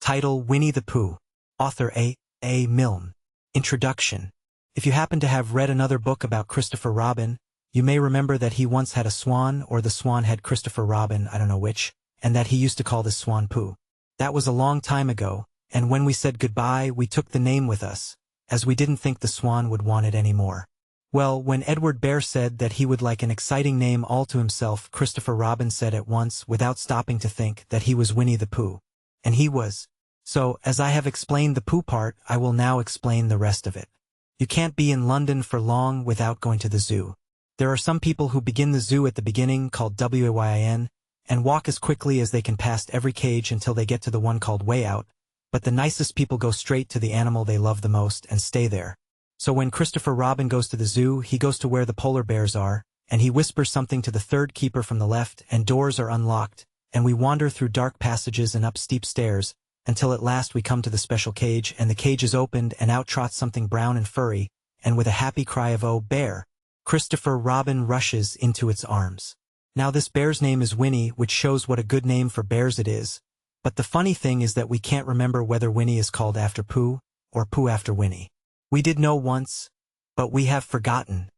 Title: Winnie-the-Pooh. Author: A. Milne. Introduction. If you happen to have read another book about Christopher Robin, you may remember that he once had a swan, or the swan had Christopher Robin, I don't know which, and that he used to call this swan Pooh. That was a long time ago, and when we said goodbye, we took the name with us, as we didn't think the swan would want it anymore. Well, when Edward Bear said that he would like an exciting name all to himself, Christopher Robin said at once, without stopping to think, that he was Winnie-the-Pooh. And he was. So, as I have explained the Pooh part, I will now explain the rest of it. You can't be in London for long without going to the zoo. There are some people who begin the zoo at the beginning, called WAYIN, and walk as quickly as they can past every cage until they get to the one called Way Out, but the nicest people go straight to the animal they love the most and stay there. So when Christopher Robin goes to the zoo, he goes to where the polar bears are, and he whispers something to the third keeper from the left, and doors are unlocked, and we wander through dark passages and up steep stairs, until at last we come to the special cage, and the cage is opened, and out trots something brown and furry, and with a happy cry of "Oh, bear!" Christopher Robin rushes into its arms. Now this bear's name is Winnie, which shows what a good name for bears it is, but the funny thing is that we can't remember whether Winnie is called after Pooh, or Pooh after Winnie. We did know once, but we have forgotten.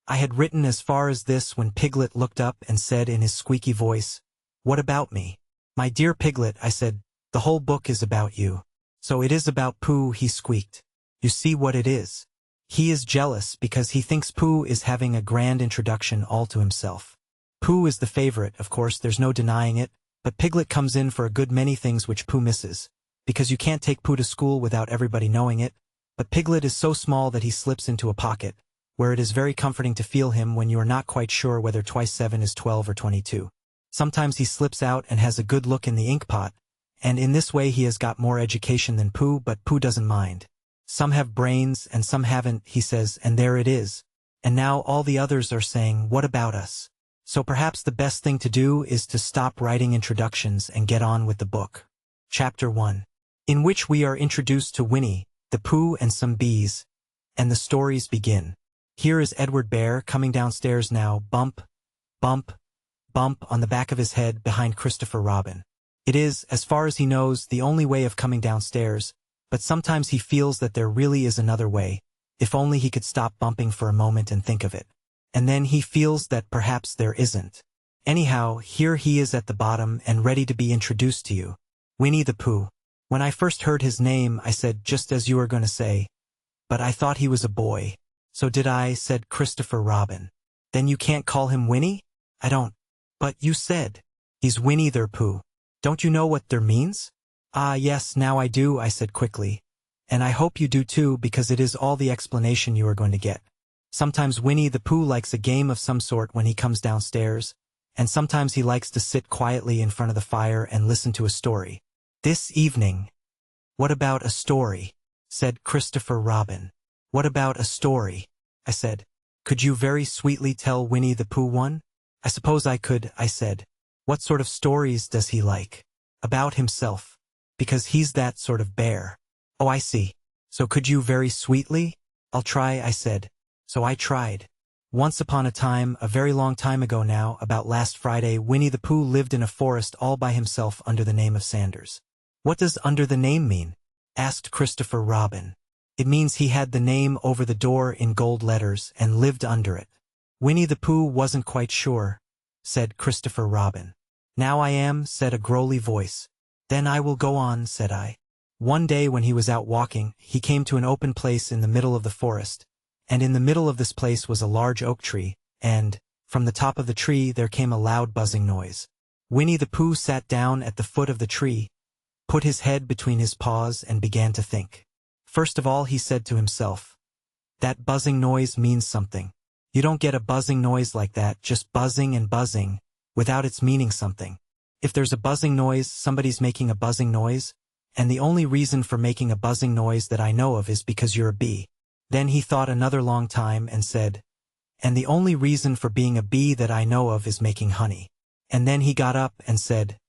I had written as far as this when Piglet looked up and said in his squeaky voice, "What about me?" "My dear Piglet," I said, "the whole book is about you." "So it is about Pooh," he squeaked. "You see what it is. He is jealous because he thinks Pooh is having a grand introduction all to himself. Pooh is the favorite, of course, there's no denying it, but Piglet comes in for a good many things which Pooh misses, because you can't take Pooh to school without everybody knowing it, but Piglet is so small that he slips into a pocket, where it is very comforting to feel him when you are not quite sure whether twice 7 is 12 or 22. Sometimes he slips out and has a good look in the ink pot, and in this way he has got more education than Pooh, but Pooh doesn't mind. "Some have brains and some haven't," he says, and there it is. And now all the others are saying, "What about us?" So perhaps the best thing to do is to stop writing introductions and get on with the book. Chapter 1. In which we are introduced to Winnie, the Pooh and some bees, and the stories begin. Here is Edward Bear coming downstairs now, bump, bump, bump on the back of his head behind Christopher Robin. It is, as far as he knows, the only way of coming downstairs, but sometimes he feels that there really is another way, if only he could stop bumping for a moment and think of it. And then he feels that perhaps there isn't. Anyhow, here he is at the bottom and ready to be introduced to you. Winnie-the-Pooh. When I first heard his name, I said, just as you are going to say, "But I thought he was a boy." "So did I," said Christopher Robin. "Then you can't call him Winnie?" "I don't." "But you said, he's Winnie-the-Pooh. Don't you know what there means?" "Ah, yes, now I do," I said quickly. "And I hope you do too, because it is all the explanation you are going to get. Sometimes Winnie-the-Pooh likes a game of some sort when he comes downstairs, and sometimes he likes to sit quietly in front of the fire and listen to a story. This evening." "What about a story?" said Christopher Robin. "What about a story?" I said. "Could you very sweetly tell Winnie-the-Pooh one?" "I suppose I could," I said. "What sort of stories does he like?" "About himself. Because he's that sort of bear." "Oh, I see. So could you very sweetly?" "I'll try," I said. So I tried. Once upon a time, a very long time ago now, about last Friday, Winnie-the-Pooh lived in a forest all by himself under the name of Sanders. "What does under the name mean?" asked Christopher Robin. "It means he had the name over the door in gold letters and lived under it." Winnie-the-Pooh wasn't quite sure, said Christopher Robin. "Now I am," said a growly voice. "Then I will go on," said I. One day when he was out walking, he came to an open place in the middle of the forest, and in the middle of this place was a large oak tree, and, from the top of the tree there came a loud buzzing noise. Winnie-the-Pooh sat down at the foot of the tree, put his head between his paws and began to think. First of all he said to himself, "That buzzing noise means something. You don't get a buzzing noise like that, just buzzing and buzzing, without its meaning something. If there's a buzzing noise, somebody's making a buzzing noise, and the only reason for making a buzzing noise that I know of is because you're a bee." Then he thought another long time and said, "And the only reason for being a bee that I know of is making honey." And then he got up and said,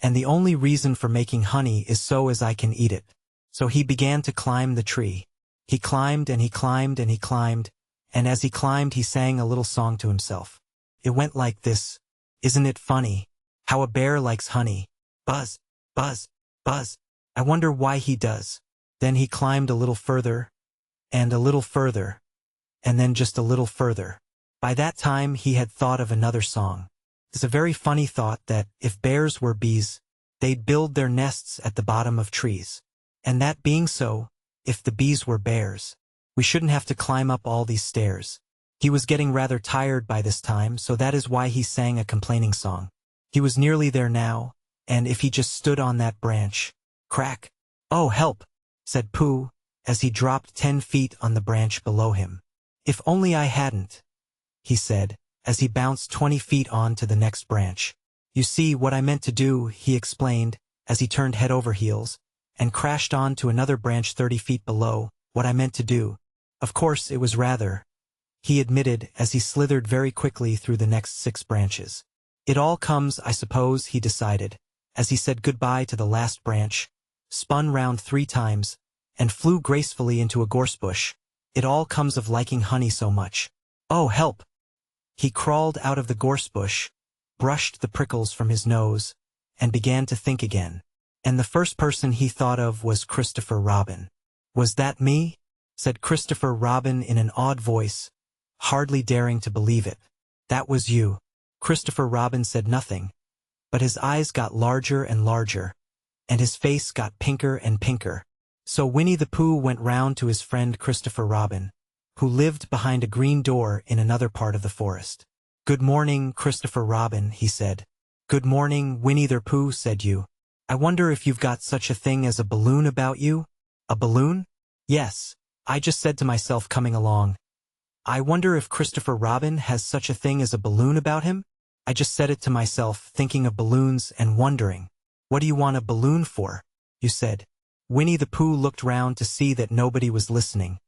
"And the only reason for making honey is so as I can eat it." So he began to climb the tree. He climbed and he climbed and he climbed, and as he climbed he sang a little song to himself. It went like this: "Isn't it funny how a bear likes honey? Buzz, buzz, buzz. I wonder why he does. Then he climbed a little further, and a little further, and then just a little further. By that time he had thought of another song. It's a very funny thought that, if bears were bees, they'd build their nests at the bottom of trees. And that being so, if the bees were bears, we shouldn't have to climb up all these stairs. He was getting rather tired by this time, so that is why he sang a complaining song. He was nearly there now, and if he just stood on that branch. Crack! "Oh, help!" said Pooh, as he dropped 10 feet on the branch below him. "If only I hadn't," he said, as he bounced 20 feet on to the next branch. "You see, what I meant to do," he explained, as he turned head over heels, and crashed on to another branch 30 feet below, "what I meant to do. Of course, it was rather," he admitted, as he slithered very quickly through the next 6 branches. "It all comes, I suppose," he decided, as he said goodbye to the last branch, spun round 3 times, and flew gracefully into a gorse bush. "It all comes of liking honey so much. Oh, help!" He crawled out of the gorse bush, brushed the prickles from his nose, and began to think again. And the first person he thought of was Christopher Robin. "Was that me?" said Christopher Robin in an odd voice, hardly daring to believe it. "That was you." Christopher Robin said nothing, but his eyes got larger and larger, and his face got pinker and pinker. So Winnie-the-Pooh went round to his friend Christopher Robin, who lived behind a green door in another part of the forest. "Good morning, Christopher Robin," he said. "Good morning, Winnie-the-Pooh," said you. "I wonder if you've got such a thing as a balloon about you?" "A balloon?" "Yes, I just said to myself coming along. I wonder if Christopher Robin has such a thing as a balloon about him? I just said it to myself, thinking of balloons and wondering. What do you want a balloon for?" you said. Winnie-the-Pooh looked round to see that nobody was listening,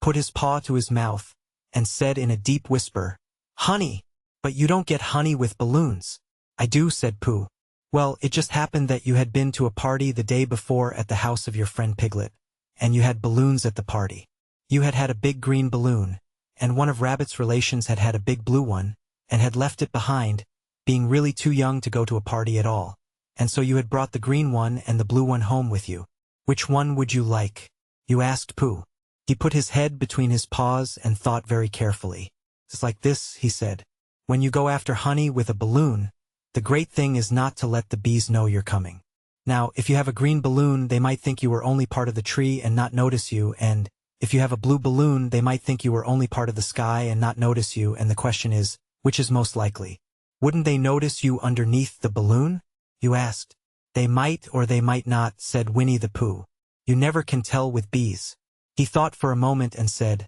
put his paw to his mouth, and said in a deep whisper, "Honey! But you don't get honey with balloons." "I do," said Pooh. "Well, it just happened that you had been to a party the day before at the house of your friend Piglet, and you had balloons at the party. You had had a big green balloon, and one of Rabbit's relations had had a big blue one, and had left it behind, being really too young to go to a party at all, and so you had brought the green one and the blue one home with you. Which one would you like?" you asked Pooh. He put his head between his paws and thought very carefully. "It's like this," he said. "When you go after honey with a balloon, the great thing is not to let the bees know you're coming. Now, if you have a green balloon, they might think you were only part of the tree and not notice you, and if you have a blue balloon, they might think you were only part of the sky and not notice you, and the question is, which is most likely? Wouldn't they notice you underneath the balloon?" you asked. "They might or they might not," said Winnie-the-Pooh. "You never can tell with bees." He thought for a moment and said,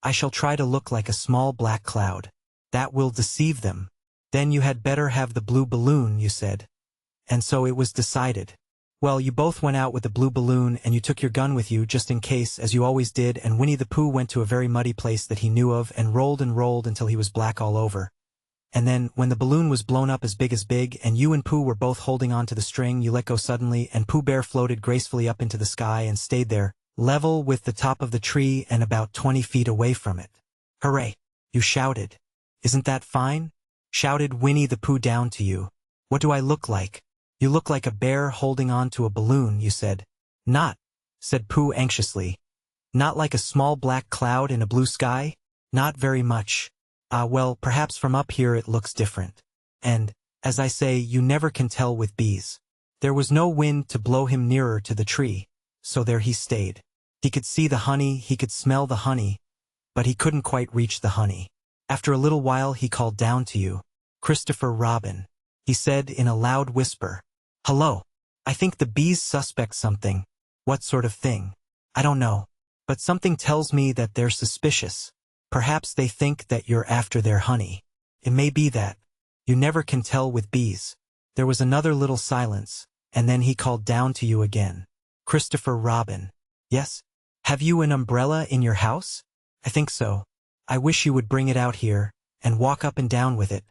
"I shall try to look like a small black cloud. That will deceive them." "Then you had better have the blue balloon," you said. And so it was decided. Well, you both went out with the blue balloon, and you took your gun with you just in case, as you always did, and Winnie-the-Pooh went to a very muddy place that he knew of and rolled until he was black all over. And then, when the balloon was blown up as big, and you and Pooh were both holding on to the string, you let go suddenly, and Pooh Bear floated gracefully up into the sky and stayed there, level with the top of the tree and about 20 feet away from it. "Hooray!" you shouted. "Isn't that fine?" shouted Winnie-the-Pooh down to you. "What do I look like?" "You look like a bear holding on to a balloon," you said. "Not," said Pooh anxiously. "Not like a small black cloud in a blue sky?" "Not very much." Well, perhaps from up here it looks different. And, as I say, you never can tell with bees." There was no wind to blow him nearer to the tree, so there he stayed. He could see the honey, he could smell the honey, but he couldn't quite reach the honey. After a little while he called down to you. "Christopher Robin," he said in a loud whisper. "Hello. I think the bees suspect something." "What sort of thing?" "I don't know. But something tells me that they're suspicious. Perhaps they think that you're after their honey. It may be that. You never can tell with bees." There was another little silence, and then he called down to you again. "Christopher Robin." "Yes?" "Have you an umbrella in your house?" "I think so. I wish you would bring it out here, and walk up and down with it,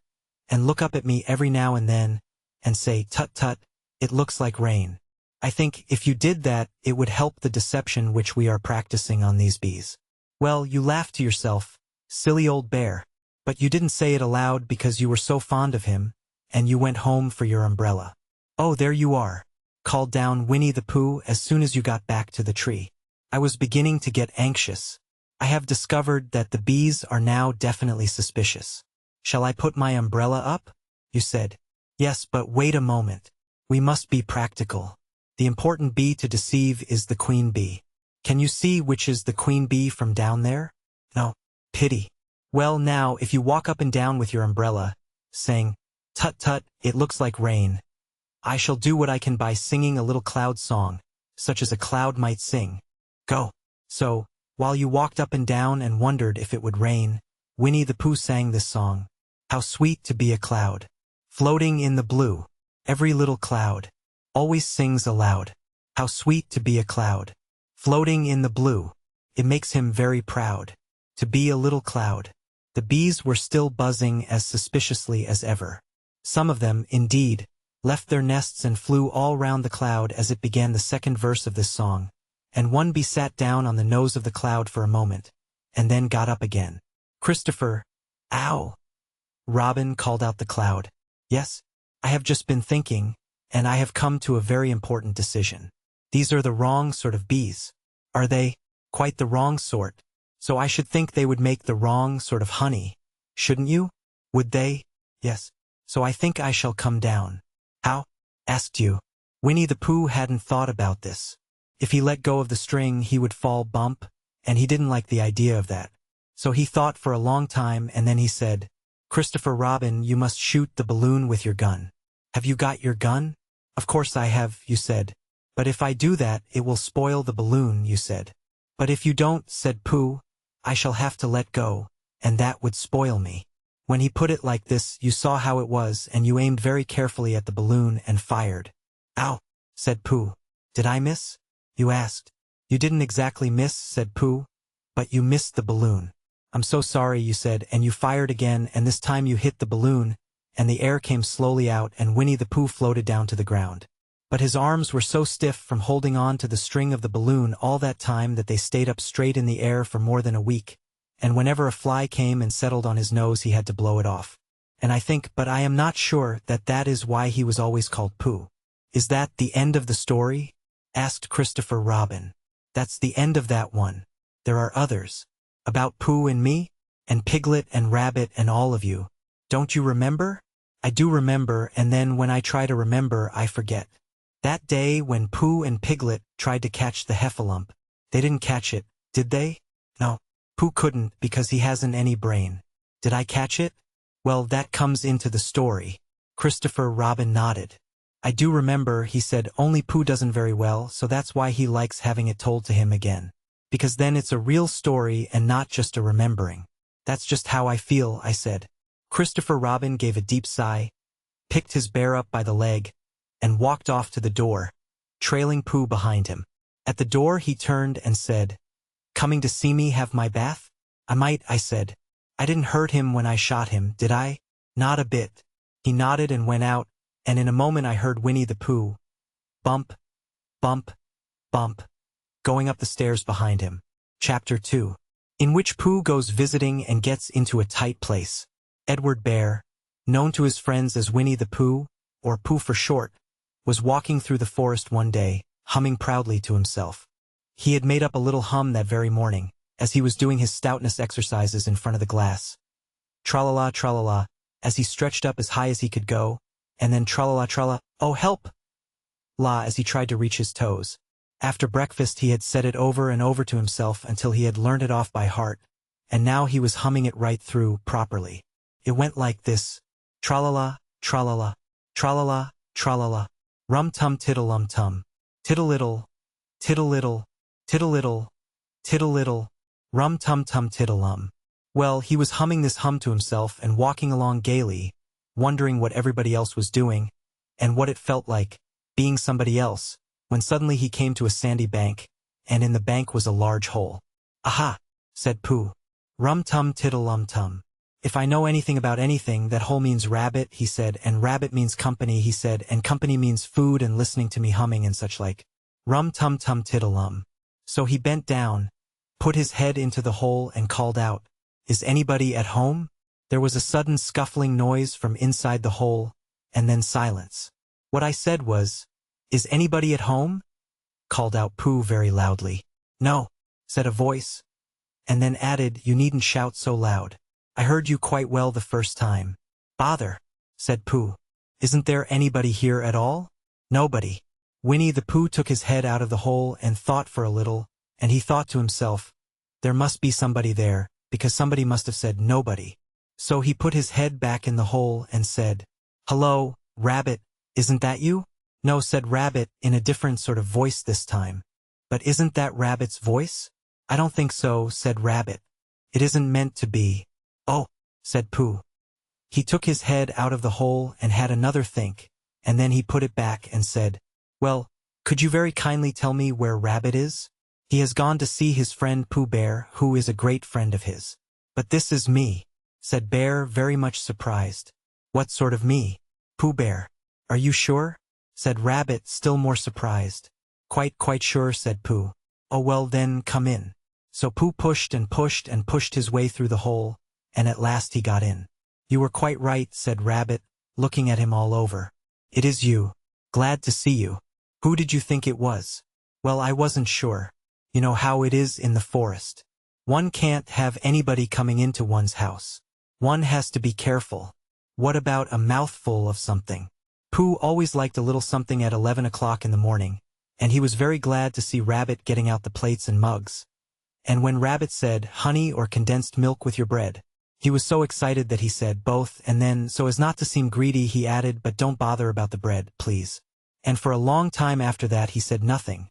and look up at me every now and then, and say, 'Tut tut, it looks like rain.' I think, if you did that, it would help the deception which we are practicing on these bees." Well, you laughed to yourself, silly old bear. But you didn't say it aloud because you were so fond of him, and you went home for your umbrella. "Oh, there you are. called down Winnie-the-Pooh as soon as you got back to the tree. I was beginning to get anxious. I have discovered that the bees are now definitely suspicious. Shall I put my umbrella up? You said. Yes, but wait a moment. We must be practical. The important bee to deceive is the queen bee. Can you see which is the queen bee from down there? No. Pity. Well now, if you walk up and down with your umbrella, saying, "Tut tut, it looks like rain," I shall do what I can by singing a little cloud song, such as a cloud might sing. Go. So, while you walked up and down and wondered if it would rain, Winnie-the-Pooh sang this song. How sweet to be a cloud, floating in the blue. Every little cloud always sings aloud. How sweet to be a cloud, floating in the blue. It makes him very proud to be a little cloud. The bees were still buzzing as suspiciously as ever. Some of them, indeed, left their nests and flew all round the cloud as it began the second verse of this song, and one bee sat down on the nose of the cloud for a moment, and then got up again. Christopher, ow! Robin called out the cloud. Yes, I have just been thinking, and I have come to a very important decision. These are the wrong sort of bees. Are they? Quite the wrong sort. So I should think they would make the wrong sort of honey. Shouldn't you? Would they? Yes. So I think I shall come down. How? Asked you. Winnie-the-Pooh hadn't thought about this. If he let go of the string, he would fall bump, and he didn't like the idea of that. So he thought for a long time, and then he said, Christopher Robin, you must shoot the balloon with your gun. Have you got your gun? Of course I have, you said. But if I do that, it will spoil the balloon, you said. But if you don't, said Pooh, I shall have to let go, and that would spoil me. When he put it like this, you saw how it was, and you aimed very carefully at the balloon and fired. Ow, said Pooh. Did I miss? You asked. You didn't exactly miss, said Pooh, but you missed the balloon. I'm so sorry, you said, and you fired again, and this time you hit the balloon, and the air came slowly out, and Winnie-the-Pooh floated down to the ground. But his arms were so stiff from holding on to the string of the balloon all that time that they stayed up straight in the air for more than a week, and whenever a fly came and settled on his nose he had to blow it off. And I think, but I am not sure, that that is why he was always called Pooh. Is that the end of the story? Asked Christopher Robin. That's the end of that one. There are others. About Pooh and me, and Piglet and Rabbit and all of you. Don't you remember? I do remember, and then when I try to remember I forget. That day when Pooh and Piglet tried to catch the heffalump, they didn't catch it, did they? No, Pooh couldn't because he hasn't any brain. Did I catch it? Well, that comes into the story. Christopher Robin nodded. I do remember, he said, only Pooh doesn't very well, so that's why he likes having it told to him again. Because then it's a real story and not just a remembering. That's just how I feel, I said. Christopher Robin gave a deep sigh, picked his bear up by the leg, and walked off to the door, trailing Pooh behind him. At the door he turned and said, Coming to see me have my bath? I might, I said. I didn't hurt him when I shot him, did I? Not a bit. He nodded and went out, and in a moment I heard Winnie-the-Pooh, bump, bump, bump, going up the stairs behind him. Chapter 2. In which Pooh goes visiting and gets into a tight place. Edward Bear, known to his friends as Winnie-the-Pooh, or Pooh for short, was walking through the forest one day, humming proudly to himself. He had made up a little hum that very morning, as he was doing his stoutness exercises in front of the glass. Tra-la-la, tra-la-la, as he stretched up as high as he could go, and then tra-la-la, tra-la, oh help! La, as he tried to reach his toes. After breakfast he had said it over and over to himself until he had learned it off by heart, and now he was humming it right through, properly. It went like this, tra-la-la, tra-la-la, tra-la-la, tra-la-la, rum-tum-tiddle-um-tum, tiddle-little, tiddle-little, tiddle-little, tiddle-little, rum-tum-tum-tiddle-um. Well, he was humming this hum to himself and walking along gaily, wondering what everybody else was doing, and what it felt like, being somebody else, when suddenly he came to a sandy bank, and in the bank was a large hole. Aha, said Pooh. Rum-tum-tiddle-um-tum. If I know anything about anything, that hole means rabbit, he said, and rabbit means company, he said, and company means food and listening to me humming and such like. Rum-tum-tum-tiddle-um. So he bent down, put his head into the hole and called out, Is anybody at home? There was a sudden scuffling noise from inside the hole, and then silence. What I said was, Is anybody at home? Called out Pooh very loudly. No, said a voice, and then added, you needn't shout so loud. I heard you quite well the first time. Bother, said Pooh. Isn't there anybody here at all? Nobody. Winnie-the-Pooh took his head out of the hole and thought for a little, and he thought to himself, there must be somebody there, because somebody must have said nobody. So he put his head back in the hole and said, hello, Rabbit, isn't that you? No, said Rabbit in a different sort of voice this time. But isn't that Rabbit's voice? I don't think so, said Rabbit. It isn't meant to be. Oh, said Pooh. He took his head out of the hole and had another think, and then he put it back and said, well, could you very kindly tell me where Rabbit is? He has gone to see his friend Pooh Bear, who is a great friend of his. But this is me, said Bear, very much surprised. What sort of me? Pooh Bear. Are you sure? Said Rabbit, still more surprised. Quite sure, said Pooh. Oh well then, come in. So Pooh pushed and pushed and pushed his way through the hole, and at last he got in. You were quite right, said Rabbit, looking at him all over. It is you. Glad to see you. Who did you think it was? Well, I wasn't sure. You know how it is in the forest. One can't have anybody coming into one's house. One has to be careful. What about a mouthful of something? Pooh always liked a little something at 11 o'clock in the morning, and he was very glad to see Rabbit getting out the plates and mugs. And when Rabbit said, honey or condensed milk with your bread, he was so excited that he said both, and then, so as not to seem greedy, he added, but don't bother about the bread, please. And for a long time after that he said nothing,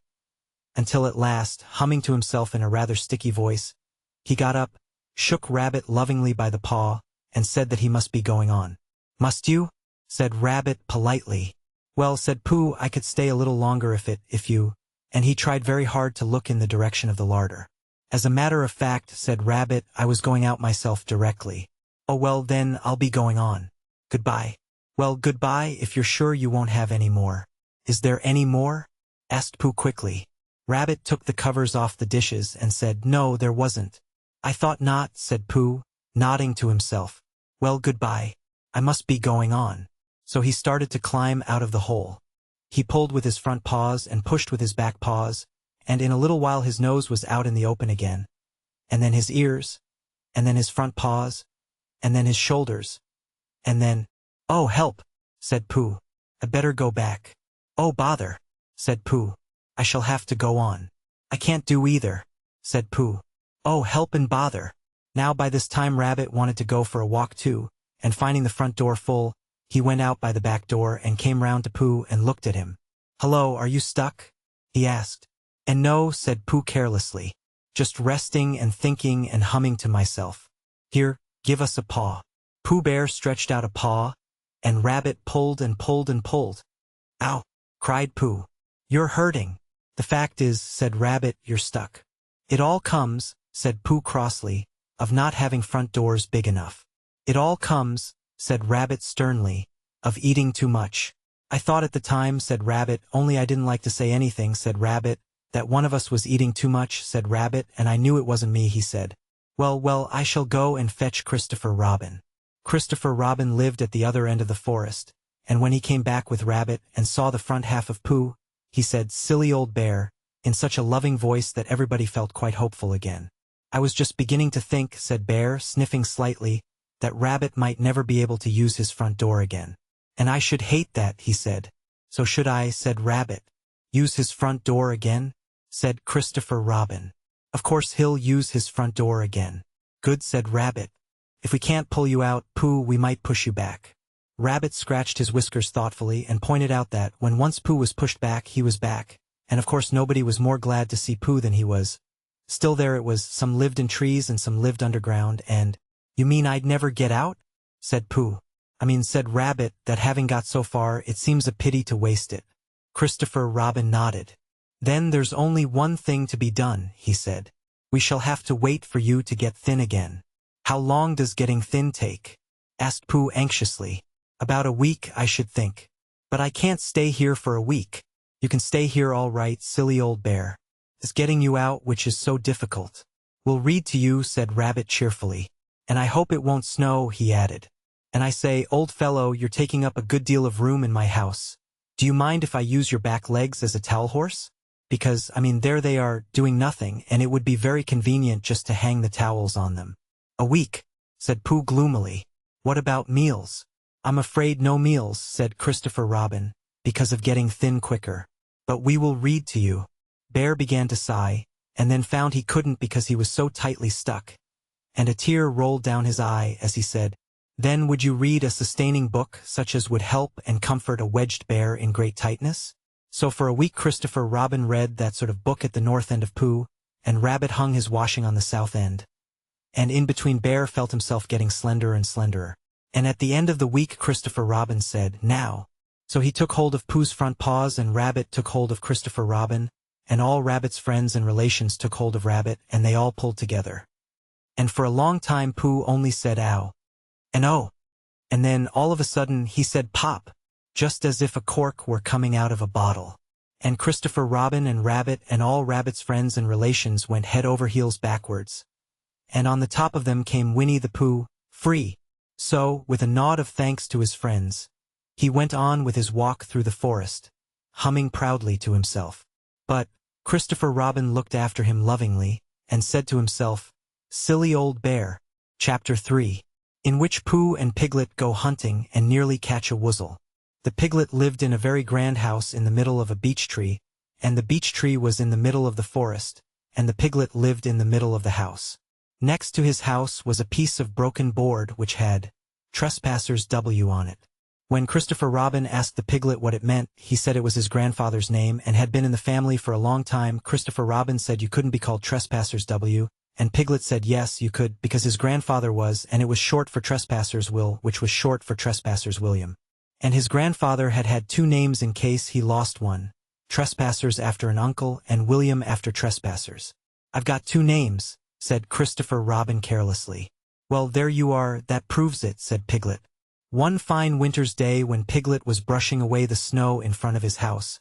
until at last, humming to himself in a rather sticky voice, he got up, shook Rabbit lovingly by the paw, and said that he must be going on. Must you? Said Rabbit politely. Well, said Pooh, I could stay a little longer if you, and he tried very hard to look in the direction of the larder. As a matter of fact, said Rabbit, I was going out myself directly. Oh well then, I'll be going on. Goodbye. Well, goodbye if you're sure you won't have any more. Is there any more? Asked Pooh quickly. Rabbit took the covers off the dishes and said, no, there wasn't. I thought not, said Pooh, nodding to himself. Well, goodbye. I must be going on. So he started to climb out of the hole. He pulled with his front paws and pushed with his back paws, and in a little while his nose was out in the open again, and then his ears, and then his front paws, and then his shoulders, and then, oh, help, said Pooh. I'd better go back. Oh, bother, said Pooh. I shall have to go on. I can't do either, said Pooh. Oh, help and bother. Now by this time Rabbit wanted to go for a walk too, and finding the front door full, he went out by the back door and came round to Pooh and looked at him. Hello, are you stuck? He asked. And no, said Pooh carelessly. Just resting and thinking and humming to myself. Here, give us a paw. Pooh Bear stretched out a paw, and Rabbit pulled and pulled and pulled. Ow, cried Pooh. You're hurting. The fact is, said Rabbit, you're stuck. It all comes, said Pooh crossly, of not having front doors big enough. It all comes, said Rabbit sternly, of eating too much. I thought at the time, said Rabbit, only I didn't like to say anything, said Rabbit, that one of us was eating too much, said Rabbit, and I knew it wasn't me, he said. Well, I shall go and fetch Christopher Robin. Christopher Robin lived at the other end of the forest, and when he came back with Rabbit and saw the front half of Pooh, he said, silly old bear, in such a loving voice that everybody felt quite hopeful again. I was just beginning to think, said Bear, sniffing slightly, that Rabbit might never be able to use his front door again. And I should hate that, he said. So should I, said Rabbit. Use his front door again? Said Christopher Robin. Of course he'll use his front door again. Good, said Rabbit. If we can't pull you out, Pooh, we might push you back. Rabbit scratched his whiskers thoughtfully and pointed out that when once Pooh was pushed back, he was back, and of course nobody was more glad to see Pooh than he was. Still there it was, some lived in trees and some lived underground, and, you mean I'd never get out? Said Pooh. I mean, said Rabbit, that having got so far, it seems a pity to waste it. Christopher Robin nodded. Then there's only one thing to be done, he said. We shall have to wait for you to get thin again. How long does getting thin take? Asked Pooh anxiously. About a week, I should think. But I can't stay here for a week. You can stay here all right, silly old bear. It's getting you out which is so difficult. We'll read to you, said Rabbit cheerfully. And I hope it won't snow, he added. And I say, old fellow, you're taking up a good deal of room in my house. Do you mind if I use your back legs as a towel horse? Because, there they are, doing nothing, and it would be very convenient just to hang the towels on them. A week, said Pooh gloomily. What about meals? I'm afraid no meals, said Christopher Robin, because of getting thin quicker. But we will read to you. Bear began to sigh, and then found he couldn't because he was so tightly stuck. And a tear rolled down his eye as he said, Then would you read a sustaining book such as would help and comfort a wedged bear in great tightness? So for a week Christopher Robin read that sort of book at the north end of Pooh, and Rabbit hung his washing on the south end. And in between Bear felt himself getting slenderer and slenderer. And at the end of the week Christopher Robin said, Now. So he took hold of Pooh's front paws and Rabbit took hold of Christopher Robin, and all Rabbit's friends and relations took hold of Rabbit, and they all pulled together. And for a long time Pooh only said ow. And oh. And then all of a sudden he said pop, just as if a cork were coming out of a bottle. And Christopher Robin and Rabbit and all Rabbit's friends and relations went head over heels backwards. And on the top of them came Winnie-the-Pooh, free. So, with a nod of thanks to his friends, he went on with his walk through the forest, humming proudly to himself. But Christopher Robin looked after him lovingly, and said to himself, Silly old bear. Chapter 3. In which Pooh and Piglet go hunting and nearly catch a woozle. The piglet lived in a very grand house in the middle of a beech tree, and the beech tree was in the middle of the forest, and the piglet lived in the middle of the house. Next to his house was a piece of broken board which had Trespassers W on it. When Christopher Robin asked the piglet what it meant, he said it was his grandfather's name and had been in the family for a long time. Christopher Robin said you couldn't be called Trespassers W, and Piglet said yes, you could, because his grandfather was, and it was short for Trespassers Will, which was short for Trespassers William. And his grandfather had had two names in case he lost one, Trespassers after an uncle and William after Trespassers. I've got two names, said Christopher Robin carelessly. Well, there you are, that proves it, said Piglet. One fine winter's day when Piglet was brushing away the snow in front of his house,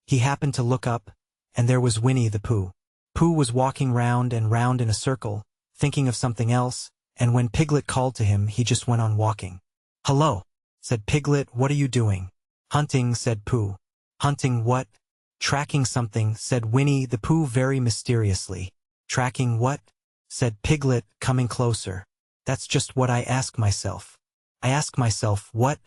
he happened to look up, and there was Winnie-the-Pooh. Pooh was walking round and round in a circle, thinking of something else, and when Piglet called to him he just went on walking. Hello, said Piglet, what are you doing? Hunting, said Pooh. Hunting what? Tracking something, said Winnie-the-Pooh very mysteriously. Tracking what? Said Piglet, coming closer. That's just what I ask myself. I ask myself, what?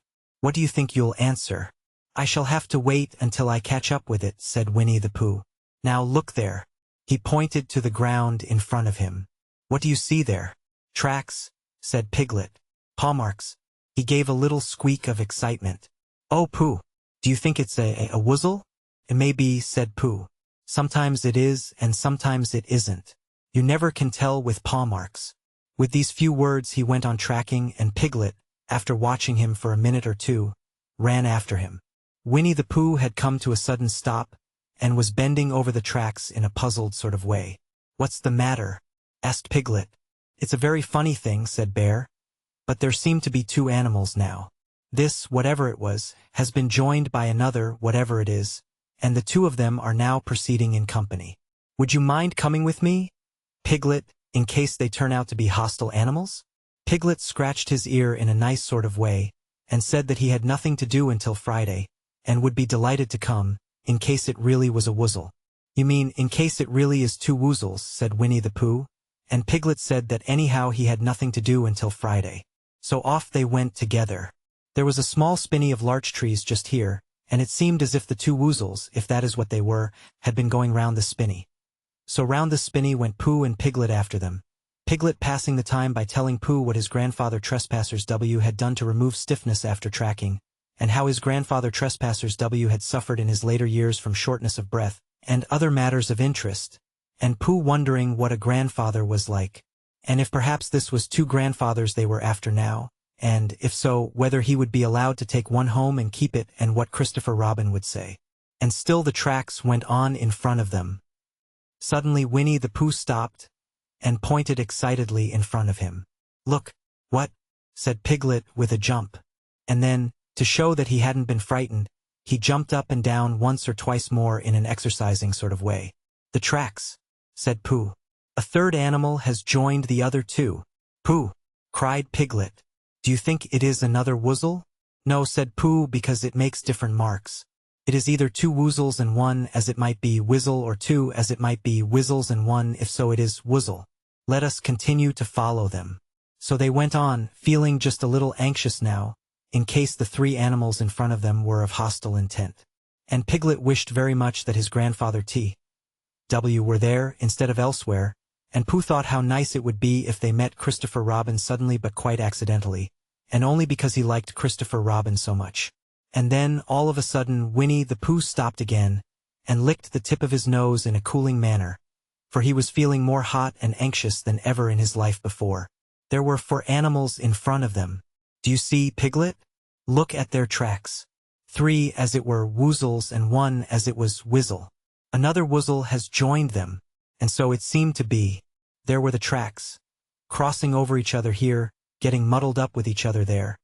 What do you think you'll answer? I shall have to wait until I catch up with it, said Winnie-the-Pooh. Now look there. He pointed to the ground in front of him. What do you see there? Tracks, said Piglet. Paw marks. He gave a little squeak of excitement. Oh, Pooh, do you think it's a woozle? It may be, said Pooh. Sometimes it is and sometimes it isn't. You never can tell with paw marks. With these few words he went on tracking, and Piglet, after watching him for a minute or two, ran after him. Winnie-the-Pooh had come to a sudden stop, and was bending over the tracks in a puzzled sort of way. What's the matter? Asked Piglet. It's a very funny thing, said Bear. But there seem to be two animals now. This, whatever it was, has been joined by another, whatever it is, and the two of them are now proceeding in company. Would you mind coming with me, Piglet, in case they turn out to be hostile animals? Piglet scratched his ear in a nice sort of way, and said that he had nothing to do until Friday, and would be delighted to come, in case it really was a woozle. You mean, in case it really is two woozles, said Winnie-the-Pooh, and Piglet said that anyhow he had nothing to do until Friday. So off they went together. There was a small spinney of larch trees just here, and it seemed as if the two woozles, if that is what they were, had been going round the spinney. So round the spinney went Pooh and Piglet after them, Piglet passing the time by telling Pooh what his grandfather Trespassers W had done to remove stiffness after tracking, and how his grandfather Trespassers W had suffered in his later years from shortness of breath, and other matters of interest, and Pooh wondering what a grandfather was like, and if perhaps this was two grandfathers they were after now, and, if so, whether he would be allowed to take one home and keep it, and what Christopher Robin would say. And still the tracks went on in front of them. Suddenly Winnie-the-Pooh stopped, and pointed excitedly in front of him. Look, what? Said Piglet with a jump. And then, to show that he hadn't been frightened, he jumped up and down once or twice more in an exercising sort of way. The tracks, said Pooh. A third animal has joined the other two. Pooh, cried Piglet. Do you think it is another woozle? No, said Pooh, because it makes different marks. It is either two woozles and one as it might be whizzle or two as it might be whizzles and one if so it is woozle. Let us continue to follow them. So they went on, feeling just a little anxious now, in case the three animals in front of them were of hostile intent. And Piglet wished very much that his grandfather T.W. were there instead of elsewhere, and Pooh thought how nice it would be if they met Christopher Robin suddenly but quite accidentally, and only because he liked Christopher Robin so much. And then, all of a sudden, Winnie-the-Pooh stopped again, and licked the tip of his nose in a cooling manner, for he was feeling more hot and anxious than ever in his life before. There were 4 animals in front of them. Do you see, Piglet? Look at their tracks. 3 as it were woozles and 1 as it was whizzle. Another woozle has joined them, and so it seemed to be. There were the tracks, crossing over each other here, getting muddled up with each other there.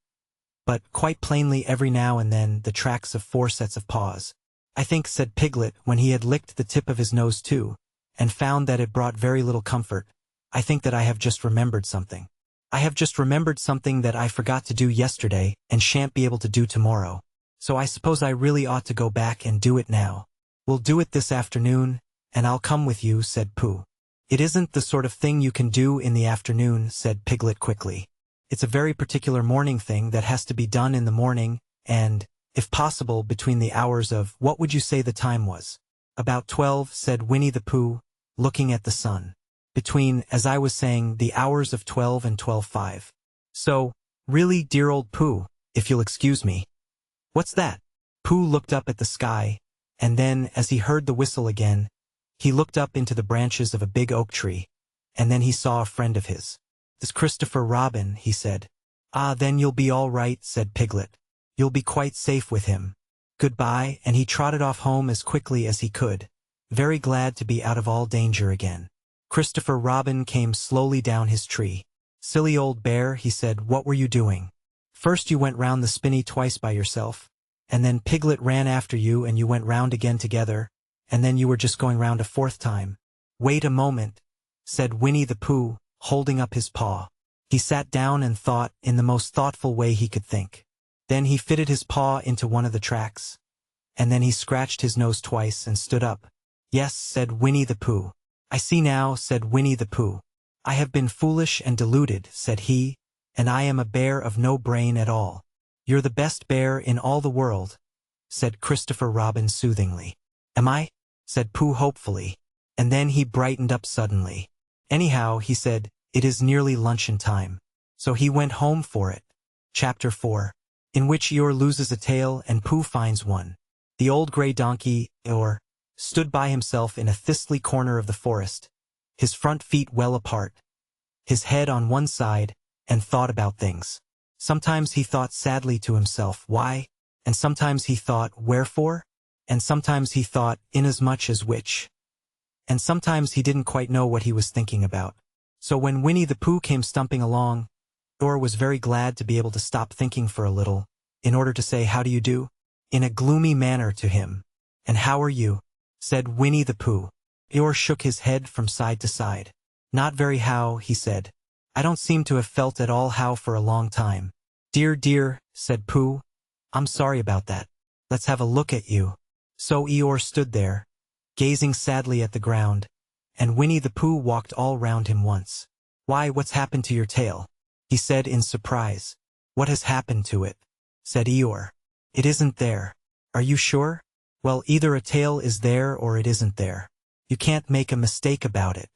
But, quite plainly every now and then, the tracks of 4 sets of paws. I think, said Piglet, when he had licked the tip of his nose too, and found that it brought very little comfort, I think that I have just remembered something. I have just remembered something that I forgot to do yesterday, and shan't be able to do tomorrow. So I suppose I really ought to go back and do it now. We'll do it this afternoon, and I'll come with you, said Pooh. It isn't the sort of thing you can do in the afternoon, said Piglet quickly. It's a very particular morning thing that has to be done in the morning, and, if possible, between the hours of, what would you say the time was? About 12, said Winnie-the-Pooh, looking at the sun. Between, as I was saying, the hours of 12 and 12:05. So, really, dear old Pooh, if you'll excuse me. What's that? Pooh looked up at the sky, and then, as he heard the whistle again, he looked up into the branches of a big oak tree, and then he saw a friend of his. "It's Christopher Robin," he said. "Ah, then you'll be all right," said Piglet. "You'll be quite safe with him. Goodbye," and he trotted off home as quickly as he could, very glad to be out of all danger again. Christopher Robin came slowly down his tree. "Silly old bear," he said, "what were you doing? First you went round the spinney twice by yourself, and then Piglet ran after you and you went round again together, and then you were just going round a 4th time." "Wait a moment," said Winnie-the-Pooh, holding up his paw. He sat down and thought in the most thoughtful way he could think. Then he fitted his paw into one of the tracks, and then he scratched his nose twice and stood up. "Yes," said Winnie-the-Pooh. "I see now," said Winnie-the-Pooh. "I have been foolish and deluded," said he, "and I am a bear of no brain at all." "You're the best bear in all the world," said Christopher Robin soothingly. "Am I?" said Pooh hopefully, and then he brightened up suddenly. "Anyhow," he said, "it is nearly luncheon time." So he went home for it. Chapter 4. In which Eeyore loses a tail and Pooh finds one. The old gray donkey, Eeyore, stood by himself in a thistly corner of the forest, his front feet well apart, his head on one side, and thought about things. Sometimes he thought sadly to himself, why? And sometimes he thought, wherefore? And sometimes he thought, inasmuch as which? And sometimes he didn't quite know what he was thinking about. So when Winnie-the-Pooh came stumping along, Eeyore was very glad to be able to stop thinking for a little, in order to say, "How do you do?" in a gloomy manner to him. "And how are you?" said Winnie-the-Pooh. Eeyore shook his head from side to side. "Not very how," he said. "I don't seem to have felt at all how for a long time." "Dear, dear," said Pooh. "I'm sorry about that. Let's have a look at you." So Eeyore stood there, gazing sadly at the ground, and Winnie-the-Pooh walked all round him once. "Why, what's happened to your tail?" he said in surprise. "What has happened to it?" said Eeyore. "It isn't there." "Are you sure?" "Well, either a tail is there or it isn't there. You can't make a mistake about it.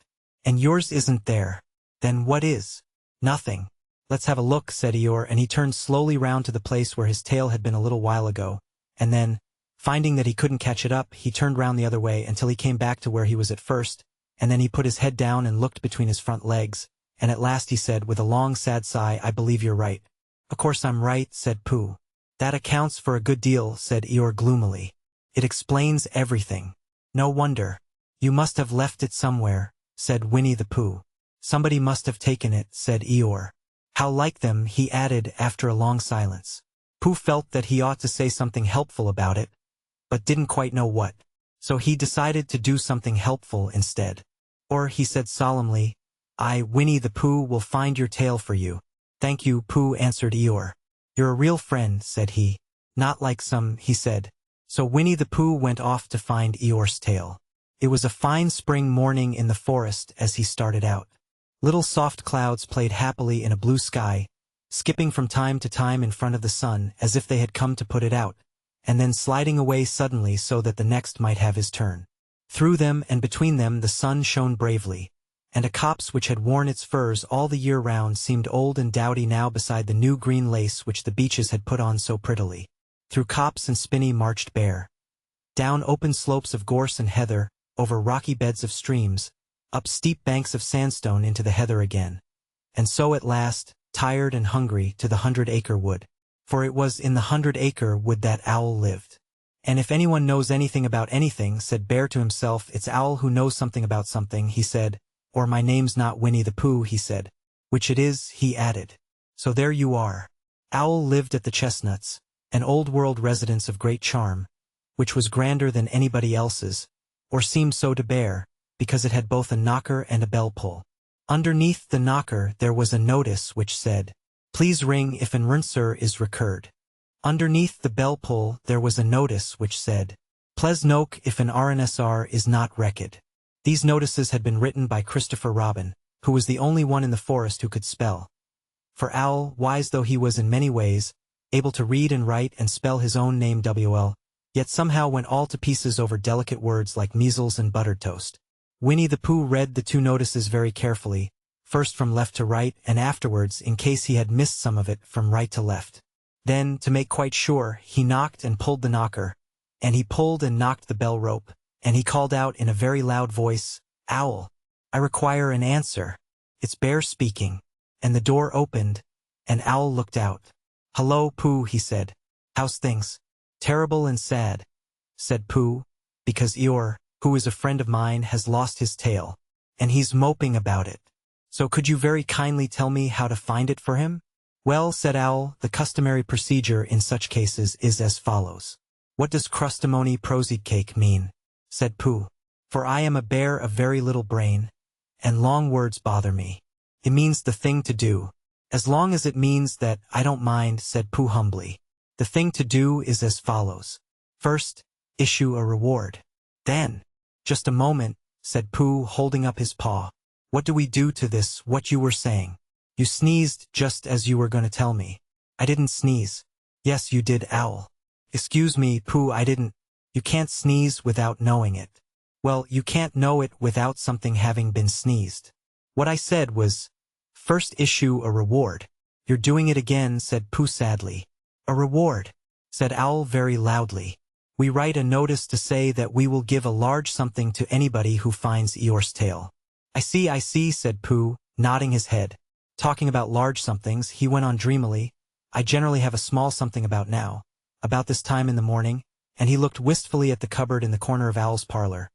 And yours isn't there. Then what is?" "Nothing." "Let's have a look," said Eeyore, and he turned slowly round to the place where his tail had been a little while ago, and then, finding that he couldn't catch it up, he turned round the other way until he came back to where he was at first, and then he put his head down and looked between his front legs, and at last he said with a long sad sigh, "I believe you're right." "Of course I'm right," said Pooh. "That accounts for a good deal," said Eeyore gloomily. "It explains everything. No wonder. You must have left it somewhere," said Winnie-the-Pooh. "Somebody must have taken it," said Eeyore. "How like them," he added after a long silence. Pooh felt that he ought to say something helpful about it, but didn't quite know what. So he decided to do something helpful instead. Or, he said solemnly, "I, Winnie-the-Pooh, will find your tail for you." "Thank you, Pooh," answered Eeyore. "You're a real friend," said he. "Not like some," he said, So Winnie-the-Pooh went off to find Eeyore's tail. It was a fine spring morning in the forest as he started out. Little soft clouds played happily in a blue sky, skipping from time to time in front of the sun as if they had come to put it out, and then sliding away suddenly so that the next might have his turn. Through them and between them the sun shone bravely, and a copse which had worn its furs all the year round seemed old and dowdy now beside the new green lace which the beeches had put on so prettily. Through copse and spinney marched Bear. Down open slopes of gorse and heather, over rocky beds of streams, up steep banks of sandstone into the heather again. And so at last, tired and hungry, to the 100-acre wood. For it was in the 100-acre wood that Owl lived. And if anyone knows anything about anything, said Bear to himself, it's Owl who knows something about something, he said. Or my name's not Winnie-the-Pooh, he said. Which it is, he added. So there you are. Owl lived at the Chestnuts, an old-world residence of great charm, which was grander than anybody else's, or seemed so to Bear, because it had both a knocker and a bell pull. Underneath the knocker there was a notice which said, "Please ring if an answer is recurred." Underneath the bell pull there was a notice which said, "Please note if an RNSR is not recked." These notices had been written by Christopher Robin, who was the only one in the forest who could spell. For Owl, wise though he was in many ways, able to read and write and spell his own name WL, yet somehow went all to pieces over delicate words like measles and buttered toast. Winnie-the-Pooh read the two notices very carefully, first from left to right and afterwards, in case he had missed some of it, from right to left. Then, to make quite sure, he knocked and pulled the knocker, and he pulled and knocked the bell rope, and he called out in a very loud voice, "Owl, I require an answer. It's Bear speaking." And the door opened, and Owl looked out. "Hello, Pooh," he said. "How's things?" "Terrible and sad," said Pooh, "because Eeyore, who is a friend of mine, has lost his tail, and he's moping about it. So could you very kindly tell me how to find it for him?" "Well," said Owl, "the customary procedure in such cases is as follows." "What does crustimony prosy cake mean?" said Pooh. "For I am a bear of very little brain, and long words bother me." "It means the thing to do." "As long as it means that, I don't mind," said Pooh humbly. "The thing to do is as follows. First, issue a reward. Then—" "Just a moment," said Pooh, holding up his paw. "What do we do to this, what you were saying? You sneezed just as you were going to tell me." "I didn't sneeze." "Yes, you did, Owl." "Excuse me, Pooh, I didn't." "You can't sneeze without knowing it." "Well, you can't know it without something having been sneezed." "What I said was, first issue a reward." "You're doing it again," said Pooh sadly. "A reward," said Owl very loudly. "We write a notice to say that we will give a large something to anybody who finds Eeyore's tail." I see," said Pooh, nodding his head. "Talking about large somethings," he went on dreamily, "I generally have a small something about now, about this time in the morning," and he looked wistfully at the cupboard in the corner of Owl's parlor.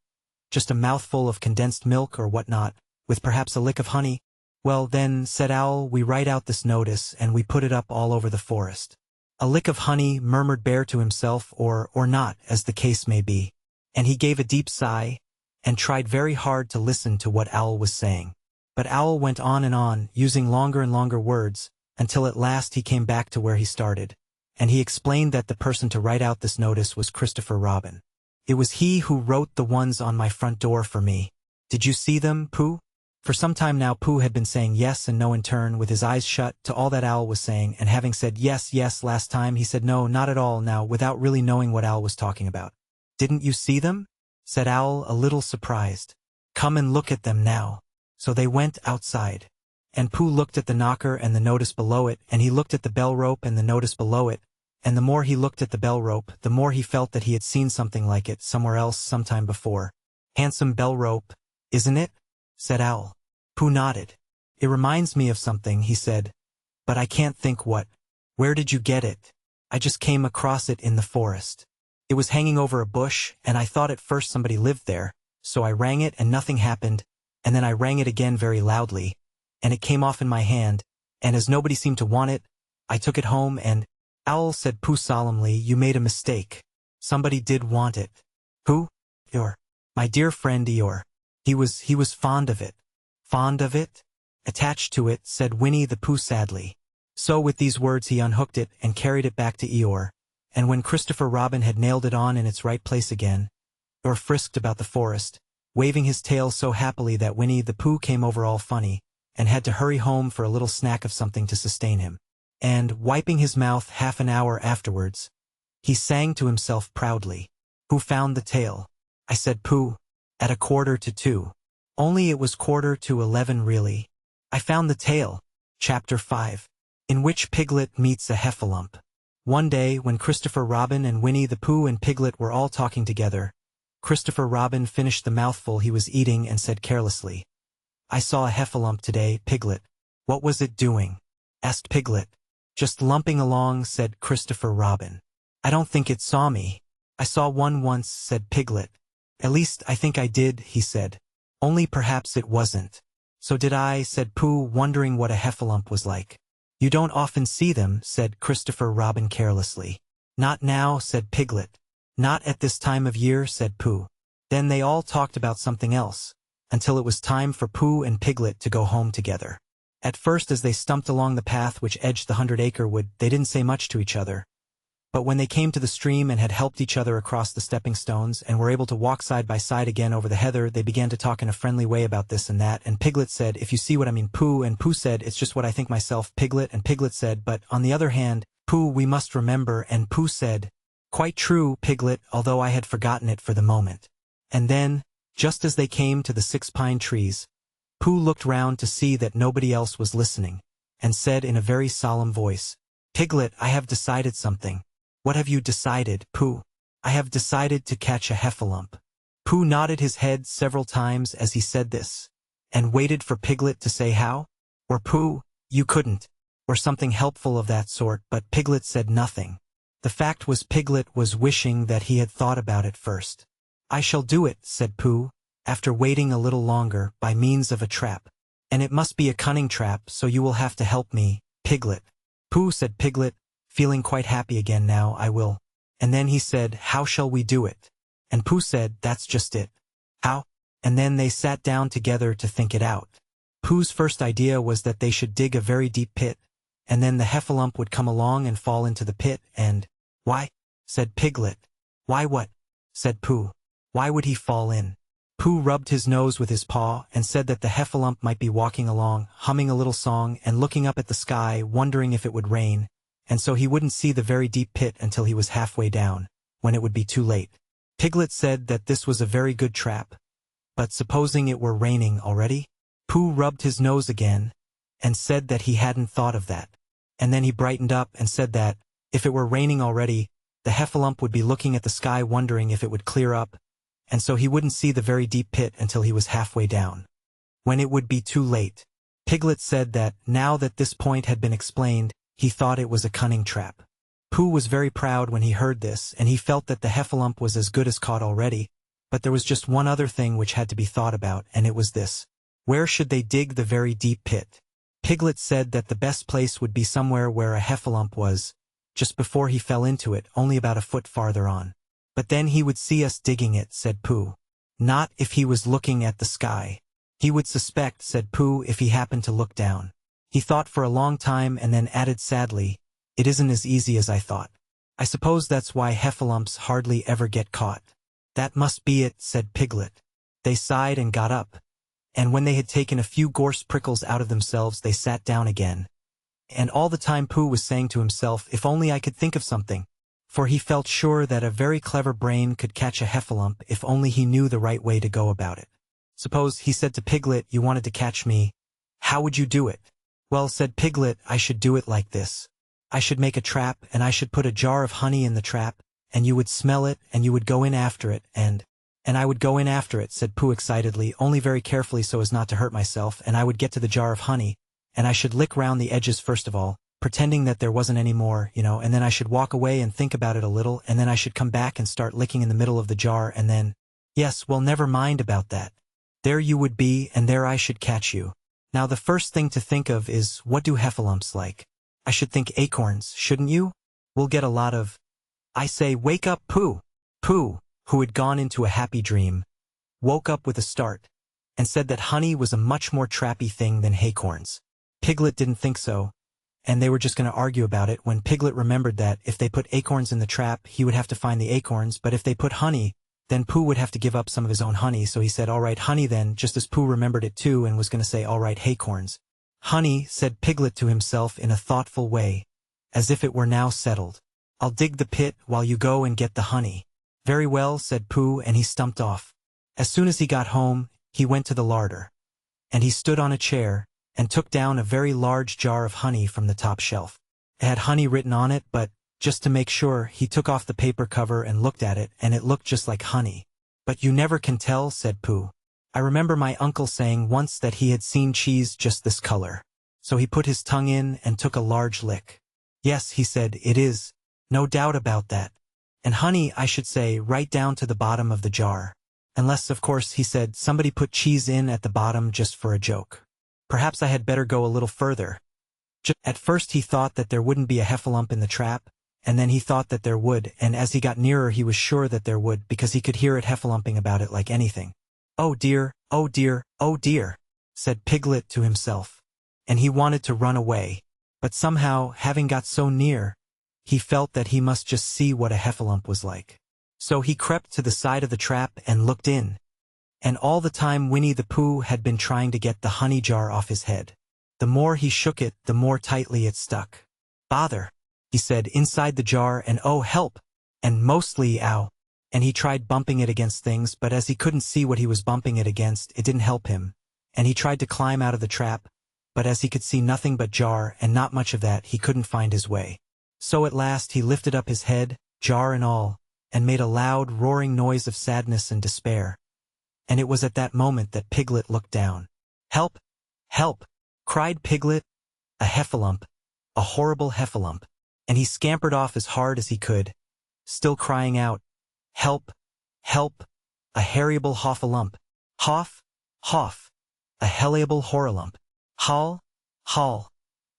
"Just a mouthful of condensed milk or what not, with perhaps a lick of honey." "Well, then," said Owl, "we write out this notice and we put it up all over the forest." "A lick of honey," murmured Bear to himself, or not, as the case may be. And he gave a deep sigh, and tried very hard to listen to what Owl was saying. But Owl went on, using longer and longer words, until at last he came back to where he started, and he explained that the person to write out this notice was Christopher Robin. "It was he who wrote the ones on my front door for me. Did you see them, Pooh?" For some time now Pooh had been saying yes and no in turn, with his eyes shut, to all that Owl was saying, and having said yes last time, he said no, not at all now, without really knowing what Owl was talking about. "Didn't you see them?" said Owl, a little surprised. "Come and look at them now." So they went outside. And Pooh looked at the knocker and the notice below it, and he looked at the bell rope and the notice below it, and the more he looked at the bell rope, the more he felt that he had seen something like it somewhere else sometime before. "Handsome bell rope, isn't it?" said Owl. Pooh nodded. "It reminds me of something," he said, "but I can't think what." "Where did you get it?" "I just came across it in the forest. It was hanging over a bush, and I thought at first somebody lived there, so I rang it and nothing happened, and then I rang it again very loudly, and it came off in my hand, and as nobody seemed to want it, I took it home and—" "Owl," said Pooh solemnly, "you made a mistake. Somebody did want it." "Who?" "Eeyore. My dear friend Eeyore. He was fond of it." "Fond of it?" "Attached to it," said Winnie-the-Pooh sadly. So with these words he unhooked it and carried it back to Eeyore, And when Christopher Robin had nailed it on in its right place again, or frisked about the forest, waving his tail so happily that Winnie-the-Pooh came over all funny, and had to hurry home for a little snack of something to sustain him. And, wiping his mouth half an hour afterwards, he sang to himself proudly, "Who found the tail?" I said, "Pooh, at 1:45. Only it was 11:15 really. I found the tail." Chapter 5. In which Piglet meets a heffalump. One day, when Christopher Robin and Winnie-the-Pooh and Piglet were all talking together, Christopher Robin finished the mouthful he was eating and said carelessly, "I saw a heffalump today, Piglet." "What was it doing?" asked Piglet. "Just lumping along," said Christopher Robin. "I don't think it saw me." "I saw one once," said Piglet. "At least I think I did," he said. "Only perhaps it wasn't." "So did I," said Pooh, wondering what a heffalump was like. "You don't often see them," said Christopher Robin carelessly. "Not now," said Piglet. "Not at this time of year," said Pooh. Then they all talked about something else, until it was time for Pooh and Piglet to go home together. At first, as they stumped along the path which edged the 100-acre wood, they didn't say much to each other. But when they came to the stream and had helped each other across the stepping stones and were able to walk side by side again over the heather, they began to talk in a friendly way about this and that, and Piglet said, "If you see what I mean, Pooh," and Pooh said, "It's just what I think myself, Piglet," and Piglet said, "But, on the other hand, Pooh, we must remember," and Pooh said, "Quite true, Piglet, although I had forgotten it for the moment." And then, just as they came to the 6 pine trees, Pooh looked round to see that nobody else was listening, and said in a very solemn voice, "Piglet, I have decided something." "What have you decided, Pooh?" "I have decided to catch a heffalump." Pooh nodded his head several times as he said this, and waited for Piglet to say how, or "Pooh, you couldn't," or something helpful of that sort, but Piglet said nothing. The fact was Piglet was wishing that he had thought about it first. "I shall do it," said Pooh, after waiting a little longer, "by means of a trap. And it must be a cunning trap, so you will have to help me, Piglet." "Pooh," said Piglet, feeling quite happy again now, "I will." And then he said, "How shall we do it?" And Pooh said, "That's just it." "How?" And then they sat down together to think it out. Pooh's first idea was that they should dig a very deep pit, and then the heffalump would come along and fall into the pit, and— "Why?" said Piglet. "Why what?" said Pooh. "Why would he fall in?" Pooh rubbed his nose with his paw and said that the heffalump might be walking along, humming a little song and looking up at the sky, wondering if it would rain, and so he wouldn't see the very deep pit until he was halfway down, when it would be too late. Piglet said that this was a very good trap, but supposing it were raining already? Pooh rubbed his nose again, and said that he hadn't thought of that. And then he brightened up and said that, if it were raining already, the heffalump would be looking at the sky wondering if it would clear up, and so he wouldn't see the very deep pit until he was halfway down, when it would be too late. Piglet said that, now that this point had been explained, he thought it was a cunning trap. Pooh was very proud when he heard this, and he felt that the heffalump was as good as caught already, but there was just one other thing which had to be thought about, and it was this. Where should they dig the very deep pit? Piglet said that the best place would be somewhere where a heffalump was, just before he fell into it, only about a foot farther on. "But then he would see us digging it," said Pooh. "Not if he was looking at the sky." "He would suspect," said Pooh, "if he happened to look down." He thought for a long time and then added sadly, "It isn't as easy as I thought. I suppose that's why heffalumps hardly ever get caught." "That must be it," said Piglet. They sighed and got up, and when they had taken a few gorse prickles out of themselves they sat down again. And all the time Pooh was saying to himself, "If only I could think of something," for he felt sure that a very clever brain could catch a heffalump if only he knew the right way to go about it. "Suppose," he said to Piglet, "you wanted to catch me. How would you do it?" "Well," said Piglet, "I should do it like this. I should make a trap, and I should put a jar of honey in the trap, and you would smell it, and you would go in after it, and I would go in after it," said Pooh excitedly, "only very carefully so as not to hurt myself, and I would get to the jar of honey, and I should lick round the edges first of all, pretending that there wasn't any more, and then I should walk away and think about it a little, and then I should come back and start licking in the middle of the jar, and then— Yes, well, never mind about that. There you would be, and there I should catch you. Now the first thing to think of is, what do heffalumps like? I should think acorns, shouldn't you? We'll get a lot of— I say, wake up, Pooh!" Pooh, who had gone into a happy dream, woke up with a start, and said that honey was a much more trappy thing than acorns. Piglet didn't think so, and they were just going to argue about it when Piglet remembered that if they put acorns in the trap, he would have to find the acorns, but if they put honey, then Pooh would have to give up some of his own honey, so he said, "All right, honey then," just as Pooh remembered it too and was going to say, "All right, haycorns." "Honey," said Piglet to himself in a thoughtful way, as if it were now settled. "I'll dig the pit while you go and get the honey." "Very well," said Pooh, and he stumped off. As soon as he got home, he went to the larder, and he stood on a chair and took down a very large jar of honey from the top shelf. It had honey written on it, but just to make sure, he took off the paper cover and looked at it, and it looked just like honey. "But you never can tell," said Pooh. "I remember my uncle saying once that he had seen cheese just this color." So he put his tongue in and took a large lick. "Yes," he said, "it is. No doubt about that. And honey, I should say, right down to the bottom of the jar. Unless, of course," he said, "somebody put cheese in at the bottom just for a joke. Perhaps I had better go a little further." At first he thought that there wouldn't be a heffalump in the trap, and then he thought that there would, and as he got nearer he was sure that there would, because he could hear it heffalumping about it like anything. "Oh dear, oh dear, oh dear," said Piglet to himself. And he wanted to run away, but somehow, having got so near, he felt that he must just see what a heffalump was like. So he crept to the side of the trap and looked in. And all the time Winnie-the-Pooh had been trying to get the honey jar off his head. The more he shook it, the more tightly it stuck. "Bother," he said, inside the jar, and "oh, help," and mostly "ow." And he tried bumping it against things, but as he couldn't see what he was bumping it against, it didn't help him. And he tried to climb out of the trap, but as he could see nothing but jar and not much of that, he couldn't find his way. So at last he lifted up his head, jar and all, and made a loud, roaring noise of sadness and despair. And it was at that moment that Piglet looked down. "Help! Help!" cried Piglet. "A heffalump! A horrible heffalump!" And he scampered off as hard as he could, still crying out, "Help! Help! A harriable hoffalump! Hoff! Hoff! A helliable horralump! Hall! Hall!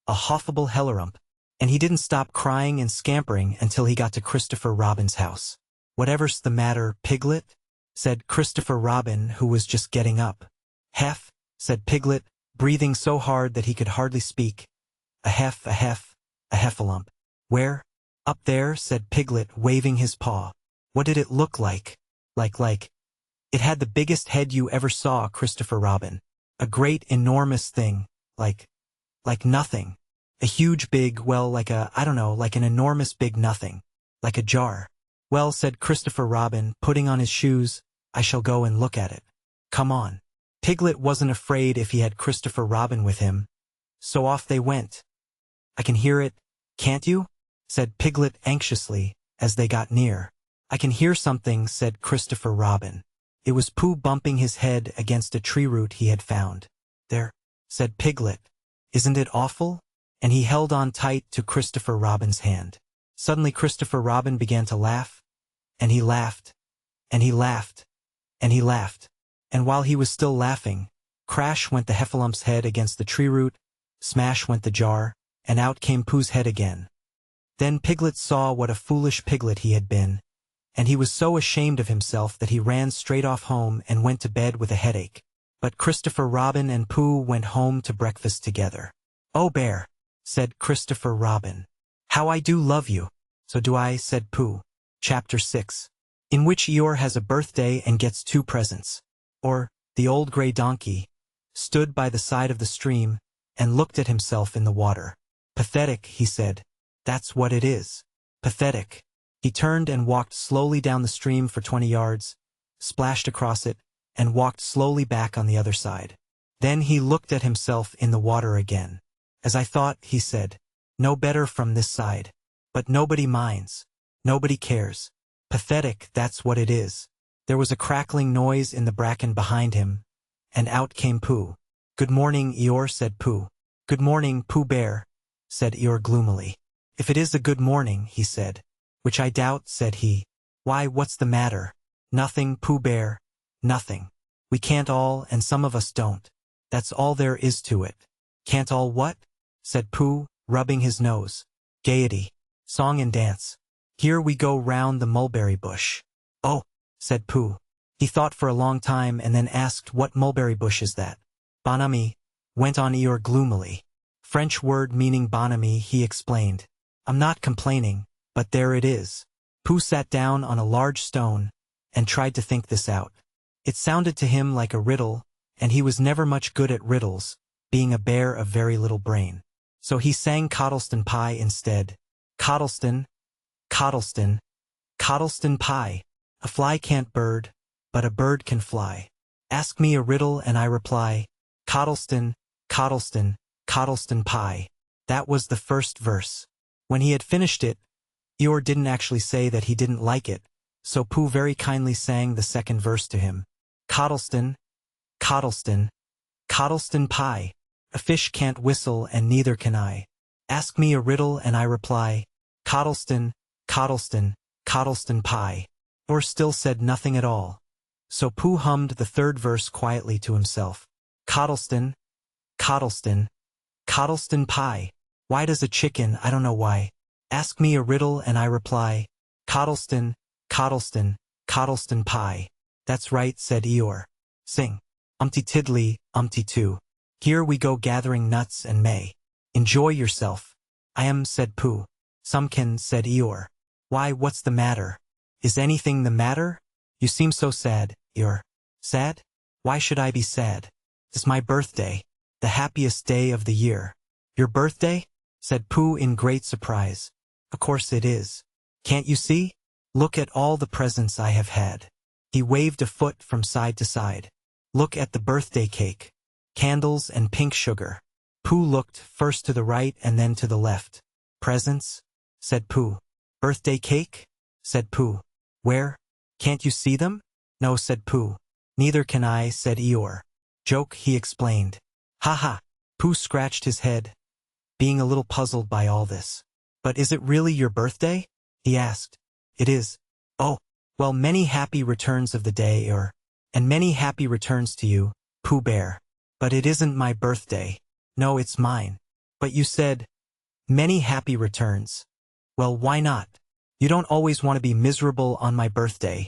A hoffable hellerump!" And he didn't stop crying and scampering until he got to Christopher Robin's house. "Whatever's the matter, Piglet?" said Christopher Robin, who was just getting up. "Heff," said Piglet, breathing so hard that he could hardly speak. "A heff, a heff, a heffalump." "Where?" "Up there," said Piglet, waving his paw. "What did it look like?" Like. "It had the biggest head you ever saw, Christopher Robin. A great, enormous thing, like nothing. A huge big, well, like I don't know, like an enormous big nothing. Like a jar." "Well," said Christopher Robin, putting on his shoes, "I shall go and look at it. Come on." Piglet wasn't afraid if he had Christopher Robin with him, so off they went. "I can hear it, can't you?" said Piglet anxiously, as they got near. "I can hear something," said Christopher Robin. It was Pooh bumping his head against a tree root he had found. "There," said Piglet. "Isn't it awful?" And he held on tight to Christopher Robin's hand. Suddenly Christopher Robin began to laugh, and he laughed, and he laughed, and he laughed. And while he was still laughing, crash went the heffalump's head against the tree root, smash went the jar, and out came Pooh's head again. Then Piglet saw what a foolish piglet he had been, and he was so ashamed of himself that he ran straight off home and went to bed with a headache. But Christopher Robin and Pooh went home to breakfast together. "Oh, Bear," said Christopher Robin, "how I do love you." "So do I," said Pooh. Chapter 6. In which Eeyore has a birthday and gets 2 presents. Or, the old gray donkey stood by the side of the stream and looked at himself in the water. "Pathetic," he said. "That's what it is. Pathetic." He turned and walked slowly down the stream for 20 yards, splashed across it, and walked slowly back on the other side. Then he looked at himself in the water again. "As I thought," he said. "No better from this side. But nobody minds. Nobody cares. Pathetic, that's what it is." There was a crackling noise in the bracken behind him, and out came Pooh. "Good morning, Eeyore," said Pooh. "Good morning, Pooh Bear," said Eeyore gloomily. "If it is a good morning," he said. "Which I doubt," said he. "Why, what's the matter?" "Nothing, Pooh Bear, nothing. We can't all, and some of us don't. That's all there is to it." "Can't all what?" said Pooh, rubbing his nose. "Gaiety. Song and dance. Here we go round the mulberry bush." "Oh," said Pooh. He thought for a long time and then asked, "What mulberry bush is that?" "Bonummy," went on Eeyore gloomily. French word meaning bonhomie, he explained. I'm not complaining, but there it is. Pooh sat down on a large stone and tried to think this out. It sounded to him like a riddle, and he was never much good at riddles, being a bear of very little brain. So he sang Coddleston Pie instead. Coddleston, Coddleston, Coddleston Pie. A fly can't bird, but a bird can fly. Ask me a riddle and I reply. Coddleston, Coddleston, Coddleston Pie. That was the first verse. When he had finished it, Eeyore didn't actually say that he didn't like it, so Pooh very kindly sang the second verse to him. Coddleston, Coddleston, Coddleston Pie. A fish can't whistle and neither can I. Ask me a riddle and I reply. Coddleston, Coddleston, Coddleston Pie. Eeyore still said nothing at all. So Pooh hummed the third verse quietly to himself. Coddleston, Coddleston, Coddleston Pie. Why does a chicken, I don't know why, ask me a riddle and I reply. Coddleston, Coddleston, Coddleston Pie. That's right, said Eeyore. Sing. Umpty tiddly, umpty too. Here we go gathering nuts and may. Enjoy yourself. I am, said Pooh. Somkin, said Eeyore. Why, what's the matter? Is anything the matter? You seem so sad, Eeyore. Sad? Why should I be sad? It's my birthday, the happiest day of the year. Your birthday? Said Pooh in great surprise. Of course it is. Can't you see? Look at all the presents I have had. He waved a foot from side to side. Look at the birthday cake. Candles and pink sugar. Pooh looked first to the right and then to the left. Presents? Said Pooh. Birthday cake? Said Pooh. Where? Can't you see them? No, said Pooh. Neither can I, said Eeyore. Joke, he explained. Ha ha. Pooh scratched his head, being a little puzzled by all this. But is it really your birthday? He asked. It is. Oh, well, many happy returns of the day, Eeyore. And many happy returns to you, Pooh Bear. But it isn't my birthday. No, it's mine. But you said, many happy returns. Well, why not? You don't always want to be miserable on my birthday.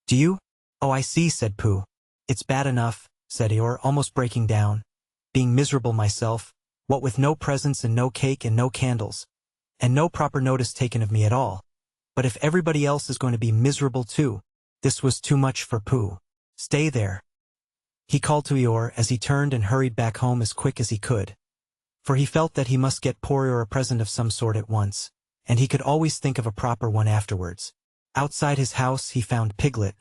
Do you? Oh, I see, said Pooh. It's bad enough, said Eeyore, almost breaking down. Being miserable myself, what with no presents and no cake and no candles, and no proper notice taken of me at all. But if everybody else is going to be miserable too, this was too much for Pooh. Stay there, he called to Eeyore as he turned and hurried back home as quick as he could. For he felt that he must get poor Eeyore a present of some sort at once, and he could always think of a proper one afterwards. Outside his house he found Piglet,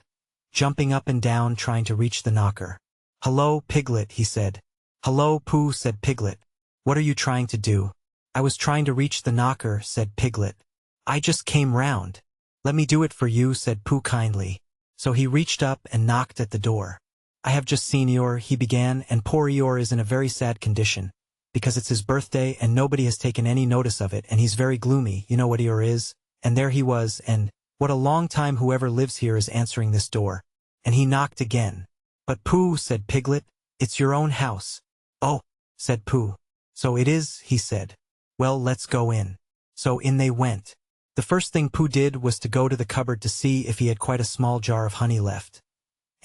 jumping up and down trying to reach the knocker. Hello, Piglet, he said. Hello, Pooh, said Piglet. What are you trying to do? I was trying to reach the knocker, said Piglet. I just came round. Let me do it for you, said Pooh kindly. So he reached up and knocked at the door. I have just seen Eeyore, he began, and poor Eeyore is in a very sad condition, because it's his birthday and nobody has taken any notice of it, and he's very gloomy, you know what Eeyore is, and there he was, and what a long time whoever lives here is answering this door. And he knocked again. But Pooh, said Piglet, it's your own house. Oh, said Pooh. So it is, he said. Well, let's go in. So in they went. The first thing Pooh did was to go to the cupboard to see if he had quite a small jar of honey left.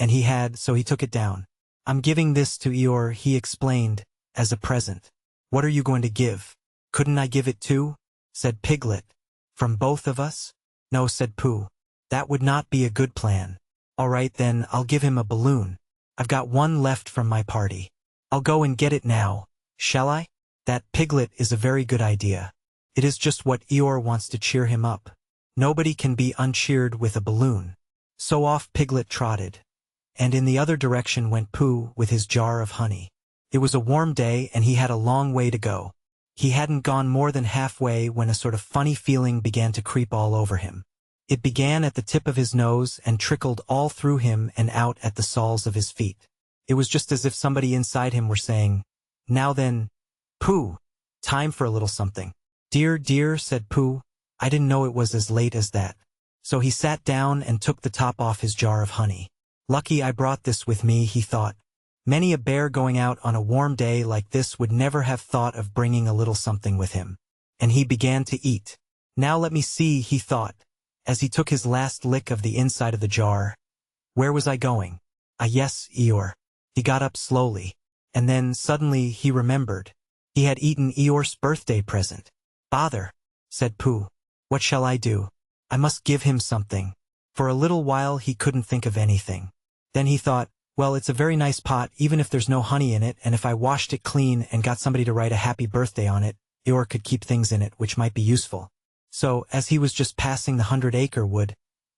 And he had, so he took it down. I'm giving this to Eeyore, he explained, as a present. What are you going to give? Couldn't I give it too? Said Piglet. From both of us? No, said Pooh. That would not be a good plan. All right then, I'll give him a balloon. I've got one left from my party. I'll go and get it now. Shall I? That, Piglet, is a very good idea. It is just what Eeyore wants to cheer him up. Nobody can be uncheered with a balloon. So off Piglet trotted. And in the other direction went Pooh with his jar of honey. It was a warm day and he had a long way to go. He hadn't gone more than halfway when a sort of funny feeling began to creep all over him. It began at the tip of his nose and trickled all through him and out at the soles of his feet. It was just as if somebody inside him were saying, Now then, Pooh, time for a little something. Dear, dear, said Pooh, I didn't know it was as late as that. So he sat down and took the top off his jar of honey. Lucky I brought this with me, he thought. Many a bear going out on a warm day like this would never have thought of bringing a little something with him. And he began to eat. Now let me see, he thought, as he took his last lick of the inside of the jar. Where was I going? Ah yes, Eeyore. He got up slowly. And then, suddenly, he remembered. He had eaten Eeyore's birthday present. "Bother," said Pooh. "What shall I do? I must give him something." For a little while he couldn't think of anything. Then he thought, well, it's a very nice pot even if there's no honey in it, and if I washed it clean and got somebody to write a happy birthday on it, Eeyore could keep things in it which might be useful. So, as he was just passing the 100-acre wood,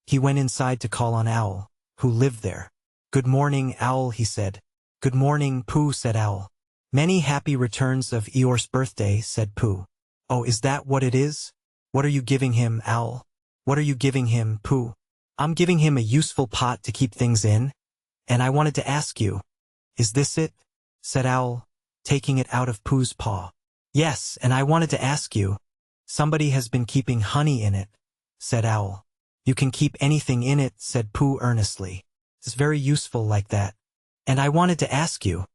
he went inside to call on Owl, who lived there. "Good morning, Owl," he said. "Good morning, Pooh," said Owl. "Many happy returns of Eeyore's birthday," said Pooh. "Oh, is that what it is? What are you giving him, Owl? What are you giving him, Pooh?" "I'm giving him a useful pot to keep things in, and I wanted to ask you." "Is this it?" said Owl, taking it out of Pooh's paw. "Yes, and I wanted to ask you." "Somebody has been keeping honey in it," said Owl. "You can keep anything in it," said Pooh earnestly. "It's very useful like that. And I wanted to ask you.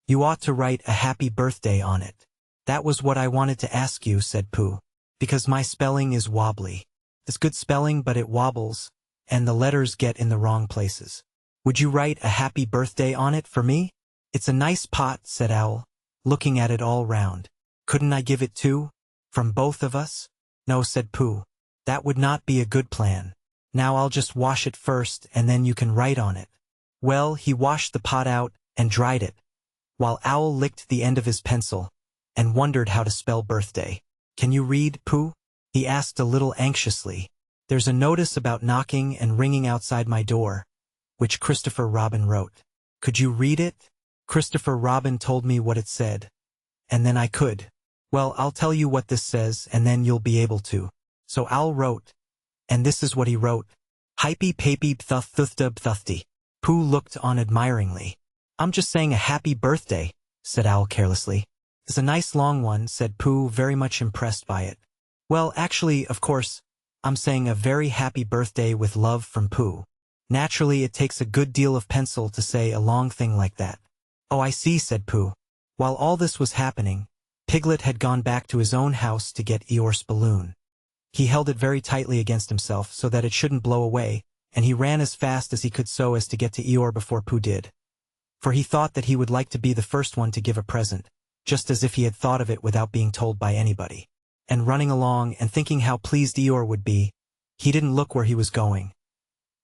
You ought to write a happy birthday on it." "That was what I wanted to ask you," said Pooh. "Because my spelling is wobbly. It's good spelling, but it wobbles, and the letters get in the wrong places. Would you write a happy birthday on it for me?" "It's a nice pot," said Owl, looking at it all round. "Couldn't I give it too? From both of us?" "No," said Pooh. "That would not be a good plan. Now I'll just wash it first, and then you can write on it." Well, he washed the pot out and dried it, while Owl licked the end of his pencil and wondered how to spell birthday. "Can you read, Pooh?" he asked a little anxiously. "There's a notice about knocking and ringing outside my door, which Christopher Robin wrote. Could you read it?" "Christopher Robin told me what it said, and then I could." "Well, I'll tell you what this says, and then you'll be able to." So Owl wrote, and this is what he wrote. "Hypey papey pthuth thuthda pthuthty." Pooh looked on admiringly. "I'm just saying a happy birthday," said Owl carelessly. "It's a nice long one," said Pooh, very much impressed by it. "Well, actually, of course, I'm saying a very happy birthday with love from Pooh. Naturally, it takes a good deal of pencil to say a long thing like that." "Oh, I see," said Pooh. While all this was happening, Piglet had gone back to his own house to get Eeyore's balloon. He held it very tightly against himself so that it shouldn't blow away, and he ran as fast as he could so as to get to Eeyore before Pooh did. For he thought that he would like to be the first one to give a present, just as if he had thought of it without being told by anybody. And running along and thinking how pleased Eeyore would be, he didn't look where he was going.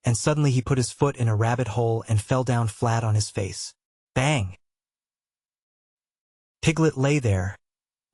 And suddenly he put his foot in a rabbit hole and fell down flat on his face. Bang! Piglet lay there,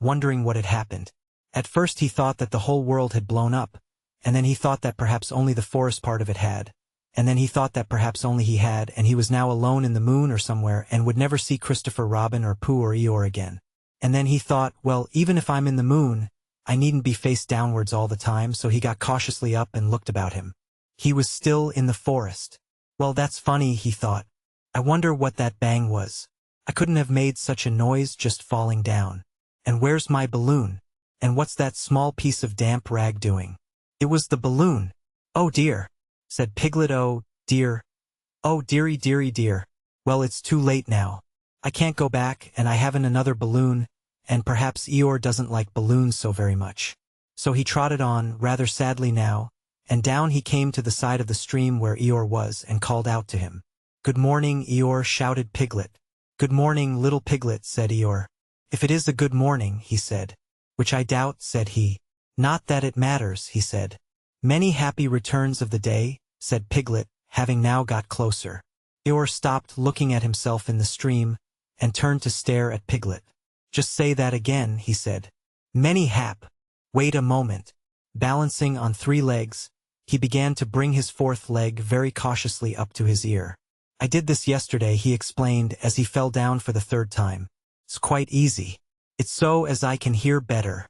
wondering what had happened. At first he thought that the whole world had blown up, and then he thought that perhaps only the forest part of it had, and then he thought that perhaps only he had, and he was now alone in the moon or somewhere and would never see Christopher Robin or Pooh or Eeyore again. And then he thought, well, even if I'm in the moon, I needn't be face downwards all the time, so he got cautiously up and looked about him. He was still in the forest. Well, that's funny, he thought. I wonder what that bang was. I couldn't have made such a noise just falling down. And where's my balloon? And what's that small piece of damp rag doing? It was the balloon. Oh dear, said Piglet. Oh dear. Oh dearie dearie dear. Well, it's too late now. I can't go back, and I haven't another balloon, and perhaps Eeyore doesn't like balloons so very much. So he trotted on, rather sadly now, and down he came to the side of the stream where Eeyore was and called out to him. Good morning, Eeyore, shouted Piglet. Good morning, little Piglet, said Eeyore. If it is a good morning, he said. Which I doubt, said he. Not that it matters, he said. Many happy returns of the day, said Piglet, having now got closer. Eeyore stopped looking at himself in the stream and turned to stare at Piglet. Just say that again, he said. Many hap. Wait a moment. Balancing on 3 legs, he began to bring his 4th leg very cautiously up to his ear. I did this yesterday, he explained as he fell down for the 3rd time. It's quite easy. It's so as I can hear better.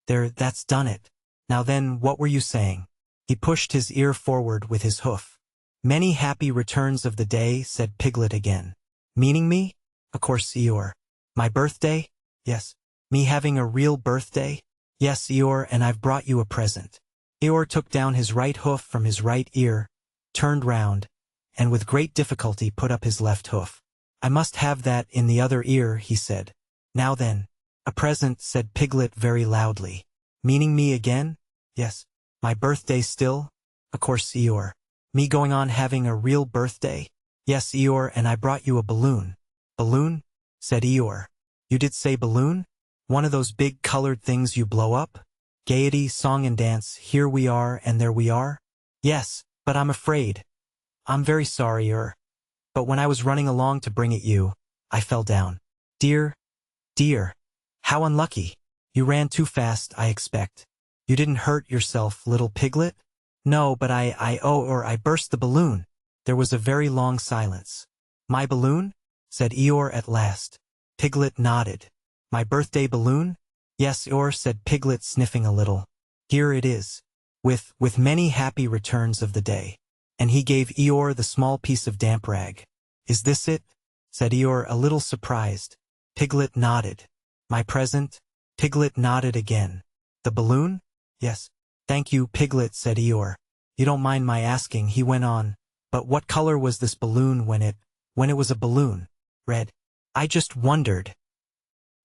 There, that's done it. Now then, what were you saying? He pushed his ear forward with his hoof. Many happy returns of the day, said Piglet again. Meaning me? Of course, Eeyore. My birthday? Yes. Me having a real birthday? Yes, Eeyore, and I've brought you a present. Eeyore took down his right hoof from his right ear, turned round, and with great difficulty put up his left hoof. I must have that in the other ear, he said. Now then. A present, said Piglet very loudly. Meaning me again? Yes. My birthday still? Of course, Eeyore. Me going on having a real birthday? Yes, Eeyore, and I brought you a balloon. Balloon? Said Eeyore. You did say balloon? One of those big colored things you blow up? Gaiety, song and dance, here we are and there we are? Yes, but I'm afraid. I'm very sorry, but when I was running along to bring it you, I fell down. Dear, dear, how unlucky. You ran too fast, I expect. You didn't hurt yourself, little piglet? No, but I burst the balloon. There was a very long silence. My balloon? Said Eeyore at last. Piglet nodded. My birthday balloon? Yes, Eeyore, said Piglet, sniffing a little. Here it is. With many happy returns of the day. And he gave Eeyore the small piece of damp rag. Is this it? Said Eeyore, a little surprised. Piglet nodded. My present? Piglet nodded again. The balloon? Yes. Thank you, Piglet, said Eeyore. You don't mind my asking, he went on. But what color was this balloon when it was a balloon? Red. I just wondered.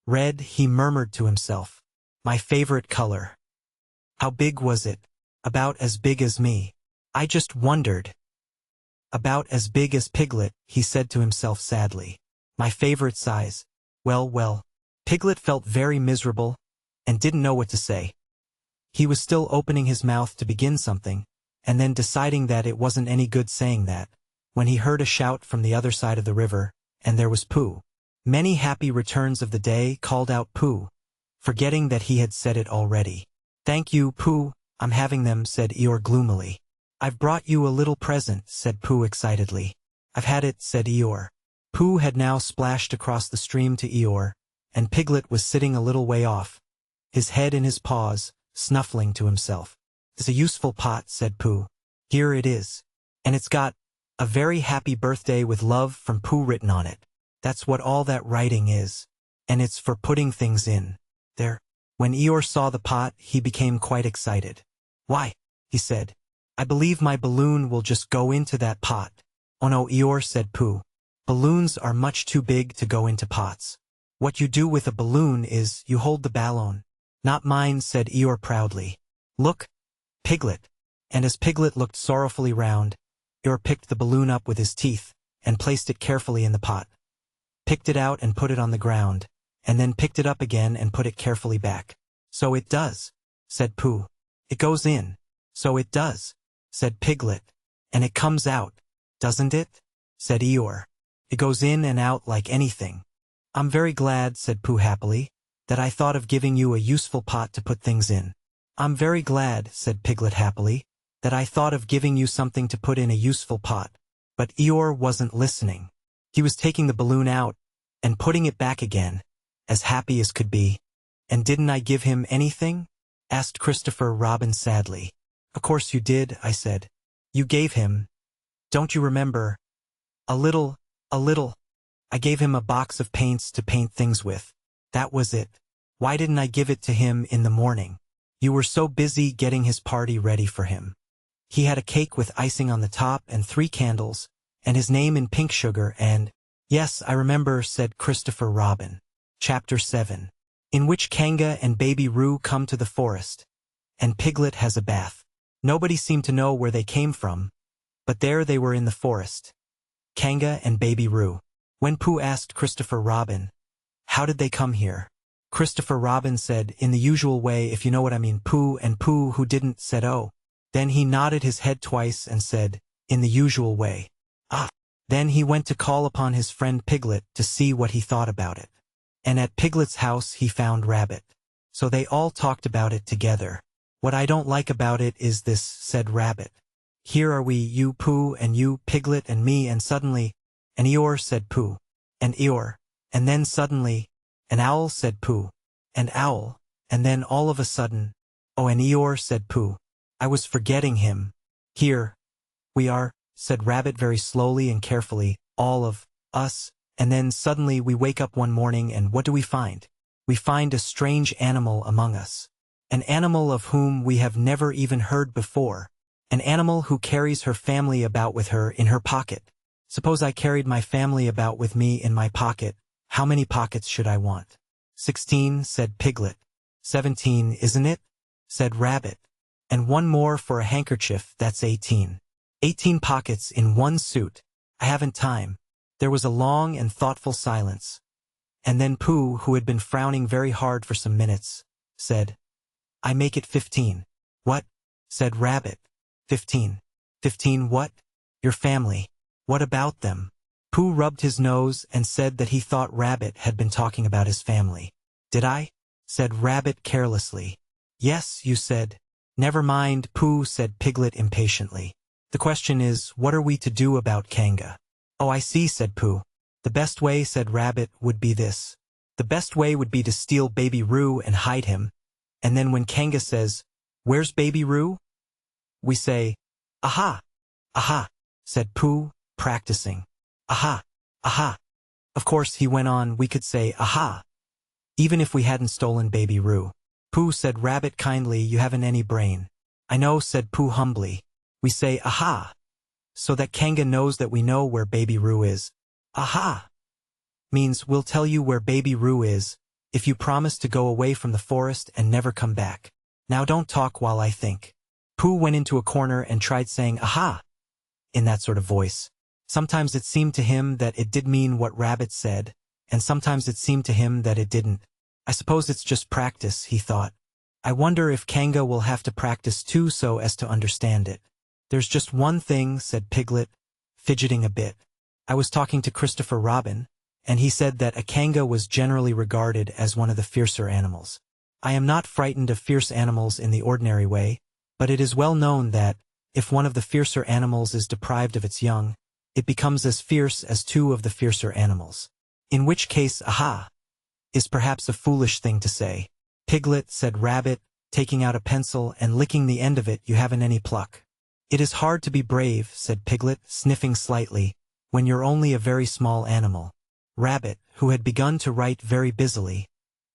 Red, he murmured to himself. My favorite color. How big was it? About as big as me. I just wondered. About as big as Piglet, he said to himself sadly. My favorite size. Well. Piglet felt very miserable and didn't know what to say. He was still opening his mouth to begin something, and then deciding that it wasn't any good saying that, when he heard a shout from the other side of the river, and there was Pooh. Many happy returns of the day, called out Pooh, forgetting that he had said it already. Thank you, Pooh, I'm having them, said Eeyore gloomily. I've brought you a little present, said Pooh excitedly. I've had it, said Eeyore. Pooh had now splashed across the stream to Eeyore, and Piglet was sitting a little way off, his head in his paws, snuffling to himself. It's a useful pot, said Pooh. Here it is. And it's got a very happy birthday with love from Pooh written on it. That's what all that writing is. And it's for putting things in. There. When Eeyore saw the pot, he became quite excited. Why, he said, I believe my balloon will just go into that pot. Oh no, Eeyore, said Pooh. Balloons are much too big to go into pots. What you do with a balloon is you hold the balloon. Not mine, said Eeyore proudly. Look, Piglet. And as Piglet looked sorrowfully round, Eeyore picked the balloon up with his teeth and placed it carefully in the pot. Picked it out and put it on the ground, and then picked it up again and put it carefully back. So it does, said Pooh. It goes in. So it does, said Piglet. And it comes out, doesn't it? Said Eeyore. It goes in and out like anything. I'm very glad, said Pooh happily, that I thought of giving you a useful pot to put things in. I'm very glad, said Piglet happily, that I thought of giving you something to put in a useful pot. But Eeyore wasn't listening. He was taking the balloon out and putting it back again, as happy as could be. And didn't I give him anything? Asked Christopher Robin sadly. Of course you did, I said. You gave him, don't you remember? A little. I gave him a box of paints to paint things with. That was it. Why didn't I give it to him in the morning? You were so busy getting his party ready for him. He had a cake with icing on the top and 3 candles, and his name in pink sugar and— Yes, I remember, said Christopher Robin. Chapter 7. In which Kanga and Baby Roo come to the forest, and Piglet has a bath. Nobody seemed to know where they came from, but there they were in the forest. Kanga and Baby Roo. When Pooh asked Christopher Robin, how did they come here? Christopher Robin said, in the usual way, if you know what I mean. Pooh, and Pooh, who didn't, said, oh. Then he nodded his head twice and said, in the usual way. Ah. Then he went to call upon his friend Piglet to see what he thought about it. And at Piglet's house he found Rabbit. So they all talked about it together. What I don't like about it is this, said Rabbit. Here are we, you Pooh and you, Piglet and me, and suddenly, an Eeyore, said Pooh. And Eeyore. And then suddenly, an owl, said Pooh. And owl. And then all of a sudden, oh, an Eeyore, said Pooh. I was forgetting him. Here we are, said Rabbit very slowly and carefully, all of us. And then suddenly we wake up one morning and what do we find? We find a strange animal among us. An animal of whom we have never even heard before. An animal who carries her family about with her in her pocket. Suppose I carried my family about with me in my pocket. How many pockets should I want? 16, said Piglet. 17, isn't it? Said Rabbit. And one more for a handkerchief, that's 18. 18 pockets in one suit. I haven't time. There was a long and thoughtful silence. And then Pooh, who had been frowning very hard for some minutes, said, I make it 15. What? Said Rabbit. 15. 15 what? Your family. What about them? Pooh rubbed his nose and said that he thought Rabbit had been talking about his family. Did I? Said Rabbit carelessly. Yes, you said. Never mind, Pooh, said Piglet impatiently. The question is, what are we to do about Kanga? Oh, I see, said Pooh. The best way, said Rabbit, would be this. The best way would be to steal Baby Roo and hide him, and then when Kanga says, Where's Baby Roo? We say, Aha! Aha! Said Pooh, practicing. Aha! Aha! Of course, he went on, we could say, Aha! Even if we hadn't stolen Baby Roo. Pooh, said Rabbit kindly, you haven't any brain. I know, said Pooh humbly. We say, Aha! So that Kanga knows that we know where Baby Roo is. Aha! Means we'll tell you where Baby Roo is, if you promise to go away from the forest and never come back. Now don't talk while I think. Pooh went into a corner and tried saying, Aha! In that sort of voice. Sometimes it seemed to him that it did mean what Rabbit said, and sometimes it seemed to him that it didn't. I suppose it's just practice, he thought. I wonder if Kanga will have to practice too so as to understand it. There's just one thing, said Piglet, fidgeting a bit. I was talking to Christopher Robin, and he said that a Kanga was generally regarded as one of the fiercer animals. I am not frightened of fierce animals in the ordinary way, but it is well known that, if one of the fiercer animals is deprived of its young, it becomes as fierce as two of the fiercer animals. In which case, aha! Is perhaps a foolish thing to say. Piglet, said Rabbit, taking out a pencil and licking the end of it, you haven't any pluck. It is hard to be brave, said Piglet, sniffing slightly, when you're only a very small animal. Rabbit, who had begun to write very busily,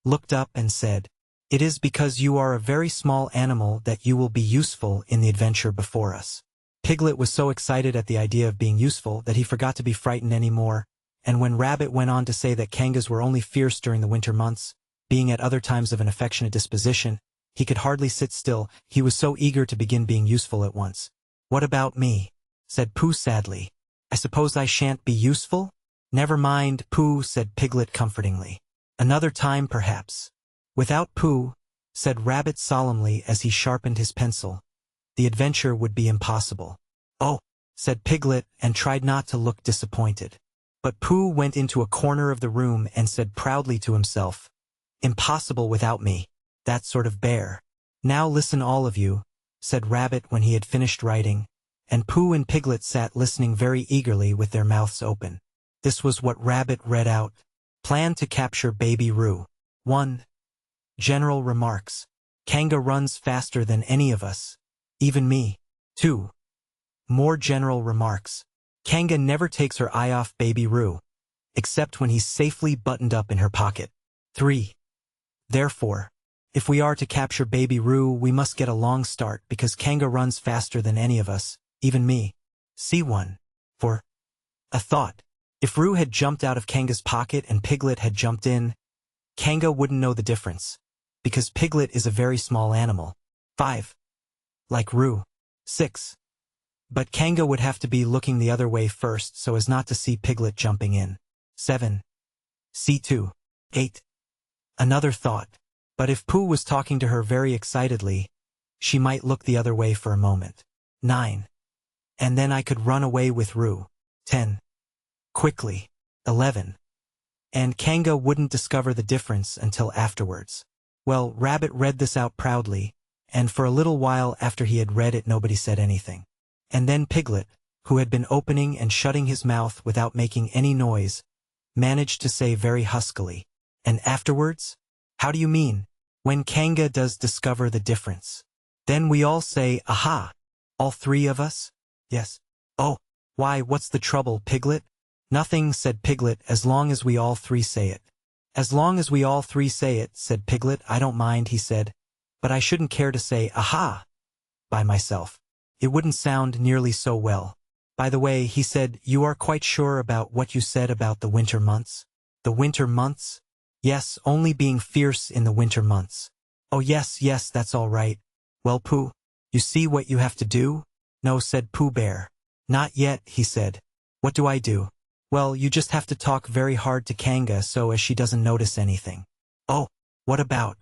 looked up and said, It is because you are a very small animal that you will be useful in the adventure before us. Piglet was so excited at the idea of being useful that he forgot to be frightened any more, and when Rabbit went on to say that Kangas were only fierce during the winter months, being at other times of an affectionate disposition, he could hardly sit still, he was so eager to begin being useful at once. What about me? Said Pooh sadly. I suppose I shan't be useful? Never mind, Pooh, said Piglet comfortingly. Another time perhaps. Without Pooh, said Rabbit solemnly as he sharpened his pencil, the adventure would be impossible. Oh, said Piglet and tried not to look disappointed. But Pooh went into a corner of the room and said proudly to himself, Impossible without me, that sort of bear. Now listen all of you, said Rabbit when he had finished writing, and Pooh and Piglet sat listening very eagerly with their mouths open. This was what Rabbit read out. Plan to capture Baby Roo. 1. General remarks. Kanga runs faster than any of us, even me. 2. More general remarks. Kanga never takes her eye off Baby Roo, except when he's safely buttoned up in her pocket. 3. Therefore, if we are to capture Baby Roo, we must get a long start because Kanga runs faster than any of us, even me. C1. 4. A thought. If Roo had jumped out of Kanga's pocket and Piglet had jumped in, Kanga wouldn't know the difference, because Piglet is a very small animal. 5. Like Roo. 6. But Kanga would have to be looking the other way first so as not to see Piglet jumping in. 7. C2. 8. Another thought. But if Pooh was talking to her very excitedly, she might look the other way for a moment. 9. And then I could run away with Roo. 10. Quickly. 11. And Kanga wouldn't discover the difference until afterwards. Well, Rabbit read this out proudly, and for a little while after he had read it nobody said anything. And then Piglet, who had been opening and shutting his mouth without making any noise, managed to say very huskily, And afterwards? How do you mean? When Kanga does discover the difference. Then we all say, Aha! All three of us? Yes. Oh, why, what's the trouble, Piglet? Nothing, said Piglet, as long as we all three say it. As long as we all three say it, said Piglet. I don't mind, he said, but I shouldn't care to say, Aha! By myself. It wouldn't sound nearly so well. By the way, he said, you are quite sure about what you said about the winter months? The winter months? Yes, only being fierce in the winter months. Oh yes, yes, that's all right. Well, Pooh, you see what you have to do? No, said Pooh Bear. Not yet, he said. What do I do? Well, you just have to talk very hard to Kanga so as she doesn't notice anything. Oh, what about?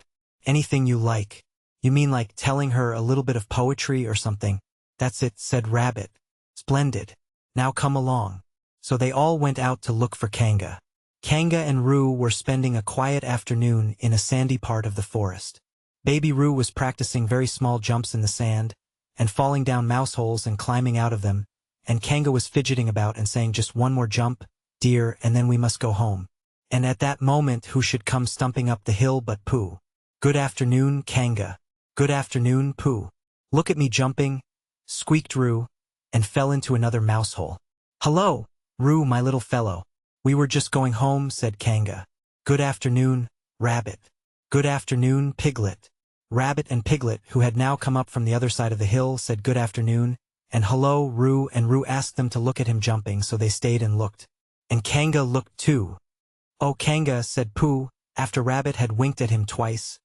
Anything you like. You mean like telling her a little bit of poetry or something? That's it, said Rabbit. Splendid. Now come along. So they all went out to look for Kanga. Kanga and Roo were spending a quiet afternoon in a sandy part of the forest. Baby Roo was practicing very small jumps in the sand, and falling down mouse holes and climbing out of them, and Kanga was fidgeting about and saying, just one more jump, dear, and then we must go home. And at that moment who should come stumping up the hill but Pooh. Good afternoon, Kanga. Good afternoon, Pooh. Look at me jumping, squeaked Roo, and fell into another mouse hole. Hello, Roo, my little fellow. We were just going home, said Kanga. Good afternoon, Rabbit. Good afternoon, Piglet. Rabbit and Piglet, who had now come up from the other side of the hill, said good afternoon, and hello, Roo, and Roo asked them to look at him jumping, so they stayed and looked. And Kanga looked too. Oh, Kanga, said Pooh, after Rabbit had winked at him twice.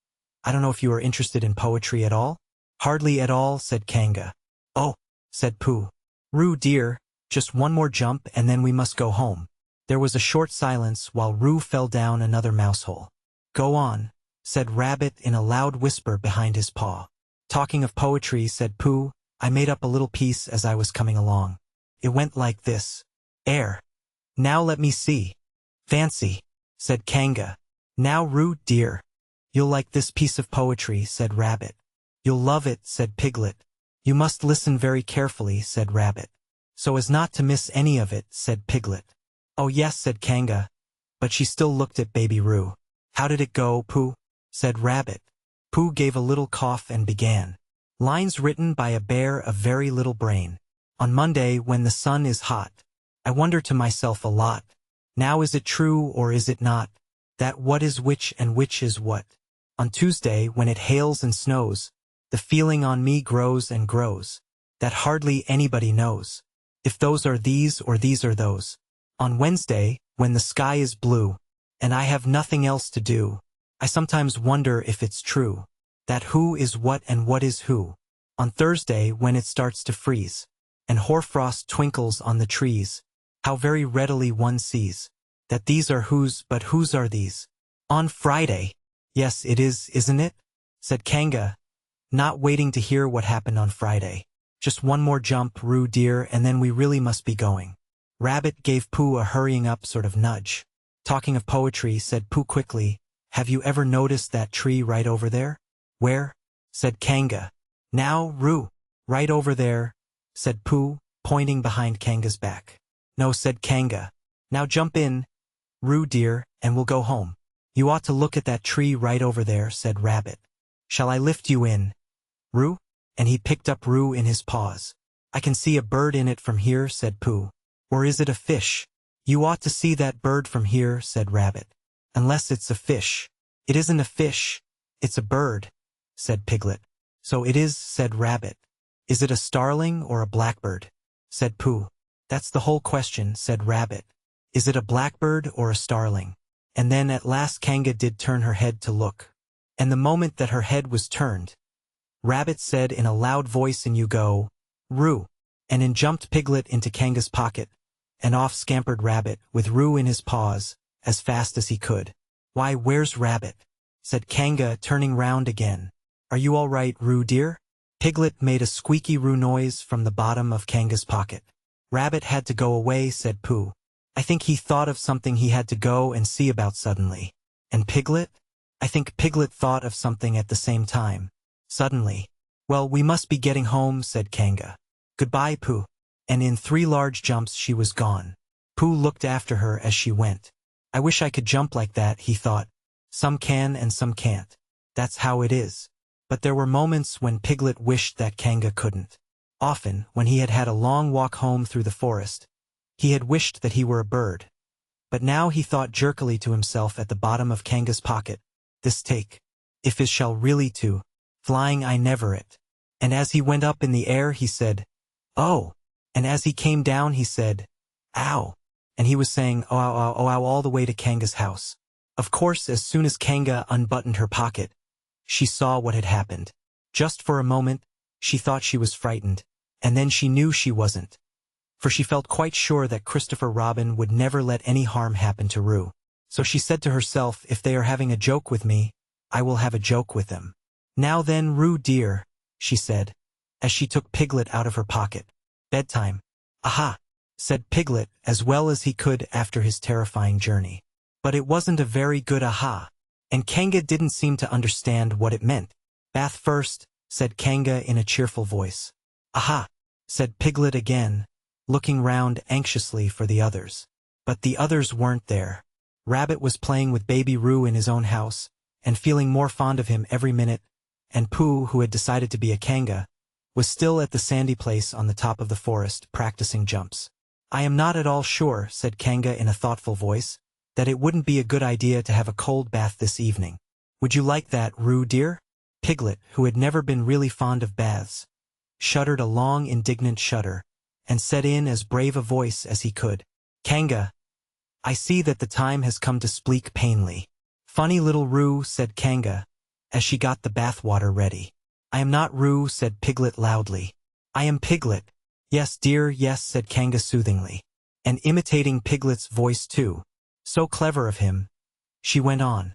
I don't know if you are interested in poetry at all? Hardly at all, said Kanga. Oh, said Pooh. Roo, dear, just one more jump and then we must go home. There was a short silence while Roo fell down another mouse hole. Go on, said Rabbit in a loud whisper behind his paw. Talking of poetry, said Pooh, I made up a little piece as I was coming along. It went like this. Air. Now let me see. Fancy, said Kanga. Now, Roo, dear. You'll like this piece of poetry, said Rabbit. You'll love it, said Piglet. You must listen very carefully, said Rabbit. So as not to miss any of it, said Piglet. Oh yes, said Kanga, but she still looked at Baby Roo. How did it go, Pooh? Said Rabbit. Pooh gave a little cough and began. Lines written by a bear of very little brain. On Monday, when the sun is hot, I wonder to myself a lot. Now is it true or is it not, that what is which and which is what? On Tuesday, when it hails and snows, the feeling on me grows and grows, that hardly anybody knows if those are these or these are those. On Wednesday, when the sky is blue, and I have nothing else to do, I sometimes wonder if it's true, that who is what and what is who. On Thursday, when it starts to freeze, and hoarfrost twinkles on the trees, how very readily one sees that these are whose, but whose are these? On Friday. Yes, it is, isn't it? Said Kanga, not waiting to hear what happened on Friday. Just one more jump, Roo dear, and then we really must be going. Rabbit gave Pooh a hurrying up sort of nudge. Talking of poetry, said Pooh quickly, have you ever noticed that tree right over there? Where? Said Kanga. Now, Roo. Right over there, said Pooh, pointing behind Kanga's back. No, said Kanga. Now jump in, Roo dear, and we'll go home. You ought to look at that tree right over there, said Rabbit. Shall I lift you in, Roo? And he picked up Roo in his paws. I can see a bird in it from here, said Pooh. Or is it a fish? You ought to see that bird from here, said Rabbit. Unless it's a fish. It isn't a fish, it's a bird, said Piglet. So it is, said Rabbit. Is it a starling or a blackbird? Said Pooh. That's the whole question, said Rabbit. Is it a blackbird or a starling? And then at last Kanga did turn her head to look. And the moment that her head was turned, Rabbit said in a loud voice, and you go, Roo. And in jumped Piglet into Kanga's pocket, and off scampered Rabbit, with Roo in his paws, as fast as he could. Why, where's Rabbit? Said Kanga, turning round again. Are you all right, Roo dear? Piglet made a squeaky Roo noise from the bottom of Kanga's pocket. Rabbit had to go away, said Pooh. I think he thought of something he had to go and see about suddenly. And Piglet? I think Piglet thought of something at the same time. Suddenly. Well, we must be getting home, said Kanga. Goodbye, Pooh. And in 3 large jumps she was gone. Pooh looked after her as she went. I wish I could jump like that, he thought. Some can and some can't. That's how it is. But there were moments when Piglet wished that Kanga couldn't. Often, when he had had a long walk home through the forest, he had wished that he were a bird. But now he thought jerkily to himself at the bottom of Kanga's pocket, this take, if is shall really to, flying I never it. And as he went up in the air he said, oh, and as he came down he said, ow, and he was saying oh ow, ow, oh ow all the way to Kanga's house. Of course, as soon as Kanga unbuttoned her pocket, she saw what had happened. Just for a moment, she thought she was frightened, and then she knew she wasn't. for she felt quite sure that Christopher Robin would never let any harm happen to Roo. So she said to herself, if they are having a joke with me, I will have a joke with them. Now then, Roo dear, she said, as she took Piglet out of her pocket. Bedtime. Aha, said Piglet as well as he could after his terrifying journey. But it wasn't a very good aha, and Kanga didn't seem to understand what it meant. Bath first, said Kanga in a cheerful voice. Aha, said Piglet again, looking round anxiously for the others. But the others weren't there. Rabbit was playing with baby Roo in his own house, and feeling more fond of him every minute, and Pooh, who had decided to be a Kanga, was still at the sandy place on the top of the forest, practicing jumps. I am not at all sure, said Kanga in a thoughtful voice, that it wouldn't be a good idea to have a cold bath this evening. Would you like that, Roo dear? Piglet, who had never been really fond of baths, shuddered a long indignant shudder, and said in as brave a voice as he could, Kanga, I see that the time has come to speak plainly. Funny little Roo, said Kanga, as she got the bath water ready. I am not Roo, said Piglet loudly. I am Piglet. Yes, dear, yes, said Kanga soothingly, and imitating Piglet's voice too. So clever of him, she went on,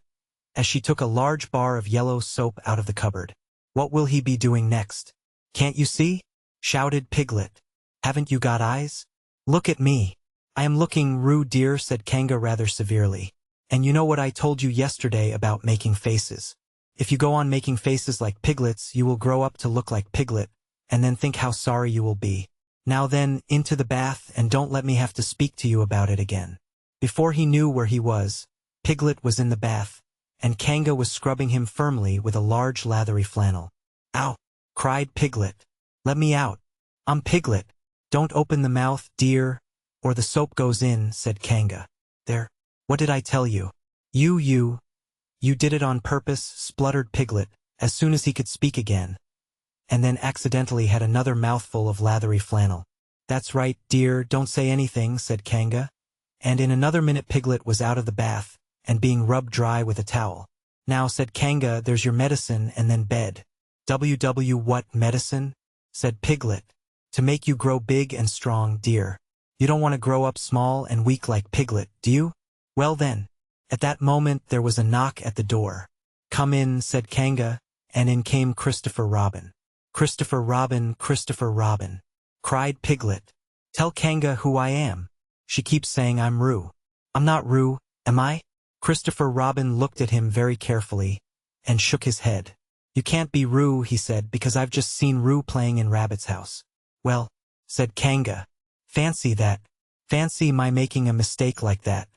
as she took a large bar of yellow soap out of the cupboard. What will he be doing next? Can't you see? Shouted Piglet. Haven't you got eyes? Look at me. I am looking, Roo dear, said Kanga rather severely. And you know what I told you yesterday about making faces. If you go on making faces like Piglet's, you will grow up to look like Piglet, and then think how sorry you will be. Now then, into the bath, and don't let me have to speak to you about it again. Before he knew where he was, Piglet was in the bath, and Kanga was scrubbing him firmly with a large lathery flannel. Ow! Cried Piglet. Let me out. I'm Piglet. Don't open the mouth, dear, or the soap goes in, said Kanga. There. What did I tell you? You did it on purpose, spluttered Piglet, as soon as he could speak again, and then accidentally had another mouthful of lathery flannel. That's right, dear, don't say anything, said Kanga, and in another minute Piglet was out of the bath, and being rubbed dry with a towel. Now, said Kanga, there's your medicine and then bed. What medicine? Said Piglet. To make you grow big and strong, dear. You don't want to grow up small and weak like Piglet, do you? Well then. At that moment there was a knock at the door. Come in, said Kanga, and in came Christopher Robin. Christopher Robin, Christopher Robin, cried Piglet. Tell Kanga who I am. She keeps saying I'm Roo. I'm not Roo, am I? Christopher Robin looked at him very carefully, and shook his head. You can't be Roo, he said, because I've just seen Roo playing in Rabbit's house. Well, said Kanga. Fancy that. Fancy my making a mistake like that.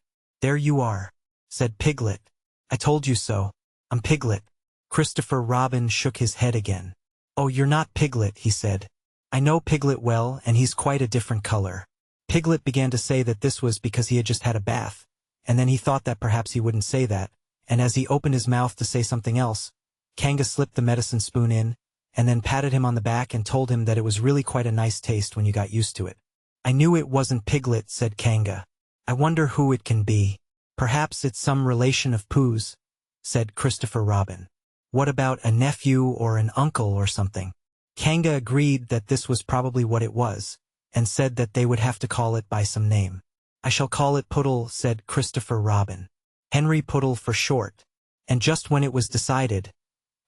There you are, said Piglet. I told you so. I'm Piglet. Christopher Robin shook his head again. Oh, you're not Piglet, he said. I know Piglet well, and he's quite a different color. Piglet began to say that this was because he had just had a bath, and then he thought that perhaps he wouldn't say that, and as he opened his mouth to say something else, Kanga slipped the medicine spoon in, and then patted him on the back and told him that it was really quite a nice taste when you got used to it. I knew it wasn't Piglet, said Kanga. I wonder who it can be. Perhaps it's some relation of Pooh's, said Christopher Robin. What about a nephew or an uncle or something? Kanga agreed that this was probably what it was, and said that they would have to call it by some name. I shall call it Poodle, said Christopher Robin. Henry Poodle for short. And just when it was decided,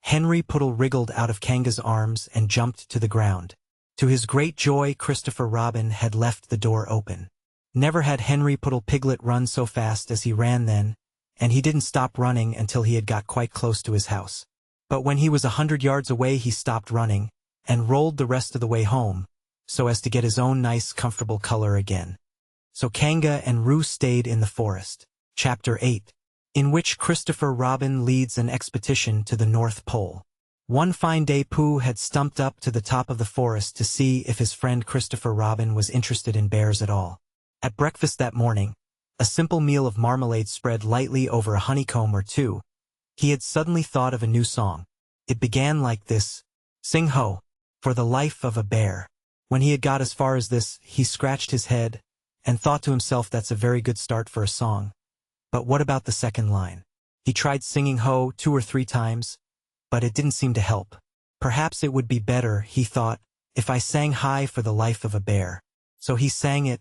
Henry Poodle wriggled out of Kanga's arms and jumped to the ground. To his great joy, Christopher Robin had left the door open. Never had Henry Poodle Piglet run so fast as he ran then, and he didn't stop running until he had got quite close to his house. But when he was 100 yards away he stopped running, and rolled the rest of the way home, so as to get his own nice comfortable color again. So Kanga and Roo stayed in the forest. Chapter 8. In which Christopher Robin leads an expedition to the North Pole. One fine day Pooh had stumped up to the top of the forest to see if his friend Christopher Robin was interested in bears at all. At breakfast that morning, a simple meal of marmalade spread lightly over a honeycomb or two, he had suddenly thought of a new song. It began like this: Sing ho, for the life of a bear. When he had got as far as this, he scratched his head, and thought to himself, that's a very good start for a song. But what about the second line? He tried singing ho 2 or 3 times, but it didn't seem to help. Perhaps it would be better, he thought, if I sang high for the life of a bear. So he sang it,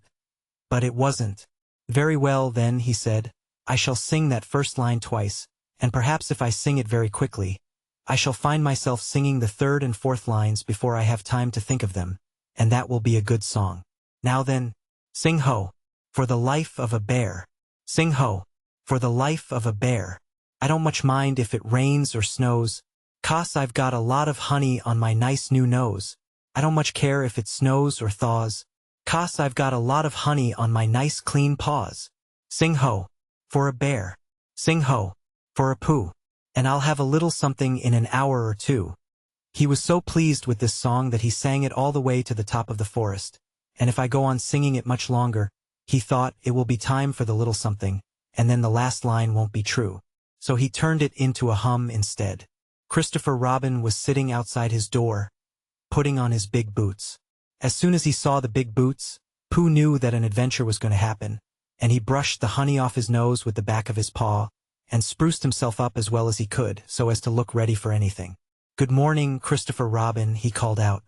but it wasn't. Very well then, he said, I shall sing that first line twice, and perhaps if I sing it very quickly, I shall find myself singing the third and fourth lines before I have time to think of them, and that will be a good song. Now then, sing ho, for the life of a bear. Sing ho, for the life of a bear. I don't much mind if it rains or snows, 'cause I've got a lot of honey on my nice new nose. I don't much care if it snows or thaws, 'cause I've got a lot of honey on my nice clean paws. Sing ho, for a bear. Sing ho, for a Pooh. And I'll have a little something in an hour or two. He was so pleased with this song that he sang it all the way to the top of the forest, and if I go on singing it much longer, he thought it will be time for the little something, and then the last line won't be true. So he turned it into a hum instead. Christopher Robin was sitting outside his door, putting on his big boots. As soon as he saw the big boots, Pooh knew that an adventure was going to happen, and he brushed the honey off his nose with the back of his paw, and spruced himself up as well as he could, so as to look ready for anything. Good morning, Christopher Robin, he called out.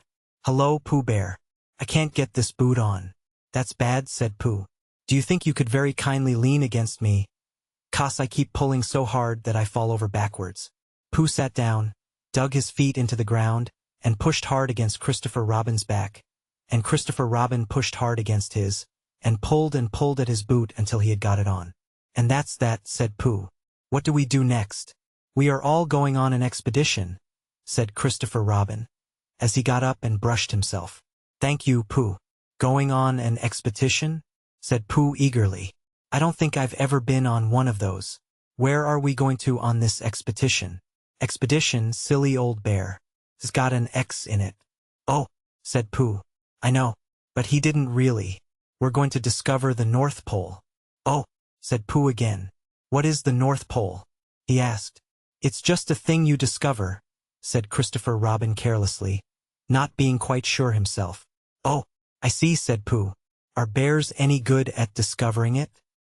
Hello, Pooh Bear. I can't get this boot on. That's bad, said Pooh. Do you think you could very kindly lean against me, 'cause I keep pulling so hard that I fall over backwards? Pooh sat down, dug his feet into the ground, and pushed hard against Christopher Robin's back, and Christopher Robin pushed hard against his, and pulled at his boot until he had got it on. And that's that, said Pooh. What do we do next? We are all going on an expedition, said Christopher Robin, as he got up and brushed himself. Thank you, Pooh. Going on an expedition? Said Pooh eagerly. I don't think I've ever been on one of those. Where are we going to on this expedition? Expedition, silly old bear. It's got an X in it. Oh, said Pooh. I know, but he didn't really. We're going to discover the North Pole. Oh, said Pooh again. What is the North Pole? He asked. It's just a thing you discover, said Christopher Robin carelessly, not being quite sure himself. Oh, I see, said Pooh. Are bears any good at discovering it?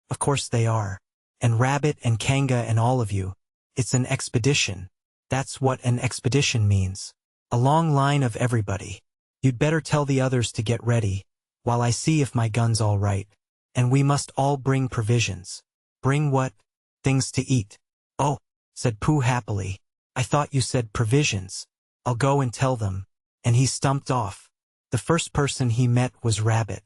Of course they are. And Rabbit and Kanga and all of you. It's an expedition. That's what an expedition means. A long line of everybody. You'd better tell the others to get ready, while I see if my gun's all right. And we must all bring provisions. Bring what? Things to eat. Oh, said Pooh happily. I thought you said provisions. I'll go and tell them. And he stumped off. The first person he met was Rabbit.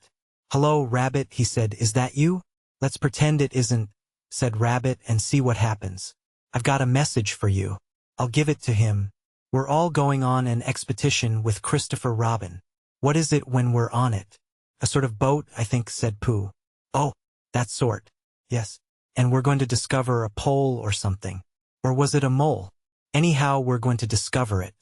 Hello, Rabbit, he said. Is that you? Let's pretend it isn't, said Rabbit, and see what happens. I've got a message for you. I'll give it to him. We're all going on an expedition with Christopher Robin. What is it when we're on it? A sort of boat, I think, said Pooh. Oh, that sort. Yes. And we're going to discover a pole or something. Or was it a mole? Anyhow, we're going to discover it.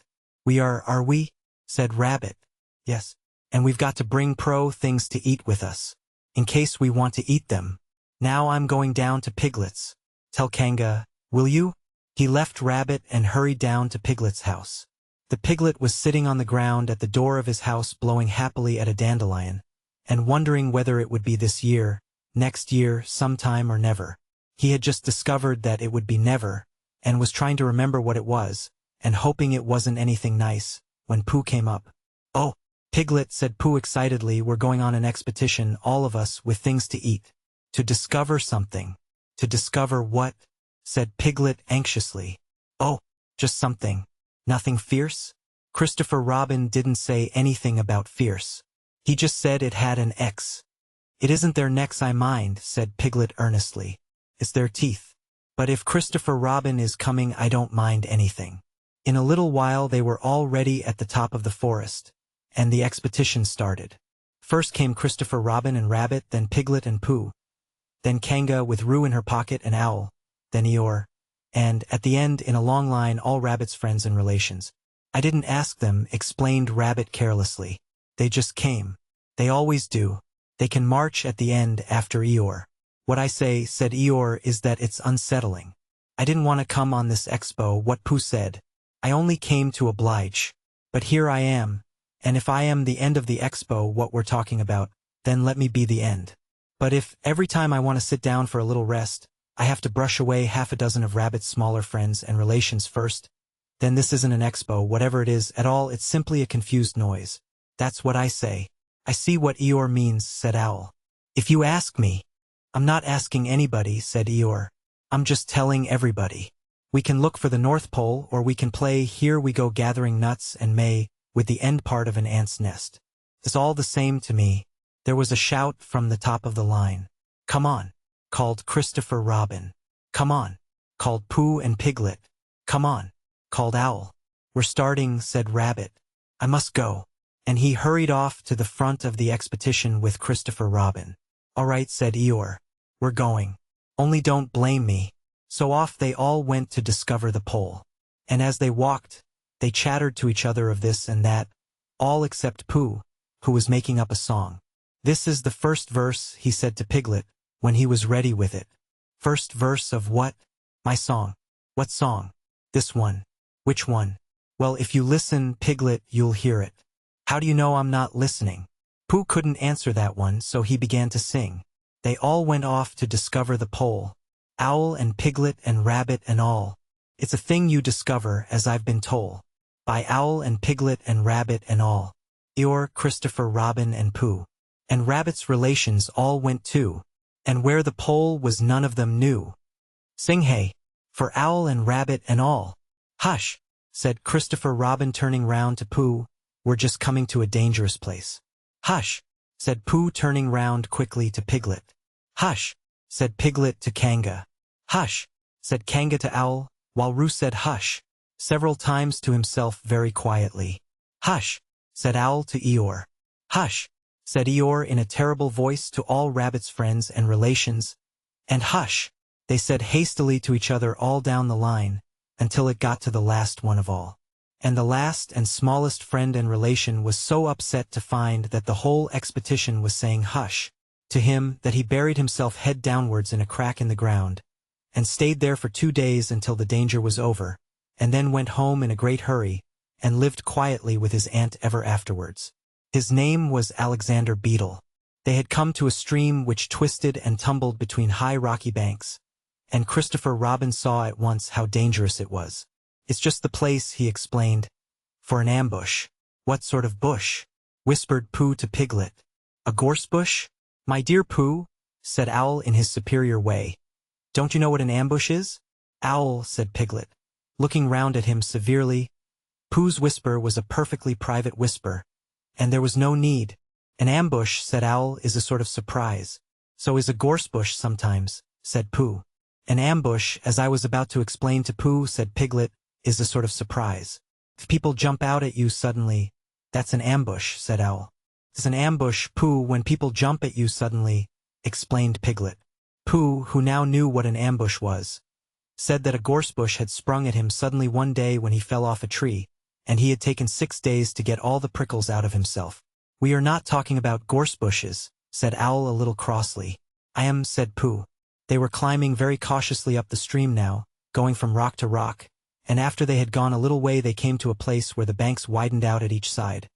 We are we? Said Rabbit. Yes. And we've got to bring things to eat with us, in case we want to eat them. Now I'm going down to Piglet's. Tell Kanga, will you? He left Rabbit and hurried down to Piglet's house. The piglet was sitting on the ground at the door of his house blowing happily at a dandelion, and wondering whether it would be this year, next year, sometime or never. He had just discovered that it would be never, and was trying to remember what it was, and hoping it wasn't anything nice, when Pooh came up. Oh, Piglet, said Pooh excitedly, we're going on an expedition, all of us, with things to eat. To discover something. To discover what? Said Piglet anxiously. Oh, just something. Nothing fierce? Christopher Robin didn't say anything about fierce. He just said it had an X. It isn't their necks I mind, said Piglet earnestly. It's their teeth. But if Christopher Robin is coming, I don't mind anything. In a little while they were all ready at the top of the forest, and the expedition started. First came Christopher Robin and Rabbit, then Piglet and Pooh, then Kanga with Roo in her pocket and Owl, then Eeyore, and, at the end, in a long line, all Rabbit's friends and relations. I didn't ask them, explained Rabbit carelessly. They just came. They always do. They can march at the end after Eeyore. What I say, said Eeyore, is that it's unsettling. I didn't want to come on this expo, what Pooh said. I only came to oblige. But here I am, and if I am the end of the expo what we're talking about, then let me be the end. But if, every time I want to sit down for a little rest, I have to brush away half a dozen of Rabbit's smaller friends and relations first, then this isn't an expo, whatever it is, at all, it's simply a confused noise. That's what I say. I see what Eeyore means, said Owl. If you ask me. I'm not asking anybody, said Eeyore. I'm just telling everybody. We can look for the North Pole, or we can play Here We Go gathering nuts and May with the end part of an ant's nest. It's all the same to me. There was a shout from the top of the line. Come on, called Christopher Robin. Come on, called Pooh and Piglet. Come on, called Owl. We're starting, said Rabbit. I must go. And he hurried off to the front of the expedition with Christopher Robin. All right, said Eeyore. We're going. Only don't blame me. So off they all went to discover the pole. And as they walked, they chattered to each other of this and that, all except Pooh, who was making up a song. This is the first verse, he said to Piglet, when he was ready with it. First verse of what? My song. What song? This one. Which one? Well, if you listen, Piglet, you'll hear it. How do you know I'm not listening? Pooh couldn't answer that one, so he began to sing. They all went off to discover the pole. Owl and Piglet and Rabbit and all. It's a thing you discover, as I've been told. By Owl and Piglet and Rabbit and all. Eeyore, Christopher Robin and Pooh. And Rabbit's relations all went too. And where the pole was none of them knew. Sing hey, for Owl and Rabbit and all. Hush, said Christopher Robin turning round to Pooh. We're just coming to a dangerous place. Hush, said Pooh turning round quickly to Piglet. Hush, said Piglet to Kanga. Hush, said Kanga to Owl, while Roo said hush, several times to himself very quietly. Hush, said Owl to Eeyore. Hush, said Eeyore in a terrible voice to all Rabbit's friends and relations. And hush, they said hastily to each other all down the line, until it got to the last one of all. And the last and smallest friend and relation was so upset to find that the whole expedition was saying hush to him that he buried himself head downwards in a crack in the ground, and stayed there for 2 days until the danger was over, and then went home in a great hurry, and lived quietly with his aunt ever afterwards. His name was Alexander Beetle. They had come to a stream which twisted and tumbled between high rocky banks, and Christopher Robin saw at once how dangerous it was. It's just the place, he explained, for an ambush. What sort of bush? Whispered Pooh to Piglet. A gorse bush? My dear Pooh, said Owl in his superior way. Don't you know what an ambush is? Owl, said Piglet, looking round at him severely. Pooh's whisper was a perfectly private whisper, and there was no need. An ambush, said Owl, is a sort of surprise. So is a gorse bush sometimes, said Pooh. An ambush, as I was about to explain to Pooh, said Piglet, is a sort of surprise. If people jump out at you suddenly, that's an ambush, said Owl. It's an ambush, Pooh, when people jump at you suddenly, explained Piglet. Pooh, who now knew what an ambush was, said that a gorse bush had sprung at him suddenly one day when he fell off a tree, and he had taken 6 days to get all the prickles out of himself. We are not talking about gorse bushes, said Owl a little crossly. I am, said Pooh. They were climbing very cautiously up the stream now, going from rock to rock, and after they had gone a little way they came to a place where the banks widened out at each side,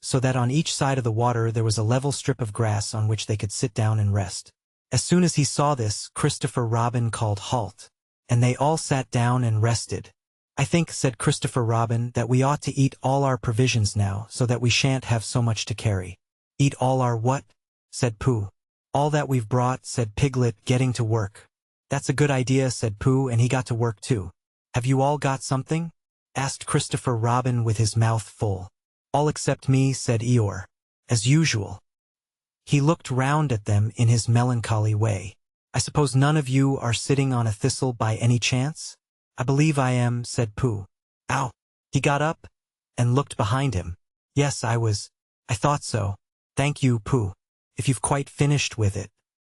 so that on each side of the water there was a level strip of grass on which they could sit down and rest. As soon as he saw this, Christopher Robin called halt, and they all sat down and rested. I think, said Christopher Robin, that we ought to eat all our provisions now, so that we shan't have so much to carry. Eat all our what? Said Pooh. All that we've brought, said Piglet, getting to work. That's a good idea, said Pooh, and he got to work too. Have you all got something? Asked Christopher Robin with his mouth full. All except me, said Eeyore. As usual. He looked round at them in his melancholy way. I suppose none of you are sitting on a thistle by any chance? I believe I am, said Pooh. Ow! He got up and looked behind him. Yes, I was. I thought so. Thank you, Pooh. If you've quite finished with it.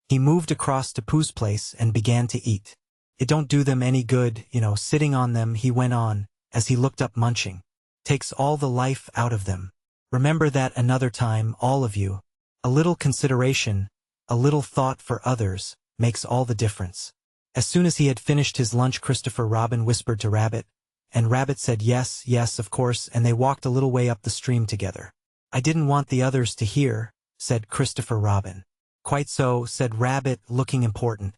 He moved across to Pooh's place and began to eat. It don't do them any good, sitting on them, he went on, as he looked up munching. Takes all the life out of them. Remember that another time, all of you. A little consideration, a little thought for others, makes all the difference. As soon as he had finished his lunch, Christopher Robin whispered to Rabbit, and Rabbit said yes, yes, of course, and they walked a little way up the stream together. I didn't want the others to hear, said Christopher Robin. Quite so, said Rabbit, looking important.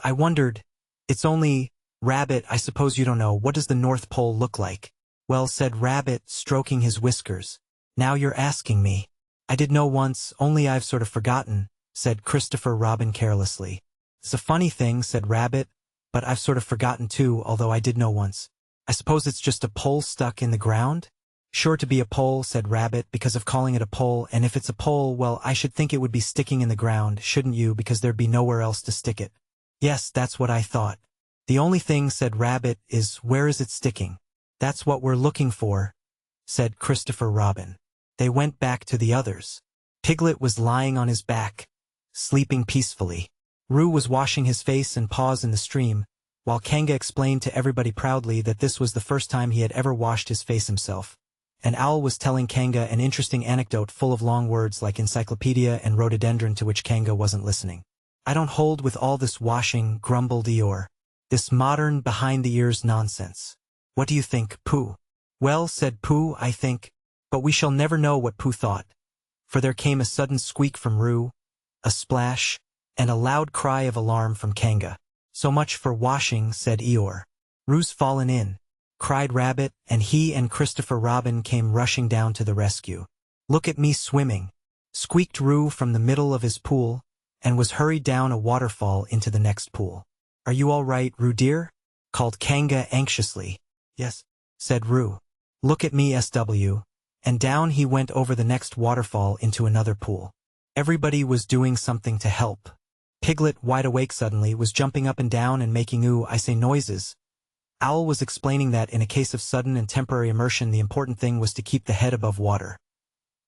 I wondered, it's only, Rabbit, I suppose you don't know, what does the North Pole look like? Well, said Rabbit, stroking his whiskers. Now you're asking me. I did know once, only I've sort of forgotten, said Christopher Robin carelessly. It's a funny thing, said Rabbit, but I've sort of forgotten too, although I did know once. I suppose it's just a pole stuck in the ground? Sure to be a pole, said Rabbit, because of calling it a pole, and if it's a pole, well, I should think it would be sticking in the ground, shouldn't you, because there'd be nowhere else to stick it. Yes, that's what I thought. The only thing, said Rabbit, is where is it sticking? That's what we're looking for, said Christopher Robin. They went back to the others. Piglet was lying on his back, sleeping peacefully. Roo was washing his face and paws in the stream, while Kanga explained to everybody proudly that this was the first time he had ever washed his face himself. And Owl was telling Kanga an interesting anecdote full of long words like encyclopedia and rhododendron to which Kanga wasn't listening. I don't hold with all this washing, grumbled Eeyore. This modern, behind-the-ears nonsense. What do you think, Pooh? Well, said Pooh, I think. But we shall never know what Pooh thought. For there came a sudden squeak from Roo, a splash, and a loud cry of alarm from Kanga. So much for washing, said Eeyore. Roo's fallen in, cried Rabbit, and he and Christopher Robin came rushing down to the rescue. Look at me swimming, squeaked Roo from the middle of his pool, and was hurried down a waterfall into the next pool. Are you all right, Roo dear? Called Kanga anxiously. Yes, said Roo. Look at me, SW. And down he went over the next waterfall into another pool. Everybody was doing something to help. Piglet, wide awake suddenly, was jumping up and down and making ooh, I say noises. Owl was explaining that in a case of sudden and temporary immersion the important thing was to keep the head above water.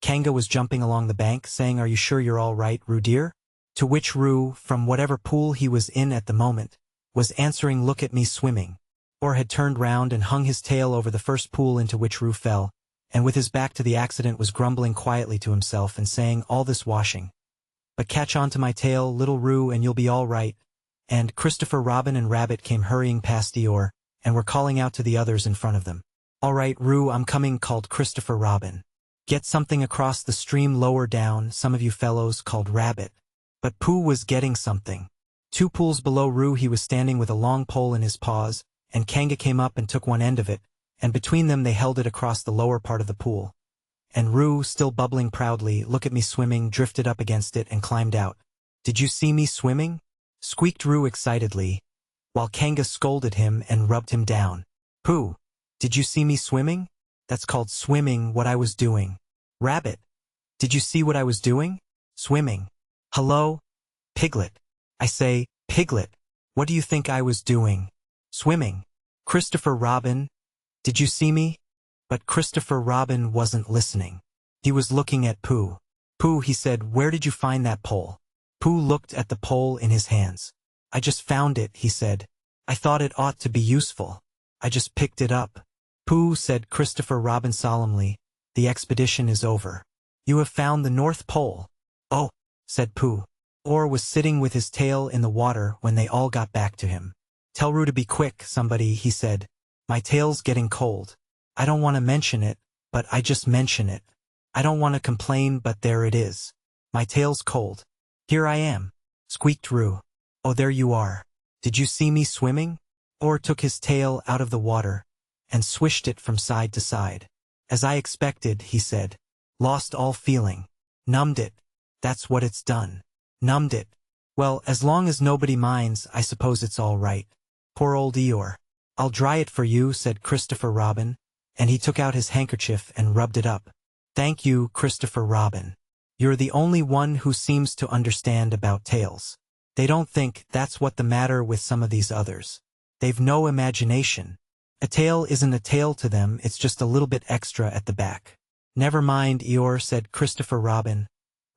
Kanga was jumping along the bank, saying, Are you sure you're all right, Roo dear? To which Roo, from whatever pool he was in at the moment, was answering, Look at me swimming, or had turned round and hung his tail over the first pool into which Roo fell, and with his back to the accident was grumbling quietly to himself and saying, All this washing. But catch on to my tail, little Roo, and you'll be all right. And Christopher Robin and Rabbit came hurrying past Eeyore, and were calling out to the others in front of them. All right, Roo, I'm coming, called Christopher Robin. Get something across the stream lower down, some of you fellows, called Rabbit. But Pooh was getting something. 2 pools below Roo he was standing with a long pole in his paws, and Kanga came up and took one end of it, and between them they held it across the lower part of the pool. And Roo, still bubbling proudly, Look at me swimming, drifted up against it and climbed out. Did you see me swimming? Squeaked Roo excitedly, while Kanga scolded him and rubbed him down. Pooh, did you see me swimming? That's called swimming, what I was doing. Rabbit, did you see what I was doing? Swimming. Hello? Piglet. I say, Piglet, what do you think I was doing? Swimming. Christopher Robin, did you see me? But Christopher Robin wasn't listening. He was looking at Pooh. Pooh, he said, Where did you find that pole? Pooh looked at the pole in his hands. I just found it, he said. I thought it ought to be useful. I just picked it up. Pooh, said Christopher Robin solemnly, the expedition is over. You have found the North Pole. Oh, said Pooh. Or was sitting with his tail in the water when they all got back to him. Tell Roo to be quick, somebody, he said. My tail's getting cold. I don't want to mention it, but I just mention it. I don't want to complain, but there it is. My tail's cold. Here I am, squeaked Roo. Oh, there you are. Did you see me swimming? Or took his tail out of the water and swished it from side to side. As I expected, he said. Lost all feeling. Numbed it. That's what it's done. Numbed it. Well, as long as nobody minds, I suppose it's all right. Poor old Eeyore. I'll dry it for you, said Christopher Robin, and he took out his handkerchief and rubbed it up. Thank you, Christopher Robin. You're the only one who seems to understand about tails. They don't think that's what the matter with some of these others. They've no imagination. A tail isn't a tail to them, it's just a little bit extra at the back. Never mind, Eeyore, said Christopher Robin,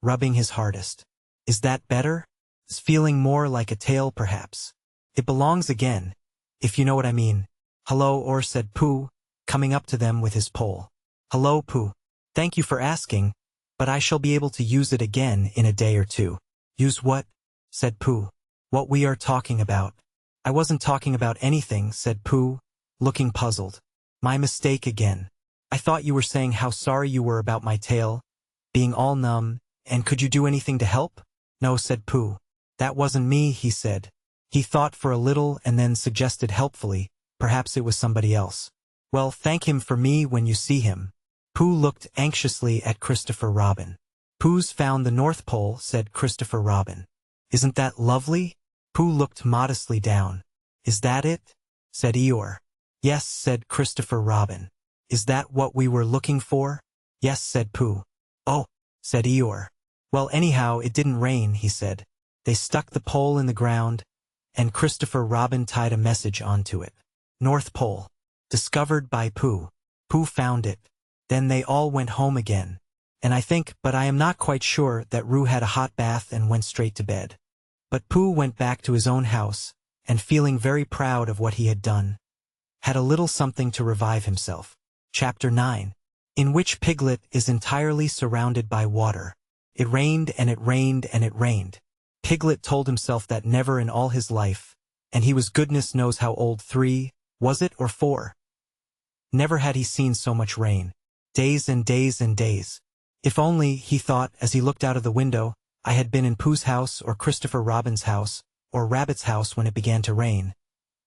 rubbing his hardest. Is that better? It's feeling more like a tail, perhaps. It belongs again, if you know what I mean. Hello, or said Pooh, coming up to them with his pole. Hello, Pooh. Thank you for asking, but I shall be able to use it again in a day or two. Use what? Said Pooh. What we are talking about. I wasn't talking about anything, said Pooh, looking puzzled. My mistake again. I thought you were saying how sorry you were about my tail, being all numb, and could you do anything to help? No, said Pooh. That wasn't me, he said. He thought for a little and then suggested helpfully, perhaps it was somebody else. Well, thank him for me when you see him. Pooh looked anxiously at Christopher Robin. Pooh's found the North Pole, said Christopher Robin. Isn't that lovely? Pooh looked modestly down. Is that it? Said Eeyore. Yes, said Christopher Robin. Is that what we were looking for? Yes, said Pooh. Oh, said Eeyore. Well, anyhow, it didn't rain, he said. They stuck the pole in the ground, and Christopher Robin tied a message onto it. North Pole. Discovered by Pooh. Pooh found it. Then they all went home again. And I think, but I am not quite sure, that Roo had a hot bath and went straight to bed. But Pooh went back to his own house, and feeling very proud of what he had done, had a little something to revive himself. Chapter 9. In which Piglet is entirely surrounded by water. It rained and it rained and it rained. Piglet told himself that never in all his life, and he was goodness knows how old, 3, was it, or 4? Never had he seen so much rain. Days and days and days. If only, he thought as he looked out of the window, I had been in Pooh's house or Christopher Robin's house, or Rabbit's house when it began to rain.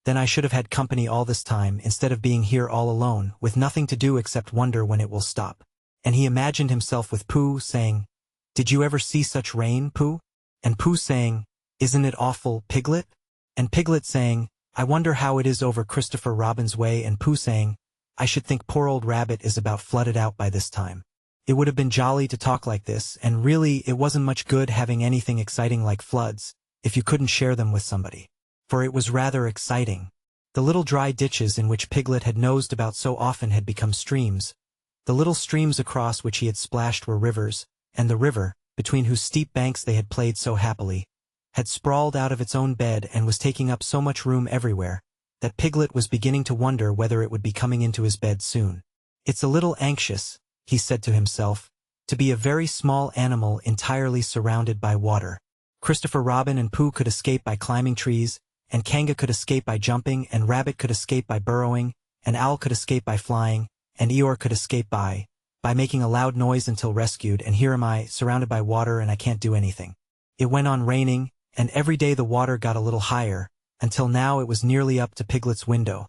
Then I should have had company all this time instead of being here all alone, with nothing to do except wonder when it will stop. And he imagined himself with Pooh saying, Did you ever see such rain, Pooh? And Pooh saying, Isn't it awful, Piglet? And Piglet saying, I wonder how it is over Christopher Robin's way, and Pooh saying, I should think poor old Rabbit is about flooded out by this time. It would have been jolly to talk like this, and really it wasn't much good having anything exciting like floods, if you couldn't share them with somebody. For it was rather exciting. The little dry ditches in which Piglet had nosed about so often had become streams. The little streams across which he had splashed were rivers, and the river, between whose steep banks they had played so happily, had sprawled out of its own bed and was taking up so much room everywhere, that Piglet was beginning to wonder whether it would be coming into his bed soon. It's a little anxious, he said to himself, to be a very small animal entirely surrounded by water. Christopher Robin and Pooh could escape by climbing trees, and Kanga could escape by jumping, and Rabbit could escape by burrowing, and Owl could escape by flying, and Eeyore could escape by making a loud noise until rescued, and here am I, surrounded by water, and I can't do anything. It went on raining, and every day the water got a little higher, until now it was nearly up to Piglet's window.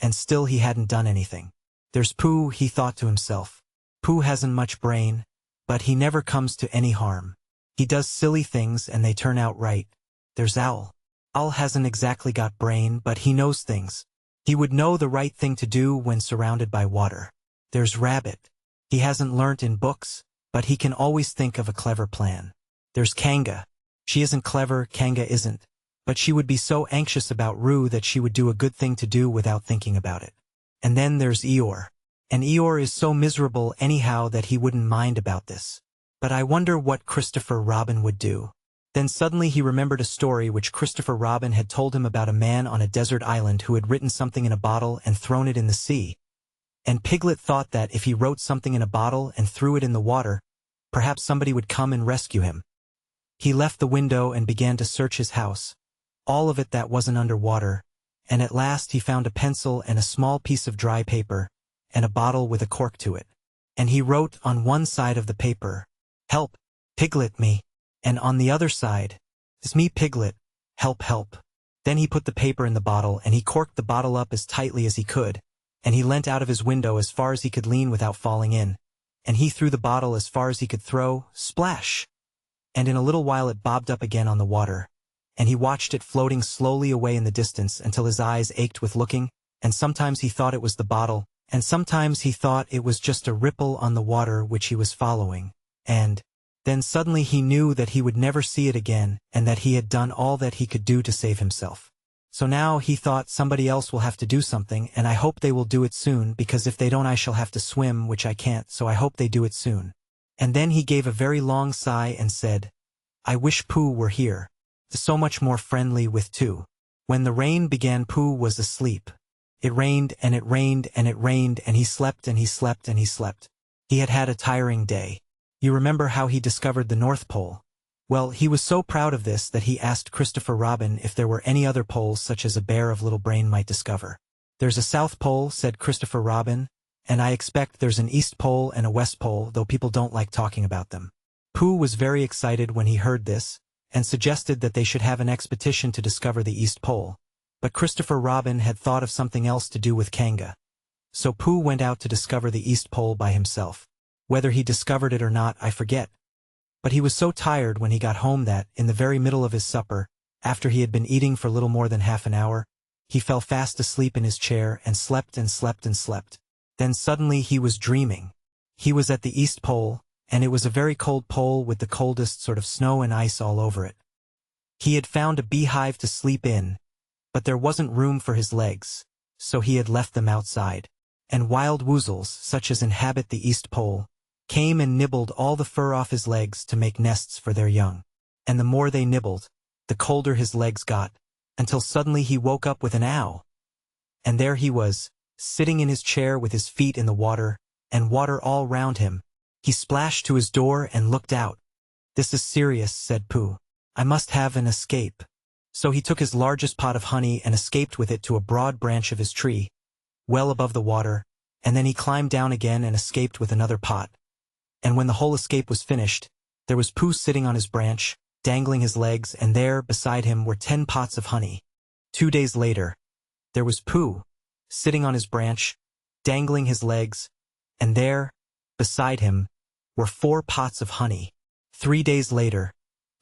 And still he hadn't done anything. There's Pooh, he thought to himself. Pooh hasn't much brain, but he never comes to any harm. He does silly things and they turn out right. There's Owl. Owl hasn't exactly got brain, but he knows things. He would know the right thing to do when surrounded by water. There's Rabbit. He hasn't learnt in books, but he can always think of a clever plan. There's Kanga. She isn't clever, Kanga isn't, but she would be so anxious about Roo that she would do a good thing to do without thinking about it. And then there's Eeyore. And Eeyore is so miserable anyhow that he wouldn't mind about this. But I wonder what Christopher Robin would do. Then suddenly he remembered a story which Christopher Robin had told him about a man on a desert island who had written something in a bottle and thrown it in the sea. And Piglet thought that if he wrote something in a bottle and threw it in the water, perhaps somebody would come and rescue him. He left the window and began to search his house, all of it that wasn't under water, and at last he found a pencil and a small piece of dry paper, and a bottle with a cork to it. And he wrote on one side of the paper, Help, Piglet, me. And on the other side, It's me, Piglet, help, help. Then he put the paper in the bottle and he corked the bottle up as tightly as he could, and he leant out of his window as far as he could lean without falling in, and he threw the bottle as far as he could throw, splash! And in a little while it bobbed up again on the water, and he watched it floating slowly away in the distance until his eyes ached with looking, and sometimes he thought it was the bottle, and sometimes he thought it was just a ripple on the water which he was following, and then suddenly he knew that he would never see it again and that he had done all that he could do to save himself. So now he thought somebody else will have to do something, and I hope they will do it soon, because if they don't I shall have to swim, which I can't, so I hope they do it soon. And then he gave a very long sigh and said, I wish Pooh were here. So much more friendly with two. When the rain began Pooh was asleep. It rained and it rained and it rained and he slept and he slept and he slept. He had had a tiring day. You remember how he discovered the North Pole? Well, he was so proud of this that he asked Christopher Robin if there were any other poles such as a bear of little brain might discover. There's a South Pole, said Christopher Robin, and I expect there's an East Pole and a West Pole, though people don't like talking about them. Pooh was very excited when he heard this, and suggested that they should have an expedition to discover the East Pole. But Christopher Robin had thought of something else to do with Kanga. So Pooh went out to discover the East Pole by himself. Whether he discovered it or not, I forget. But he was so tired when he got home that, in the very middle of his supper, after he had been eating for little more than half an hour, he fell fast asleep in his chair and slept and slept and slept. Then suddenly he was dreaming. He was at the East Pole, and it was a very cold pole with the coldest sort of snow and ice all over it. He had found a beehive to sleep in, but there wasn't room for his legs, so he had left them outside. And wild woozles, such as inhabit the East Pole, came and nibbled all the fur off his legs to make nests for their young. And the more they nibbled, the colder his legs got, until suddenly he woke up with an ow. And there he was, sitting in his chair with his feet in the water, and water all round him. He splashed to his door and looked out. "This is serious," said Pooh. "I must have an escape." So he took his largest pot of honey and escaped with it to a broad branch of his tree, well above the water, and then he climbed down again and escaped with another pot. And when the whole escape was finished, there was Pooh sitting on his branch, dangling his legs, and there, beside him, were 10 pots of honey. 2 days later, there was Pooh, sitting on his branch, dangling his legs, and there, beside him, were 4 pots of honey. 3 days later,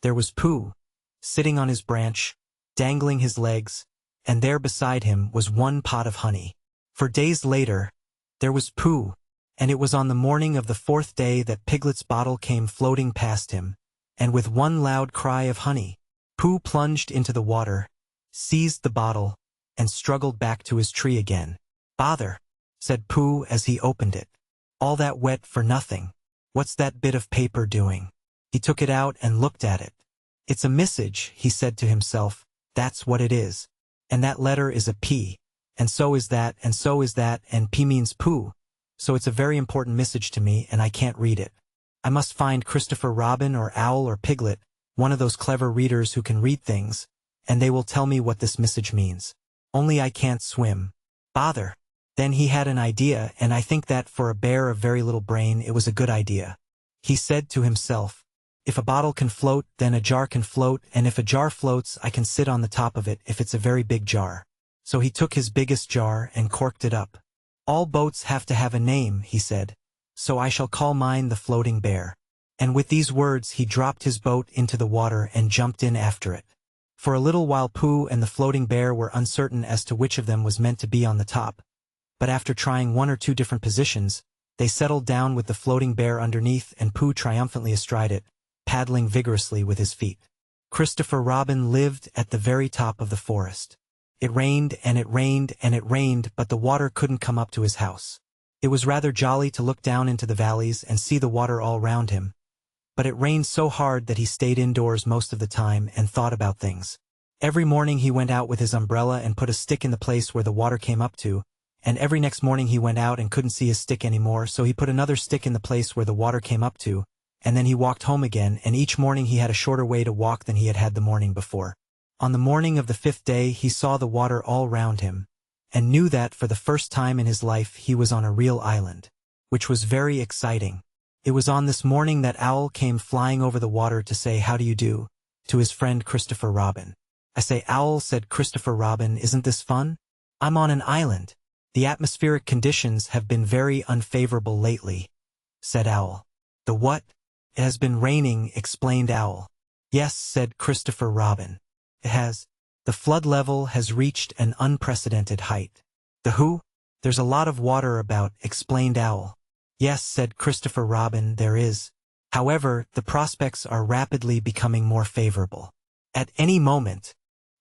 there was Pooh, sitting on his branch, dangling his legs, and there beside him was 1 pot of honey. 4 days later, there was Pooh, and it was on the morning of the 4th day that Piglet's bottle came floating past him, and with one loud cry of honey, Pooh plunged into the water, seized the bottle, and struggled back to his tree again. "Bother," said Pooh as he opened it. "All that wet for nothing. What's that bit of paper doing?" He took it out and looked at it. "It's a message," he said to himself. "That's what it is. And that letter is a P, and so is that, and so is that, and P means Pooh. So it's a very important message to me, and I can't read it. I must find Christopher Robin or Owl or Piglet, one of those clever readers who can read things, and they will tell me what this message means. Only I can't swim. Bother." Then he had an idea, and I think that for a bear of very little brain it was a good idea. He said to himself, "If a bottle can float, then a jar can float, and if a jar floats, I can sit on the top of it if it's a very big jar." So he took his biggest jar and corked it up. "All boats have to have a name," he said, "so I shall call mine the Floating Bear." And with these words he dropped his boat into the water and jumped in after it. For a little while Pooh and the Floating Bear were uncertain as to which of them was meant to be on the top, but after trying 1 or 2 different positions, they settled down with the Floating Bear underneath and Pooh triumphantly astride it, paddling vigorously with his feet. Christopher Robin lived at the very top of the forest. It rained and it rained and it rained, but the water couldn't come up to his house. It was rather jolly to look down into the valleys and see the water all round him, but it rained so hard that he stayed indoors most of the time and thought about things. Every morning he went out with his umbrella and put a stick in the place where the water came up to, and every next morning he went out and couldn't see his stick anymore, so he put another stick in the place where the water came up to, and then he walked home again, and each morning he had a shorter way to walk than he had had the morning before. On the morning of the 5th day he saw the water all round him, and knew that for the first time in his life he was on a real island, which was very exciting. It was on this morning that Owl came flying over the water to say "How do you do" to his friend Christopher Robin. "I say, Owl," said Christopher Robin, "isn't this fun? I'm on an island. The atmospheric conditions have been very unfavorable lately," said Owl. "The what?" "It has been raining," explained Owl. "Yes," said Christopher Robin. "It has. The flood level has reached an unprecedented height." "The who?" "There's a lot of water about," explained Owl. "Yes," said Christopher Robin, "there is. However, the prospects are rapidly becoming more favorable. At any moment—"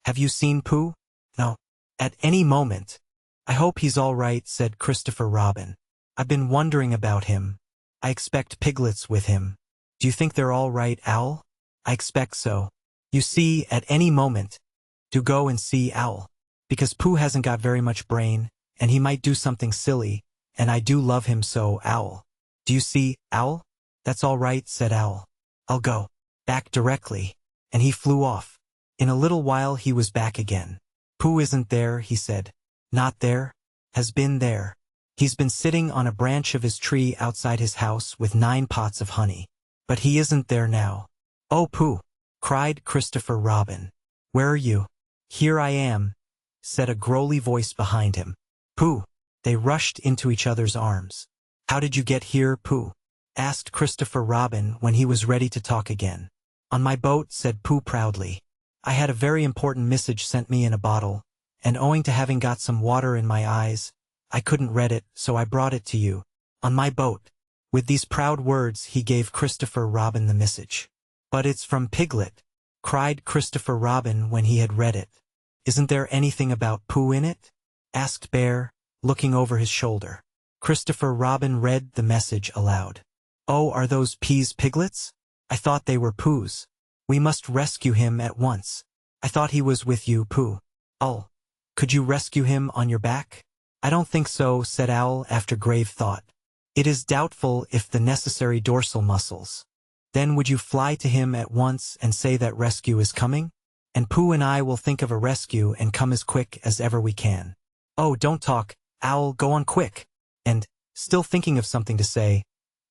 "Have you seen Pooh?" "No. At any moment." "I hope he's all right," said Christopher Robin. "I've been wondering about him. I expect Piglet's with him." "Do you think they're all right, Owl?" "I expect so. You see, at any moment. Do go and see Owl. Because Pooh hasn't got very much brain, and he might do something silly, and I do love him so, Owl. Do you see, Owl?" "That's all right," said Owl. "I'll go. Back directly." And he flew off. In a little while he was back again. "Pooh isn't there," he said. "Not there? Has been there. He's been sitting on a branch of his tree outside his house with 9 pots of honey. But he isn't there now." "Oh, Pooh!" cried Christopher Robin. "Where are you?" "Here I am," said a growly voice behind him. "Pooh!" They rushed into each other's arms. "How did you get here, Pooh?" asked Christopher Robin when he was ready to talk again. On my boat, said Pooh proudly. I had a very important message sent me in a bottle, and owing to having got some water in my eyes, I couldn't read it, so I brought it to you. On my boat. With these proud words he gave Christopher Robin the message. But it's from Piglet, cried Christopher Robin when he had read it. Isn't there anything about Pooh in it? Asked Bear, looking over his shoulder. Christopher Robin read the message aloud. Oh, are those peas piglets? I thought they were Pooh's. We must rescue him at once. I thought he was with you, Pooh. Owl, could you rescue him on your back? I don't think so, said Owl after grave thought. It is doubtful if the necessary dorsal muscles. Then would you fly to him at once and say that rescue is coming? And Pooh and I will think of a rescue and come as quick as ever we can. Oh, don't talk, Owl, go on quick. And, still thinking of something to say,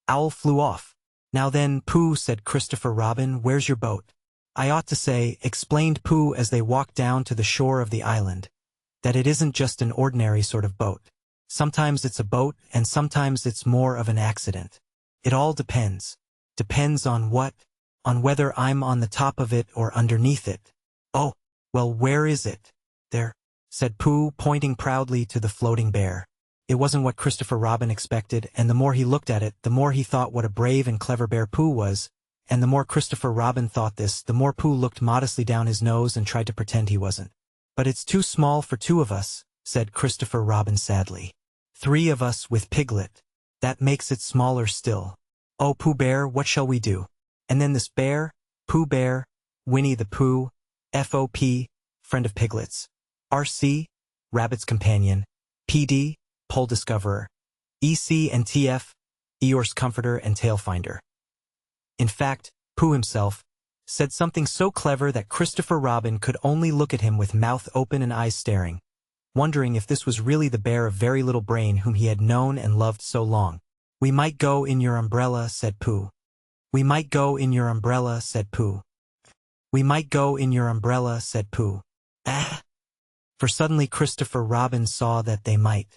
Owl flew off. Now then, Pooh, said Christopher Robin, where's your boat? I ought to say, explained Pooh as they walked down to the shore of the island, that it isn't just an ordinary sort of boat. Sometimes it's a boat, and sometimes it's more of an accident. It all depends. Depends on what? On whether I'm on the top of it or underneath it. Oh, well, where is it? There, said Pooh, pointing proudly to the floating bear. It wasn't what Christopher Robin expected, and the more he looked at it, the more he thought what a brave and clever bear Pooh was, and the more Christopher Robin thought this, the more Pooh looked modestly down his nose and tried to pretend he wasn't. But it's too small for two of us, said Christopher Robin sadly. 3 of us with Piglet. That makes it smaller still. Oh, Pooh Bear, what shall we do? And then this bear, Pooh Bear, Winnie-the-Pooh, FOP, friend of Piglet's, RC, Rabbit's companion, PD, Pole Discoverer, EC and TF, Eeyore's comforter and tail finder. In fact, Pooh himself said something so clever that Christopher Robin could only look at him with mouth open and eyes staring, wondering if this was really the bear of very little brain whom he had known and loved so long. We might go in your umbrella, said Pooh. We might go in your umbrella, said Pooh. We might go in your umbrella, said Pooh. Ah! For suddenly Christopher Robin saw that they might.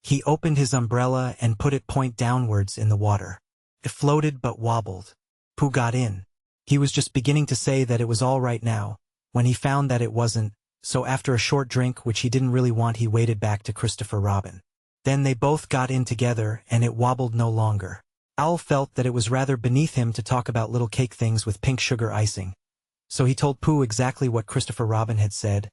He opened his umbrella and put it point downwards in the water. It floated but wobbled. Pooh got in. He was just beginning to say that it was all right now, when he found that it wasn't, so after a short drink which he didn't really want he waded back to Christopher Robin. Then they both got in together and it wobbled no longer. Owl felt that it was rather beneath him to talk about little cake things with pink sugar icing. So he told Pooh exactly what Christopher Robin had said,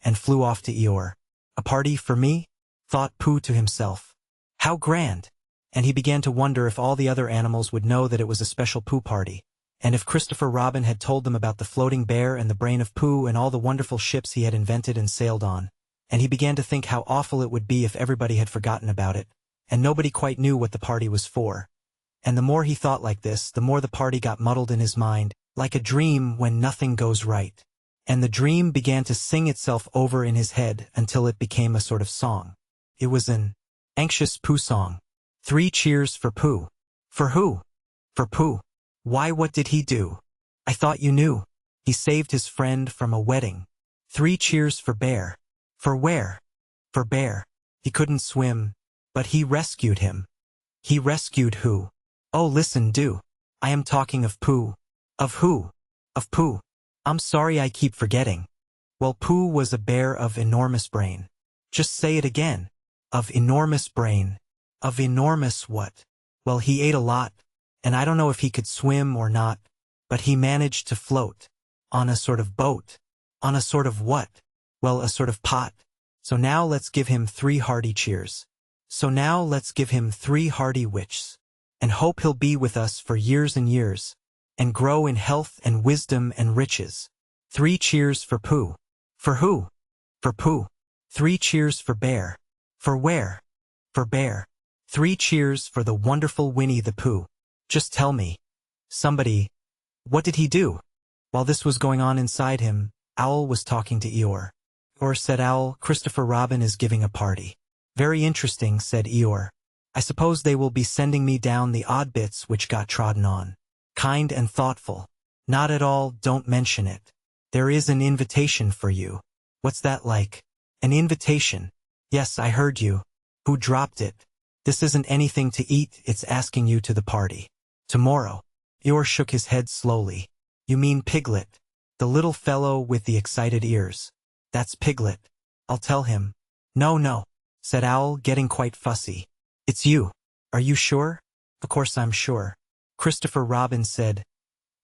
and flew off to Eeyore. A party for me? Thought Pooh to himself. How grand! And he began to wonder if all the other animals would know that it was a special Pooh party, and if Christopher Robin had told them about the floating bear and the brain of Pooh and all the wonderful ships he had invented and sailed on. And he began to think how awful it would be if everybody had forgotten about it, and nobody quite knew what the party was for. And the more he thought like this, the more the party got muddled in his mind, like a dream when nothing goes right. And the dream began to sing itself over in his head until it became a sort of song. It was an anxious Pooh song. 3 cheers for Pooh. For who? For Pooh. Why, what did he do? I thought you knew. He saved his friend from a wedding. 3 cheers for Bear. For where? For Bear. He couldn't swim, but he rescued him. He rescued who? Oh, listen, do. I am talking of Pooh. Of who? Of Pooh. I'm sorry I keep forgetting. Well, Pooh was a bear of enormous brain. Just say it again. Of enormous brain. Of enormous what? Well, he ate a lot, and I don't know if he could swim or not, but he managed to float. On a sort of boat. On a sort of what? Well, a sort of pot. So now let's give him 3 hearty cheers. So now let's give him 3 hearty wishes. And hope he'll be with us for years and years, and grow in health and wisdom and riches. 3 cheers for Pooh. For who? For Pooh. 3 cheers for Bear. For where? For Bear. 3 cheers for the wonderful Winnie-the-Pooh. Just tell me. Somebody. What did he do? While this was going on inside him, Owl was talking to Eeyore. Or said Owl, Christopher Robin is giving a party. Very interesting, said Eeyore. I suppose they will be sending me down the odd bits which got trodden on. Kind and thoughtful. Not at all, don't mention it. There is an invitation for you. What's that like? An invitation? Yes, I heard you. Who dropped it? This isn't anything to eat, it's asking you to the party. Tomorrow. Eeyore shook his head slowly. You mean Piglet? The little fellow with the excited ears. That's Piglet. I'll tell him. No, no, said Owl, getting quite fussy. It's you. Are you sure? Of course I'm sure. Christopher Robin said.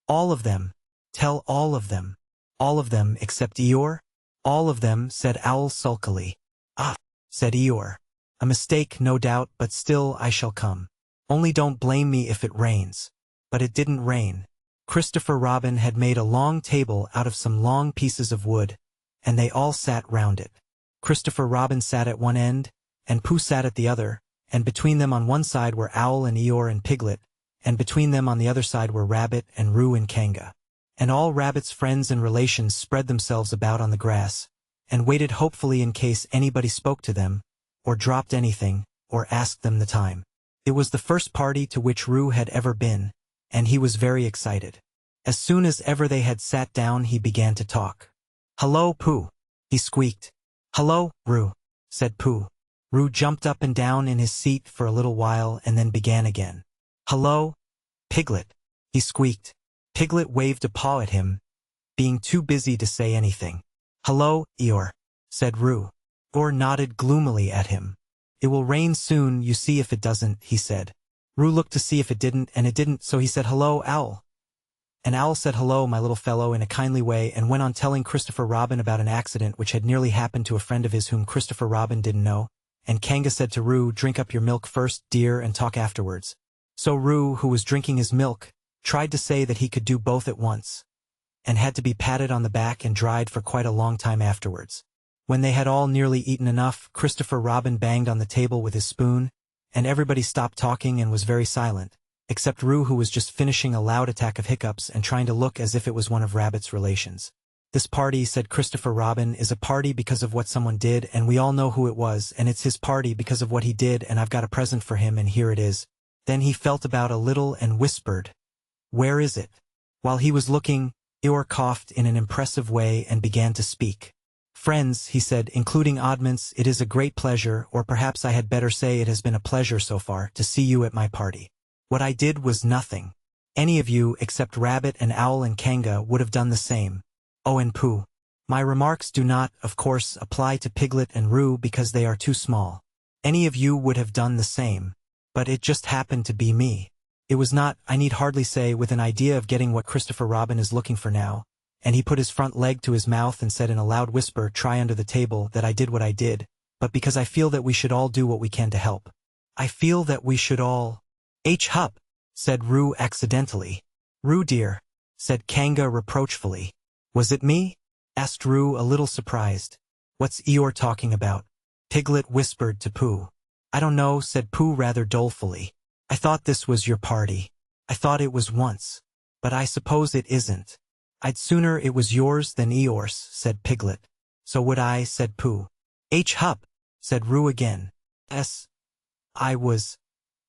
All of them. Tell all of them. All of them except Eeyore? All of them, said Owl sulkily. Ah, said Eeyore. A mistake, no doubt, but still I shall come. Only don't blame me if it rains. But it didn't rain. Christopher Robin had made a long table out of some long pieces of wood, and they all sat round it. Christopher Robin sat at one end, and Pooh sat at the other, and between them on one side were Owl and Eeyore and Piglet, and between them on the other side were Rabbit and Roo and Kanga. And all Rabbit's friends and relations spread themselves about on the grass, and waited hopefully in case anybody spoke to them, or dropped anything, or asked them the time. It was the first party to which Roo had ever been, and he was very excited. As soon as ever they had sat down he began to talk. Hello, Pooh, he squeaked. Hello, Roo, said Pooh. Roo jumped up and down in his seat for a little while and then began again. Hello, Piglet, he squeaked. Piglet waved a paw at him, being too busy to say anything. Hello, Eeyore, said Roo. Eeyore nodded gloomily at him. It will rain soon, you see if it doesn't, he said. Roo looked to see if it didn't, and it didn't, so he said, Hello, Owl. And Owl said, Hello, my little fellow, in a kindly way, and went on telling Christopher Robin about an accident which had nearly happened to a friend of his whom Christopher Robin didn't know. And Kanga said to Roo, Drink up your milk first, dear, and talk afterwards. So Roo, who was drinking his milk, tried to say that he could do both at once, and had to be patted on the back and dried for quite a long time afterwards. When they had all nearly eaten enough, Christopher Robin banged on the table with his spoon, and everybody stopped talking and was very silent, except Roo, who was just finishing a loud attack of hiccups and trying to look as if it was one of Rabbit's relations. This party, said Christopher Robin, is a party because of what someone did, and we all know who it was, and it's his party because of what he did, and I've got a present for him, and here it is. Then he felt about a little and whispered, Where is it? While he was looking, Eeyore coughed in an impressive way and began to speak. Friends, he said, including oddments, it is a great pleasure, or perhaps I had better say it has been a pleasure so far, to see you at my party. What I did was nothing. Any of you, except Rabbit and Owl and Kanga, would have done the same. Oh, and Pooh. My remarks do not, of course, apply to Piglet and Roo because they are too small. Any of you would have done the same. But it just happened to be me. It was not, I need hardly say, with an idea of getting what Christopher Robin is looking for now, and he put his front leg to his mouth and said in a loud whisper, Try under the table, that I did what I did, but because I feel that we should all do what we can to help. I feel that we should all... Hup, said Roo accidentally. Roo dear, said Kanga reproachfully. Was it me? Asked Roo a little surprised. What's Eeyore talking about? Piglet whispered to Pooh. I don't know, said Pooh rather dolefully. I thought this was your party. I thought it was once. But I suppose it isn't. I'd sooner it was yours than Eeyore's, said Piglet. So would I, said Pooh. Hup, said Roo again. I was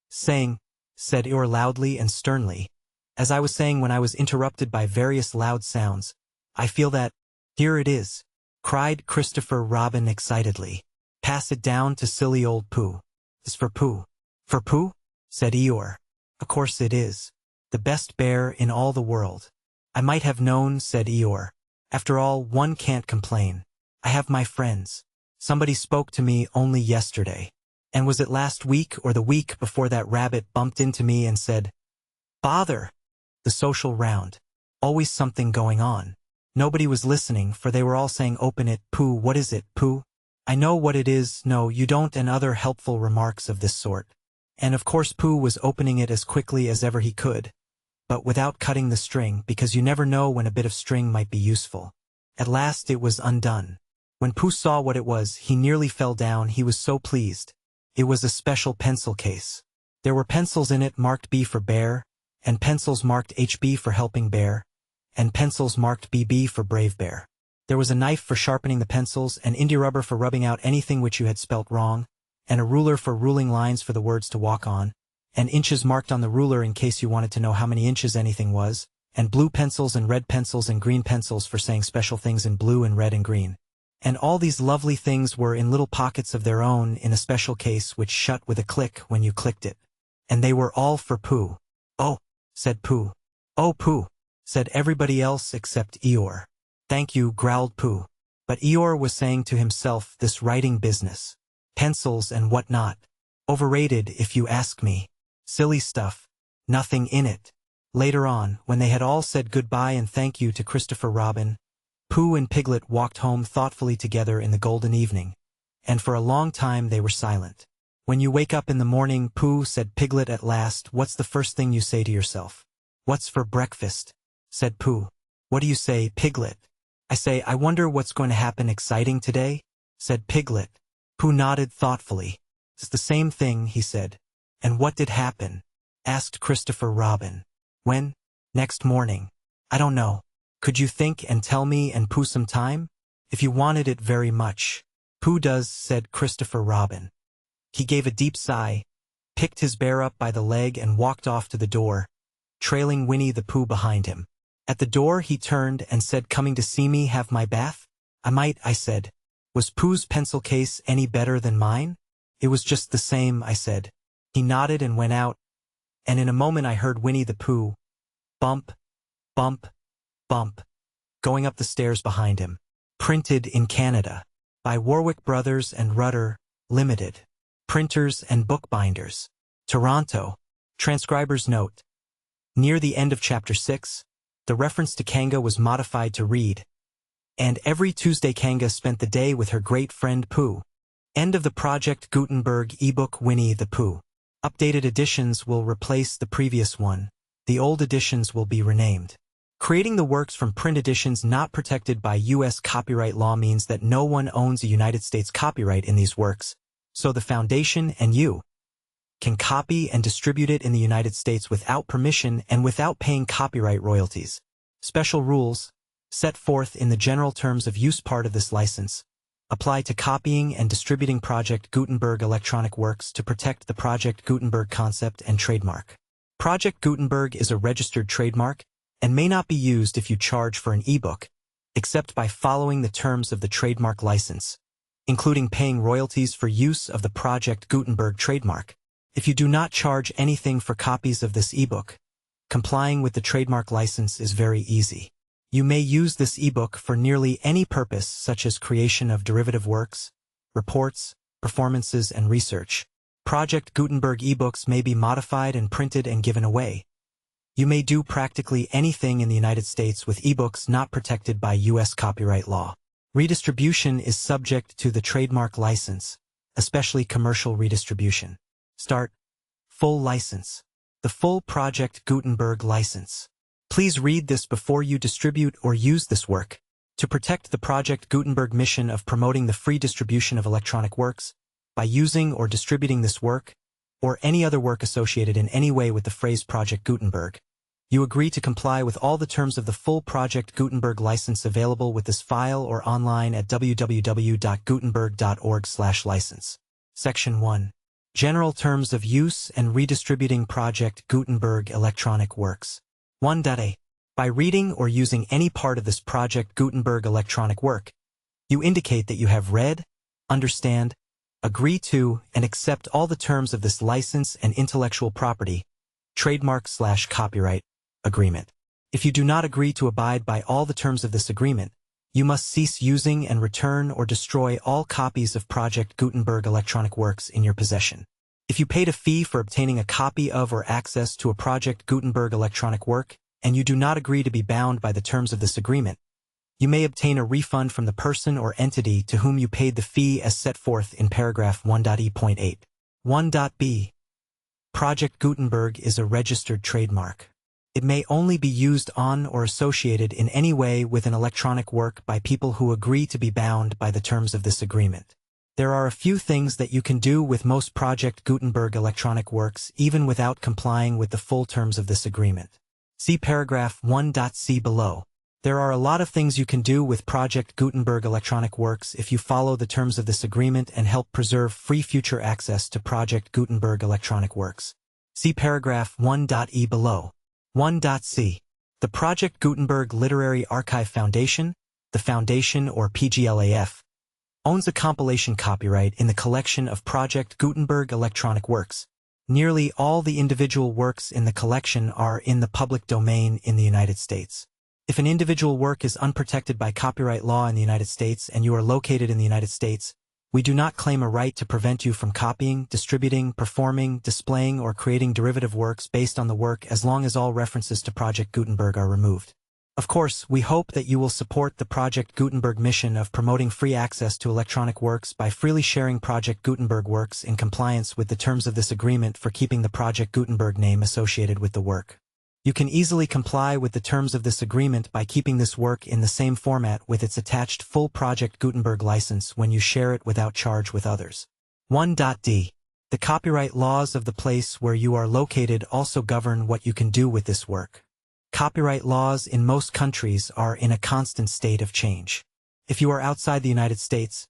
saying, said Eeyore loudly and sternly. As I was saying when I was interrupted by various loud sounds, I feel that, here it is, cried Christopher Robin excitedly. Pass it down to silly old Pooh. It's for Pooh. For Pooh? Said Eeyore. Of course it is. The best bear in all the world. I might have known, said Eeyore. After all, one can't complain. I have my friends. Somebody spoke to me only yesterday. And was it last week or the week before that Rabbit bumped into me and said, Bother! The social round. Always something going on. Nobody was listening, for they were all saying, Open it, Pooh, what is it, Pooh? I know what it is, no, you don't, and other helpful remarks of this sort. And of course Pooh was opening it as quickly as ever he could, but without cutting the string, because you never know when a bit of string might be useful. At last it was undone. When Pooh saw what it was, he nearly fell down, he was so pleased. It was a special pencil case. There were pencils in it marked B for bear, and pencils marked HB for helping bear, and pencils marked BB for brave bear. There was a knife for sharpening the pencils, and India rubber for rubbing out anything which you had spelt wrong, and a ruler for ruling lines for the words to walk on, and inches marked on the ruler in case you wanted to know how many inches anything was, and blue pencils and red pencils and green pencils for saying special things in blue and red and green. And all these lovely things were in little pockets of their own in a special case which shut with a click when you clicked it. And they were all for Pooh. Oh, said Pooh. Oh, Pooh, said everybody else except Eeyore. Thank you, growled Pooh. But Eeyore was saying to himself, this writing business. Pencils and whatnot. Overrated if you ask me. Silly stuff. Nothing in it. Later on, when they had all said goodbye and thank you to Christopher Robin, Pooh and Piglet walked home thoughtfully together in the golden evening, and for a long time they were silent. When you wake up in the morning, Pooh, said Piglet at last, what's the first thing you say to yourself? What's for breakfast? Said Pooh. What do you say, Piglet? I say, I wonder what's going to happen exciting today? Said Piglet. Pooh nodded thoughtfully. It's the same thing, he said. And what did happen? Asked Christopher Robin. When? Next morning. I don't know. Could you think and tell me and Pooh some time? If you wanted it very much. Pooh does, said Christopher Robin. He gave a deep sigh, picked his bear up by the leg and walked off to the door, trailing Winnie-the-Pooh behind him. At the door he turned and said, coming to see me have my bath? I might, I said. Was Pooh's pencil case any better than mine? It was just the same, I said. He nodded and went out, and in a moment I heard Winnie-the-Pooh, bump, bump, bump, going up the stairs behind him. Printed in Canada. By Warwick Brothers and Rutter, Limited. Printers and Bookbinders. Toronto. Transcriber's note. Near the end of Chapter 6, the reference to Kanga was modified to read, and every Tuesday Kanga spent the day with her great friend Pooh. End of the Project Gutenberg ebook Winnie-the-Pooh. Updated editions will replace the previous one. The old editions will be renamed. Creating the works from print editions not protected by U.S. copyright law means that no one owns a United States copyright in these works, so the Foundation and you can copy and distribute it in the United States without permission and without paying copyright royalties. Special rules, set forth in the general terms of use part of this license, apply to copying and distributing Project Gutenberg electronic works to protect the Project Gutenberg concept and trademark. Project Gutenberg is a registered trademark and may not be used if you charge for an ebook, except by following the terms of the trademark license, including paying royalties for use of the Project Gutenberg trademark. If you do not charge anything for copies of this ebook, complying with the trademark license is very easy. You may use this ebook for nearly any purpose such as creation of derivative works, reports, performances, and research. Project Gutenberg ebooks may be modified and printed and given away. You may do practically anything in the United States with ebooks not protected by U.S. copyright law. Redistribution is subject to the trademark license, especially commercial redistribution. Start. Full license. The full Project Gutenberg license. Please read this before you distribute or use this work. To protect the Project Gutenberg mission of promoting the free distribution of electronic works, by using or distributing this work, or any other work associated in any way with the phrase Project Gutenberg, you agree to comply with all the terms of the full Project Gutenberg license available with this file or online at www.gutenberg.org/license. Section 1. General Terms of Use and Redistributing Project Gutenberg Electronic Works. 1.a. By reading or using any part of this Project Gutenberg electronic work, you indicate that you have read, understand, agree to, and accept all the terms of this license and intellectual property, trademark/copyright, agreement. If you do not agree to abide by all the terms of this agreement, you must cease using and return or destroy all copies of Project Gutenberg electronic works in your possession. If you paid a fee for obtaining a copy of or access to a Project Gutenberg electronic work, and you do not agree to be bound by the terms of this agreement, you may obtain a refund from the person or entity to whom you paid the fee as set forth in paragraph 1.e.8. 1.b. Project Gutenberg is a registered trademark. It may only be used on or associated in any way with an electronic work by people who agree to be bound by the terms of this agreement. There are a few things that you can do with most Project Gutenberg electronic works even without complying with the full terms of this agreement. See paragraph 1.c below. There are a lot of things you can do with Project Gutenberg electronic works if you follow the terms of this agreement and help preserve free future access to Project Gutenberg electronic works. See paragraph 1.e below. 1.c. The Project Gutenberg Literary Archive Foundation, the Foundation or PGLAF, owns a compilation copyright in the collection of Project Gutenberg electronic works, Nearly all the individual works in the collection are in the public domain in the United States. If an individual work is unprotected by copyright law in the United States and you are located in the United States, we do not claim a right to prevent you from copying, distributing, performing, displaying, or creating derivative works based on the work as long as all references to Project Gutenberg are removed. Of course, we hope that you will support the Project Gutenberg mission of promoting free access to electronic works by freely sharing Project Gutenberg works in compliance with the terms of this agreement for keeping the Project Gutenberg name associated with the work. You can easily comply with the terms of this agreement by keeping this work in the same format with its attached full Project Gutenberg license when you share it without charge with others. 1.d. The copyright laws of the place where you are located also govern what you can do with this work. Copyright laws in most countries are in a constant state of change. If you are outside the United States,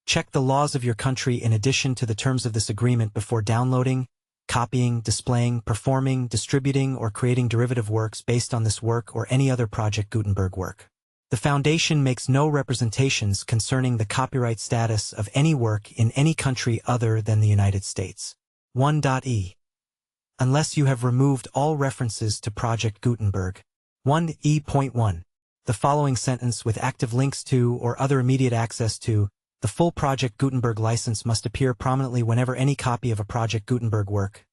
check the laws of your country in addition to the terms of this agreement before downloading, copying, displaying, performing, distributing, or creating derivative works based on this work or any other Project Gutenberg work. The Foundation makes no representations concerning the copyright status of any work in any country other than the United States. 1.e. Unless you have removed all references to Project Gutenberg. 1e.1. The following sentence with active links to or other immediate access to the full Project Gutenberg license must appear prominently whenever any copy of a Project Gutenberg work,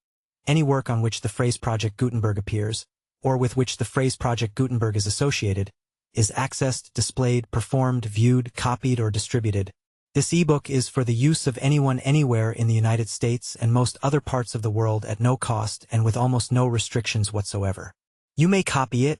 any work on which the phrase Project Gutenberg appears, or with which the phrase Project Gutenberg is associated, is accessed, displayed, performed, viewed, copied, or distributed. This ebook is for the use of anyone anywhere in the United States and most other parts of the world at no cost and with almost no restrictions whatsoever. You may copy it,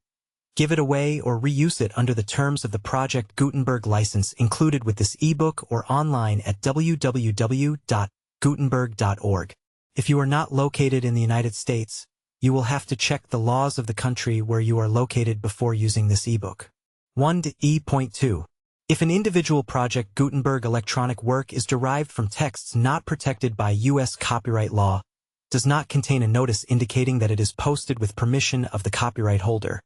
give it away, or reuse it under the terms of the Project Gutenberg license included with this ebook or online at www.gutenberg.org. If you are not located in the United States, you will have to check the laws of the country where you are located before using this ebook. 1e.2. If an individual Project Gutenberg electronic work is derived from texts not protected by U.S. copyright law, does not contain a notice indicating that it is posted with permission of the copyright holder,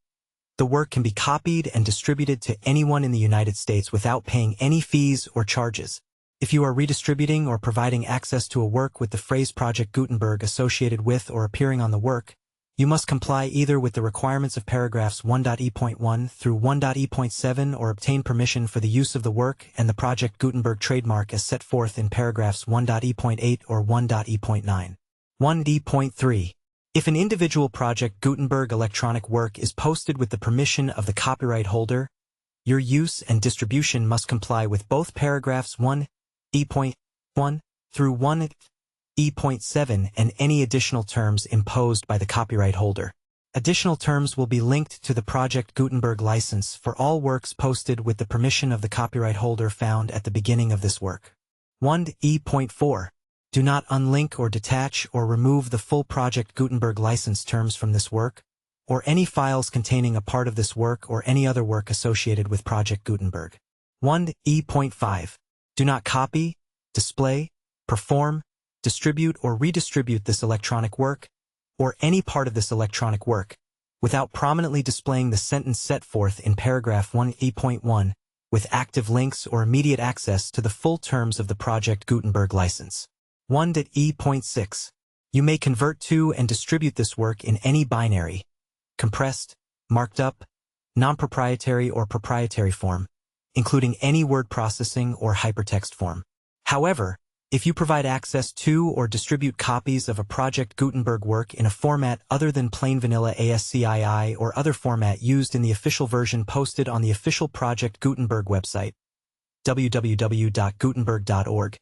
the work can be copied and distributed to anyone in the United States without paying any fees or charges. If you are redistributing or providing access to a work with the phrase Project Gutenberg associated with or appearing on the work, you must comply either with the requirements of paragraphs 1.e.1 through 1.e.7 or obtain permission for the use of the work and the Project Gutenberg trademark as set forth in paragraphs 1.e.8 or 1.e.9. 1d.3. If an individual Project Gutenberg electronic work is posted with the permission of the copyright holder, your use and distribution must comply with both paragraphs 1e.1 through 1e.7 and any additional terms imposed by the copyright holder. Additional terms will be linked to the Project Gutenberg license for all works posted with the permission of the copyright holder found at the beginning of this work. 1e.4. Do not unlink or detach or remove the full Project Gutenberg license terms from this work, or any files containing a part of this work or any other work associated with Project Gutenberg. 1e.5. Do not copy, display, perform, distribute or redistribute this electronic work, or any part of this electronic work, without prominently displaying the sentence set forth in paragraph 1e.1, with active links or immediate access to the full terms of the Project Gutenberg license. 1e.6. You may convert to and distribute this work in any binary, compressed, marked up, non-proprietary or proprietary form, including any word processing or hypertext form. However, if you provide access to or distribute copies of a Project Gutenberg work in a format other than plain vanilla ASCII or other format used in the official version posted on the official Project Gutenberg website, www.gutenberg.org,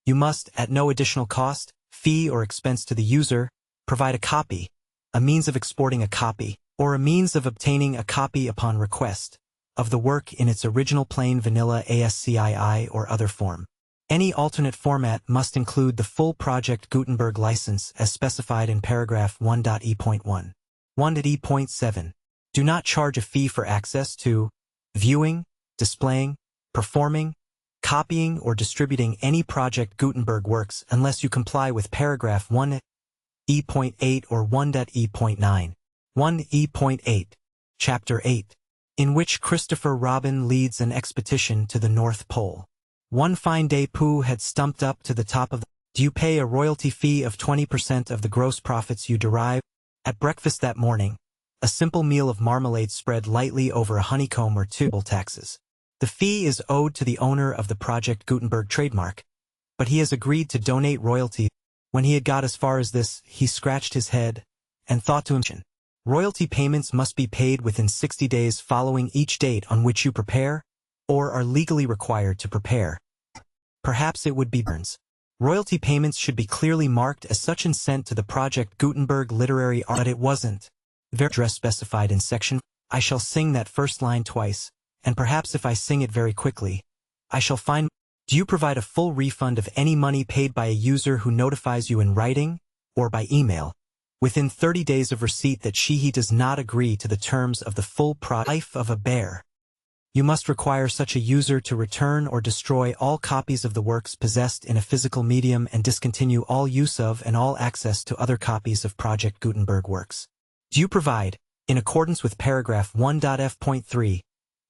you must, at no additional cost, fee, or expense to the user, provide a copy, a means of exporting a copy, or a means of obtaining a copy upon request, of the work in its original plain vanilla ASCII or other form. Any alternate format must include the full Project Gutenberg license as specified in paragraph 1.e.1. 1.e.7. Do not charge a fee for access to viewing, displaying, performing, copying, or distributing any Project Gutenberg works unless you comply with paragraph 1e.8 or 1.e.9. 1e.8. Chapter 8. In which Christopher Robin leads an expedition to the North Pole. One fine day Pooh had stumped up to the top of the Do you pay a royalty fee of 20% of the gross profits you derive? At breakfast that morning, a simple meal of marmalade spread lightly over a honeycomb or two taxes. The fee is owed to the owner of the Project Gutenberg trademark, but he has agreed to donate royalty. When he had got as far as this, he scratched his head and thought to himself, royalty payments must be paid within 60 days following each date on which you prepare, or are legally required to prepare. Perhaps it would be burns. Royalty payments should be clearly marked as such and sent to the Project Gutenberg literary art, but it wasn't. Very address specified in section. I shall sing that first line twice, and perhaps if I sing it very quickly, I shall find. Do you provide a full refund of any money paid by a user who notifies you in writing, or by email, within 30 days of receipt that he does not agree to the terms of the full life of a bear? You must require such a user to return or destroy all copies of the works possessed in a physical medium and discontinue all use of and all access to other copies of Project Gutenberg works. Do you provide, in accordance with paragraph 1.f.3,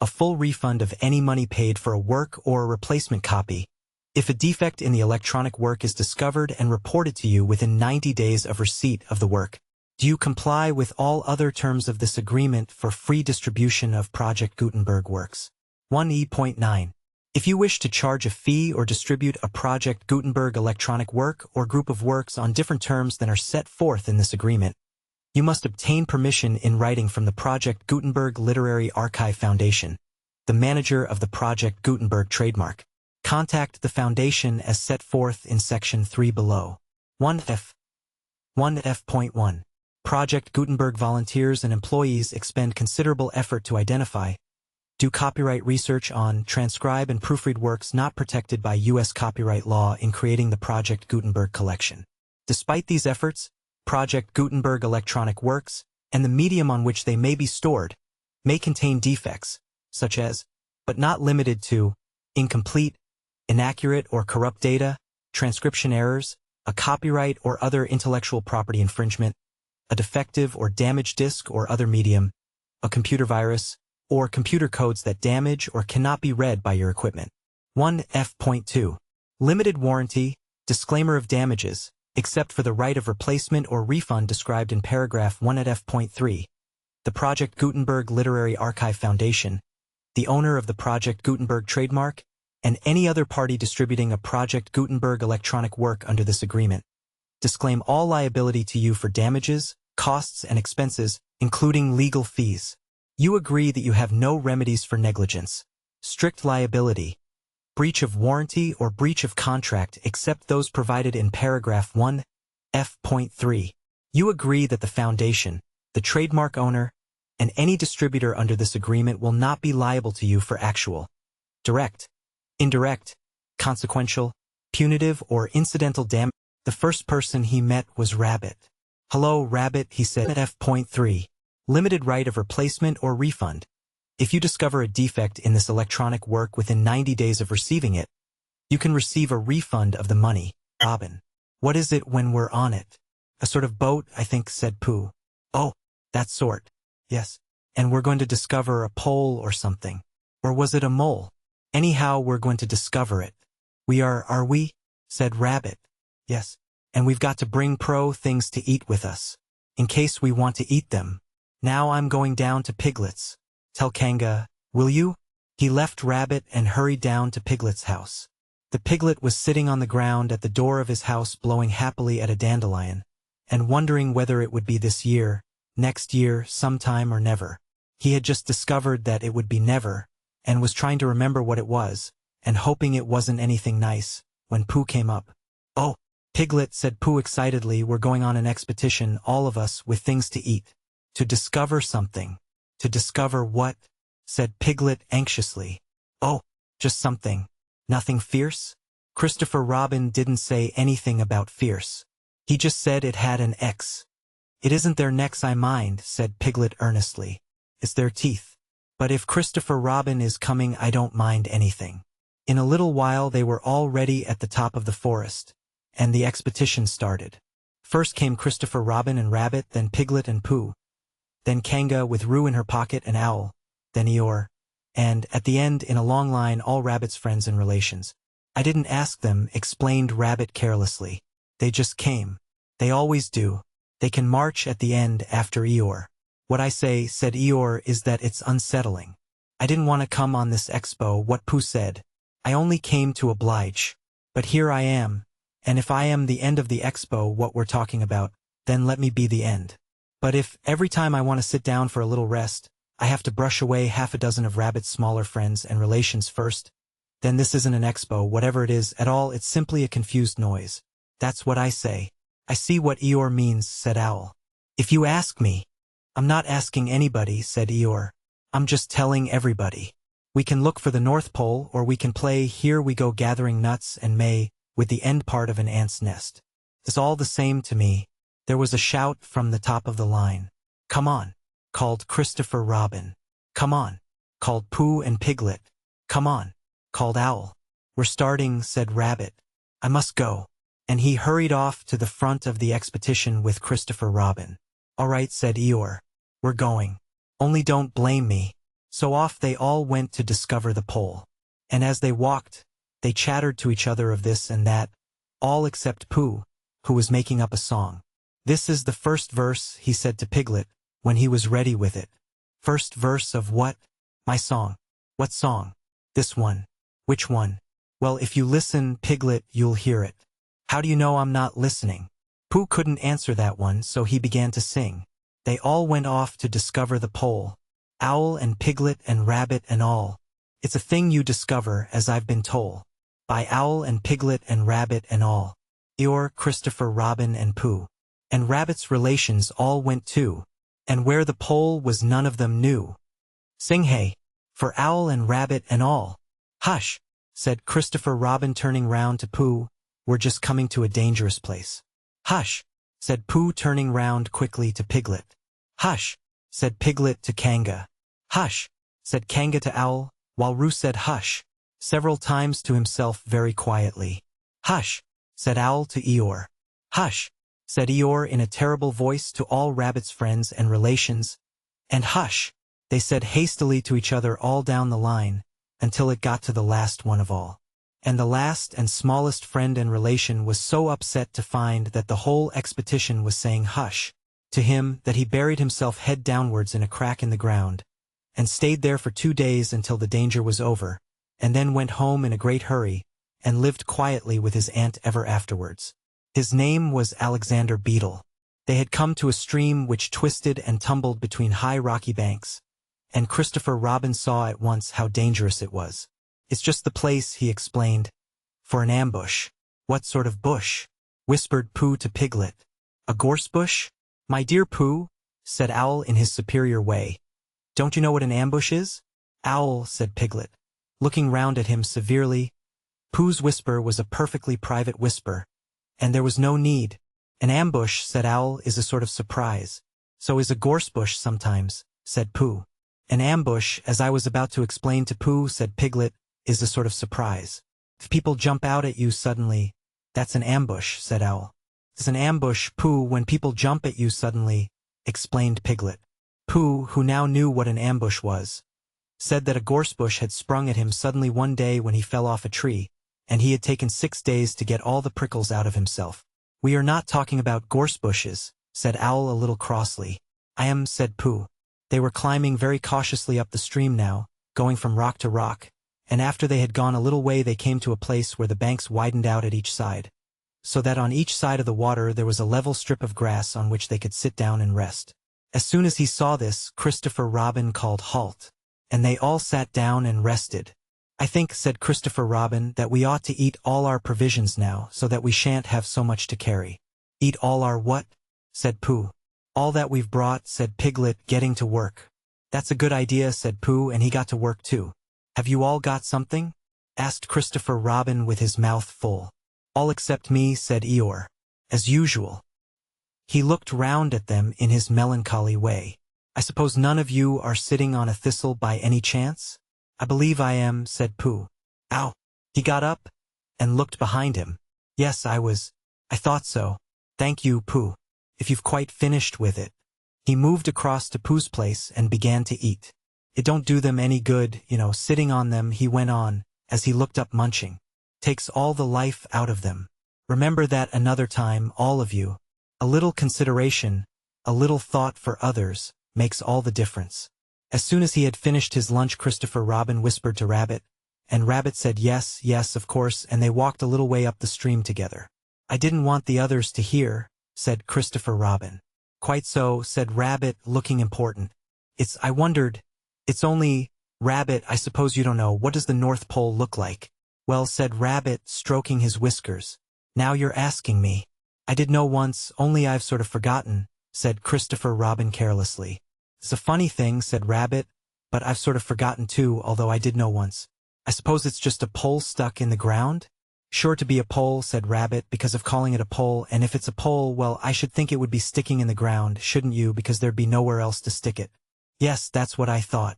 a full refund of any money paid for a work or a replacement copy, if a defect in the electronic work is discovered and reported to you within 90 days of receipt of the work? Do you comply with all other terms of this agreement for free distribution of Project Gutenberg works? 1e.9. If you wish to charge a fee or distribute a Project Gutenberg electronic work or group of works on different terms than are set forth in this agreement, you must obtain permission in writing from the Project Gutenberg Literary Archive Foundation, the manager of the Project Gutenberg trademark. Contact the foundation as set forth in section 3 below. 1f. 1f.1. Project Gutenberg volunteers and employees expend considerable effort to identify, do copyright research on, transcribe and proofread works not protected by U.S. copyright law in creating the Project Gutenberg collection. Despite these efforts, Project Gutenberg electronic works, and the medium on which they may be stored, may contain defects, such as, but not limited to, incomplete, inaccurate or corrupt data, transcription errors, a copyright or other intellectual property infringement, a defective or damaged disk or other medium, a computer virus, or computer codes that damage or cannot be read by your equipment. 1f.2. Limited warranty, disclaimer of damages, except for the right of replacement or refund described in paragraph 1f.3. The Project Gutenberg Literary Archive Foundation, the owner of the Project Gutenberg trademark, and any other party distributing a Project Gutenberg electronic work under this agreement, disclaim all liability to you for damages, costs, and expenses, including legal fees. You agree that you have no remedies for negligence, strict liability, breach of warranty, or breach of contract except those provided in paragraph 1f.3. You agree that the foundation, the trademark owner, and any distributor under this agreement will not be liable to you for actual, direct, indirect, consequential, punitive, or incidental damage. The first person he met was Rabbit. Hello, Rabbit, he said. F.3. Limited right of replacement or refund. If you discover a defect in this electronic work within 90 days of receiving it, you can receive a refund of the money. Robin. What is it when we're on it? A sort of boat, I think, said Pooh. Oh, that sort. Yes. And we're going to discover a pole or something. Or was it a mole? Anyhow, we're going to discover it. We are we? Said Rabbit. Yes. And we've got to bring things to eat with us, in case we want to eat them. Now I'm going down to Piglet's. Tell Kanga, will you? He left Rabbit and hurried down to Piglet's house. The piglet was sitting on the ground at the door of his house blowing happily at a dandelion, and wondering whether it would be this year, next year, sometime or never. He had just discovered that it would be never, and was trying to remember what it was, and hoping it wasn't anything nice, when Pooh came up. Oh, Piglet, said Pooh excitedly, we're going on an expedition, all of us, with things to eat. To discover something. To discover what? Said Piglet anxiously. Oh, just something. Nothing fierce? Christopher Robin didn't say anything about fierce. He just said it had an X. It isn't their necks I mind, said Piglet earnestly. It's their teeth. But if Christopher Robin is coming, I don't mind anything. In a little while they were already at the top of the forest, and the expedition started. First came Christopher Robin and Rabbit, then Piglet and Pooh, then Kanga with Roo in her pocket and Owl, then Eeyore, and, at the end, in a long line, all Rabbit's friends and relations. I didn't ask them, explained Rabbit carelessly. They just came. They always do. They can march at the end after Eeyore. What I say, said Eeyore, is that it's unsettling. I didn't want to come on this expo, what Pooh said. I only came to oblige. But here I am, and if I am the end of the expo what we're talking about, then let me be the end. But if, every time I want to sit down for a little rest, I have to brush away half a dozen of Rabbit's smaller friends and relations first, then this isn't an expo, whatever it is, at all, it's simply a confused noise. That's what I say. I see what Eeyore means, said Owl. If you ask me. I'm not asking anybody, said Eeyore. I'm just telling everybody. We can look for the North Pole, or we can play Here We Go Gathering Nuts and May, with the end part of an ant's nest. It's all the same to me. There was a shout from the top of the line. Come on, called Christopher Robin. Come on, called Pooh and Piglet. Come on, called Owl. We're starting, said Rabbit. I must go. And he hurried off to the front of the expedition with Christopher Robin. All right, said Eeyore. We're going. Only don't blame me. So off they all went to discover the pole. And as they walked, they chattered to each other of this and that, all except Pooh, who was making up a song. This is the first verse, he said to Piglet, when he was ready with it. First verse of what? My song. What song? This one. Which one? Well, if you listen, Piglet, you'll hear it. How do you know I'm not listening? Pooh couldn't answer that one, so he began to sing. They all went off to discover the pole. Owl and Piglet and Rabbit and all. It's a thing you discover, as I've been told. By Owl and Piglet and Rabbit and all. Eeyore, Christopher Robin and Pooh. And Rabbit's relations all went too. And where the pole was none of them knew. Sing hey, for Owl and Rabbit and all. Hush, said Christopher Robin turning round to Pooh. We're just coming to a dangerous place. Hush, said Pooh turning round quickly to Piglet. Hush, said Piglet to Kanga. Hush, said Kanga to Owl, while Roo said hush, several times to himself very quietly. Hush, said Owl to Eeyore. Hush, said Eeyore in a terrible voice to all Rabbit's friends and relations. And hush, they said hastily to each other all down the line, until it got to the last one of all. And the last and smallest friend and relation was so upset to find that the whole expedition was saying hush to him that he buried himself head downwards in a crack in the ground, and stayed there for 2 days until the danger was over, and then went home in a great hurry, and lived quietly with his aunt ever afterwards. His name was Alexander Beetle. They had come to a stream which twisted and tumbled between high rocky banks, and Christopher Robin saw at once how dangerous it was. It's just the place, he explained, for an ambush. What sort of bush? Whispered Pooh to Piglet. A gorse bush? My dear Pooh, said Owl in his superior way. Don't you know what an ambush is? Owl, said Piglet, looking round at him severely. Pooh's whisper was a perfectly private whisper, and there was no need. An ambush, said Owl, is a sort of surprise. So is a gorse bush sometimes, said Pooh. An ambush, as I was about to explain to Pooh, said Piglet, is a sort of surprise. If people jump out at you suddenly, that's an ambush, said Owl. It's an ambush, Pooh, when people jump at you suddenly, explained Piglet. Pooh, who now knew what an ambush was, said that a gorse bush had sprung at him suddenly one day when he fell off a tree, and he had taken 6 days to get all the prickles out of himself. We are not talking about gorse bushes, said Owl a little crossly. I am, said Pooh. They were climbing very cautiously up the stream now, going from rock to rock, and after they had gone a little way they came to a place where the banks widened out at each side, so that on each side of the water there was a level strip of grass on which they could sit down and rest. As soon as he saw this, Christopher Robin called halt, and they all sat down and rested. I think, said Christopher Robin, that we ought to eat all our provisions now, so that we shan't have so much to carry. Eat all our what? Said Pooh. All that we've brought, said Piglet, getting to work. That's a good idea, said Pooh, and he got to work too. Have you all got something? Asked Christopher Robin with his mouth full. All except me, said Eeyore. As usual. He looked round at them in his melancholy way. I suppose none of you are sitting on a thistle by any chance? I believe I am, said Pooh. Ow! He got up and looked behind him. Yes, I was. I thought so. Thank you, Pooh. If you've quite finished with it. He moved across to Pooh's place and began to eat. It don't do them any good, sitting on them, he went on, as he looked up munching. takes all the life out of them. Remember that another time, all of you. A little consideration, a little thought for others, makes all the difference. As soon as he had finished his lunch, Christopher Robin whispered to Rabbit, and Rabbit said yes, yes, of course, and they walked a little way up the stream together. I didn't want the others to hear, said Christopher Robin. Quite so, said Rabbit, looking important. I wondered, it's only, Rabbit, I suppose you don't know, what does the North Pole look like? Well, said Rabbit, stroking his whiskers. Now you're asking me. I did know once, only I've sort of forgotten, said Christopher Robin carelessly. It's a funny thing, said Rabbit, but I've sort of forgotten too, although I did know once. I suppose it's just a pole stuck in the ground? Sure to be a pole, said Rabbit, because of calling it a pole, and if it's a pole, well, I should think it would be sticking in the ground, shouldn't you, because there'd be nowhere else to stick it. Yes, that's what I thought.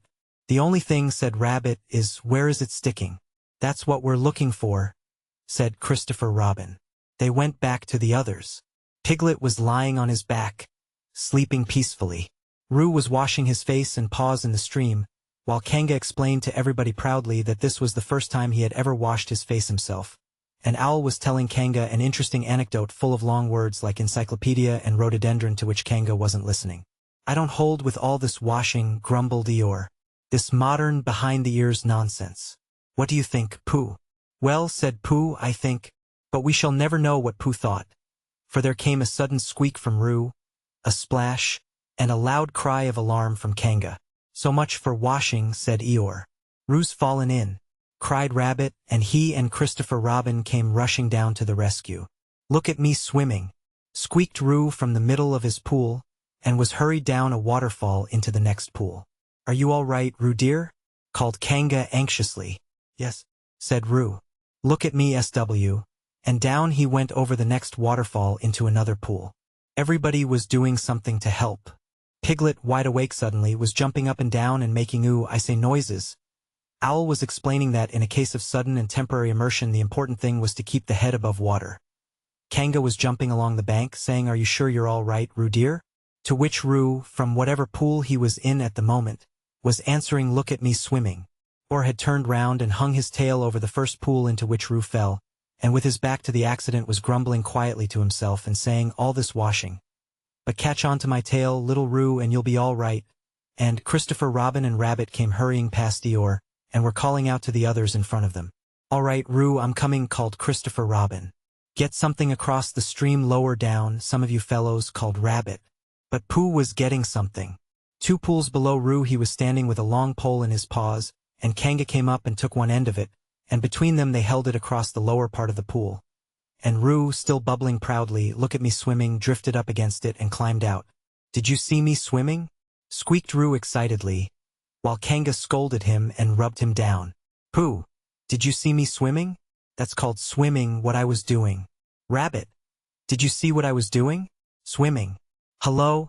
The only thing, said Rabbit, is where is it sticking? That's what we're looking for, said Christopher Robin. They went back to the others. Piglet was lying on his back, sleeping peacefully. Roo was washing his face and paws in the stream, while Kanga explained to everybody proudly that this was the first time he had ever washed his face himself. And Owl was telling Kanga an interesting anecdote full of long words like encyclopedia and rhododendron, to which Kanga wasn't listening. I don't hold with all this washing, grumbled Eeyore. This modern, behind-the-ears nonsense. What do you think, Pooh? Well, said Pooh, I think, but we shall never know what Pooh thought. For there came a sudden squeak from Roo, a splash, and a loud cry of alarm from Kanga. So much for washing, said Eeyore. Roo's fallen in, cried Rabbit, and he and Christopher Robin came rushing down to the rescue. Look at me swimming, squeaked Roo from the middle of his pool, and was hurried down a waterfall into the next pool. Are you all right, Roo dear? Called Kanga anxiously. Yes, said Roo. Look at me, SW. And down he went over the next waterfall into another pool. Everybody was doing something to help. Piglet, wide awake suddenly, was jumping up and down and making ooh, I say noises. Owl was explaining that in a case of sudden and temporary immersion the important thing was to keep the head above water. Kanga was jumping along the bank, saying, Are you sure you're all right, Roo dear? To which Roo, from whatever pool he was in at the moment, was answering, Look at me swimming, or had turned round and hung his tail over the first pool into which Roo fell, and with his back to the accident was grumbling quietly to himself and saying, All this washing. But catch on to my tail, little Roo, and you'll be all right. And Christopher Robin and Rabbit came hurrying past Eeyore, and were calling out to the others in front of them. All right, Roo, I'm coming, called Christopher Robin. Get something across the stream lower down, some of you fellows, called Rabbit. But Pooh was getting something. 2 pools below Roo he was standing with a long pole in his paws, and Kanga came up and took one end of it, and between them they held it across the lower part of the pool. And Roo, still bubbling proudly, Look at me swimming, drifted up against it and climbed out. Did you see me swimming? Squeaked Roo excitedly, while Kanga scolded him and rubbed him down. Pooh, did you see me swimming? That's called swimming, what I was doing. Rabbit, did you see what I was doing? Swimming. Hello?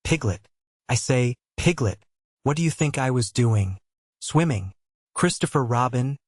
Piglet. I say, Piglet, what do you think I was doing? Swimming. Christopher Robin,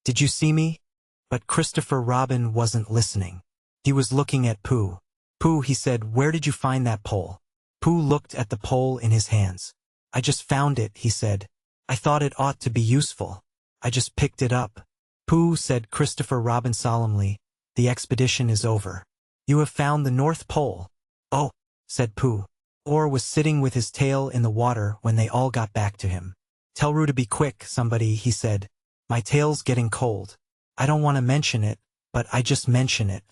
did you see me? But Christopher Robin wasn't listening. He was looking at Pooh. Pooh, he said, Where did you find that pole? Pooh looked at the pole in his hands. I just found it, he said. I thought it ought to be useful. I just picked it up. Pooh, said Christopher Robin solemnly, the expedition is over. You have found the North Pole. Oh, said Pooh. Or was sitting with his tail in the water when they all got back to him. Tell Roo to be quick, somebody, he said. My tail's getting cold. I don't want to mention it, but I just mention it.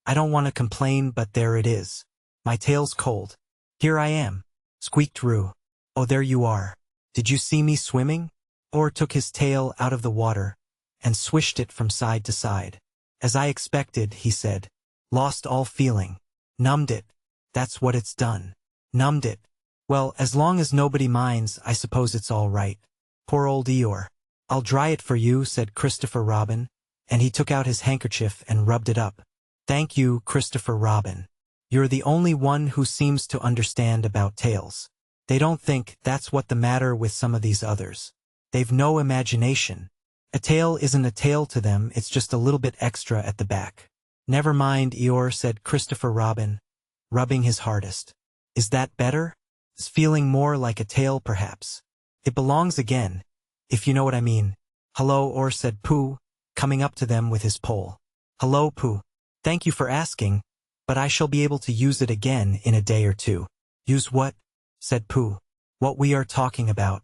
I don't want to complain, but there it is. My tail's cold. Here I am, squeaked Roo. Oh, there you are. Did you see me swimming? Or took his tail out of the water and swished it from side to side. As I expected, he said. Lost all feeling. Numbed it. That's what it's done. Numbed it. Well, as long as nobody minds, I suppose it's all right. Poor old Eeyore. I'll dry it for you, said Christopher Robin, and he took out his handkerchief and rubbed it up. Thank you, Christopher Robin. You're the only one who seems to understand about tails. They don't think that's what the matter with some of these others. They've no imagination. A tail isn't a tail to them, it's just a little bit extra at the back. Never mind, Eeyore, said Christopher Robin, rubbing his hardest. Is that better? It's feeling more like a tail, perhaps. It belongs again, if you know what I mean. Hello, or said Pooh, coming up to them with his pole. "Hello, Pooh. Thank you for asking, but I shall be able to use it again in a day or two." "Use what?" said Pooh. "What we are talking about."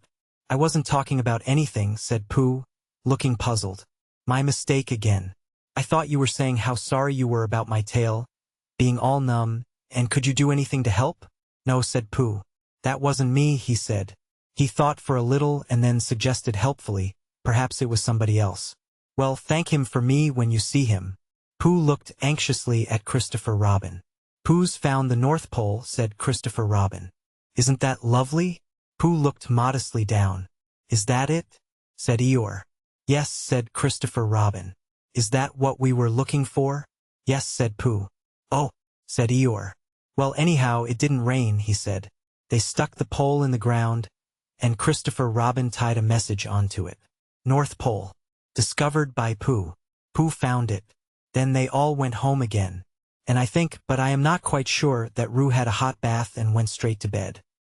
"I wasn't talking about anything," said Pooh, looking puzzled. "My mistake again. I thought you were saying how sorry you were about my tail being all numb, and could you do anything to help?" "No," said Pooh. "That wasn't me," he said. He thought for a little and then suggested helpfully, perhaps it was somebody else. "Well, thank him for me when you see him." Pooh looked anxiously at Christopher Robin. "Pooh's found the North Pole," said Christopher Robin. "Isn't that lovely?" Pooh looked modestly down. "Is that it?" said Eeyore. "Yes," said Christopher Robin. "Is that what we were looking for?" "Yes," said Pooh. "Oh," said Eeyore. "Well, anyhow, it didn't rain," he said. They stuck the pole in the ground, and Christopher Robin tied a message onto it. "North Pole. Discovered by Pooh. Pooh found it." Then they all went home again. And I think, but I am not quite sure, that Roo had a hot bath and went straight to bed.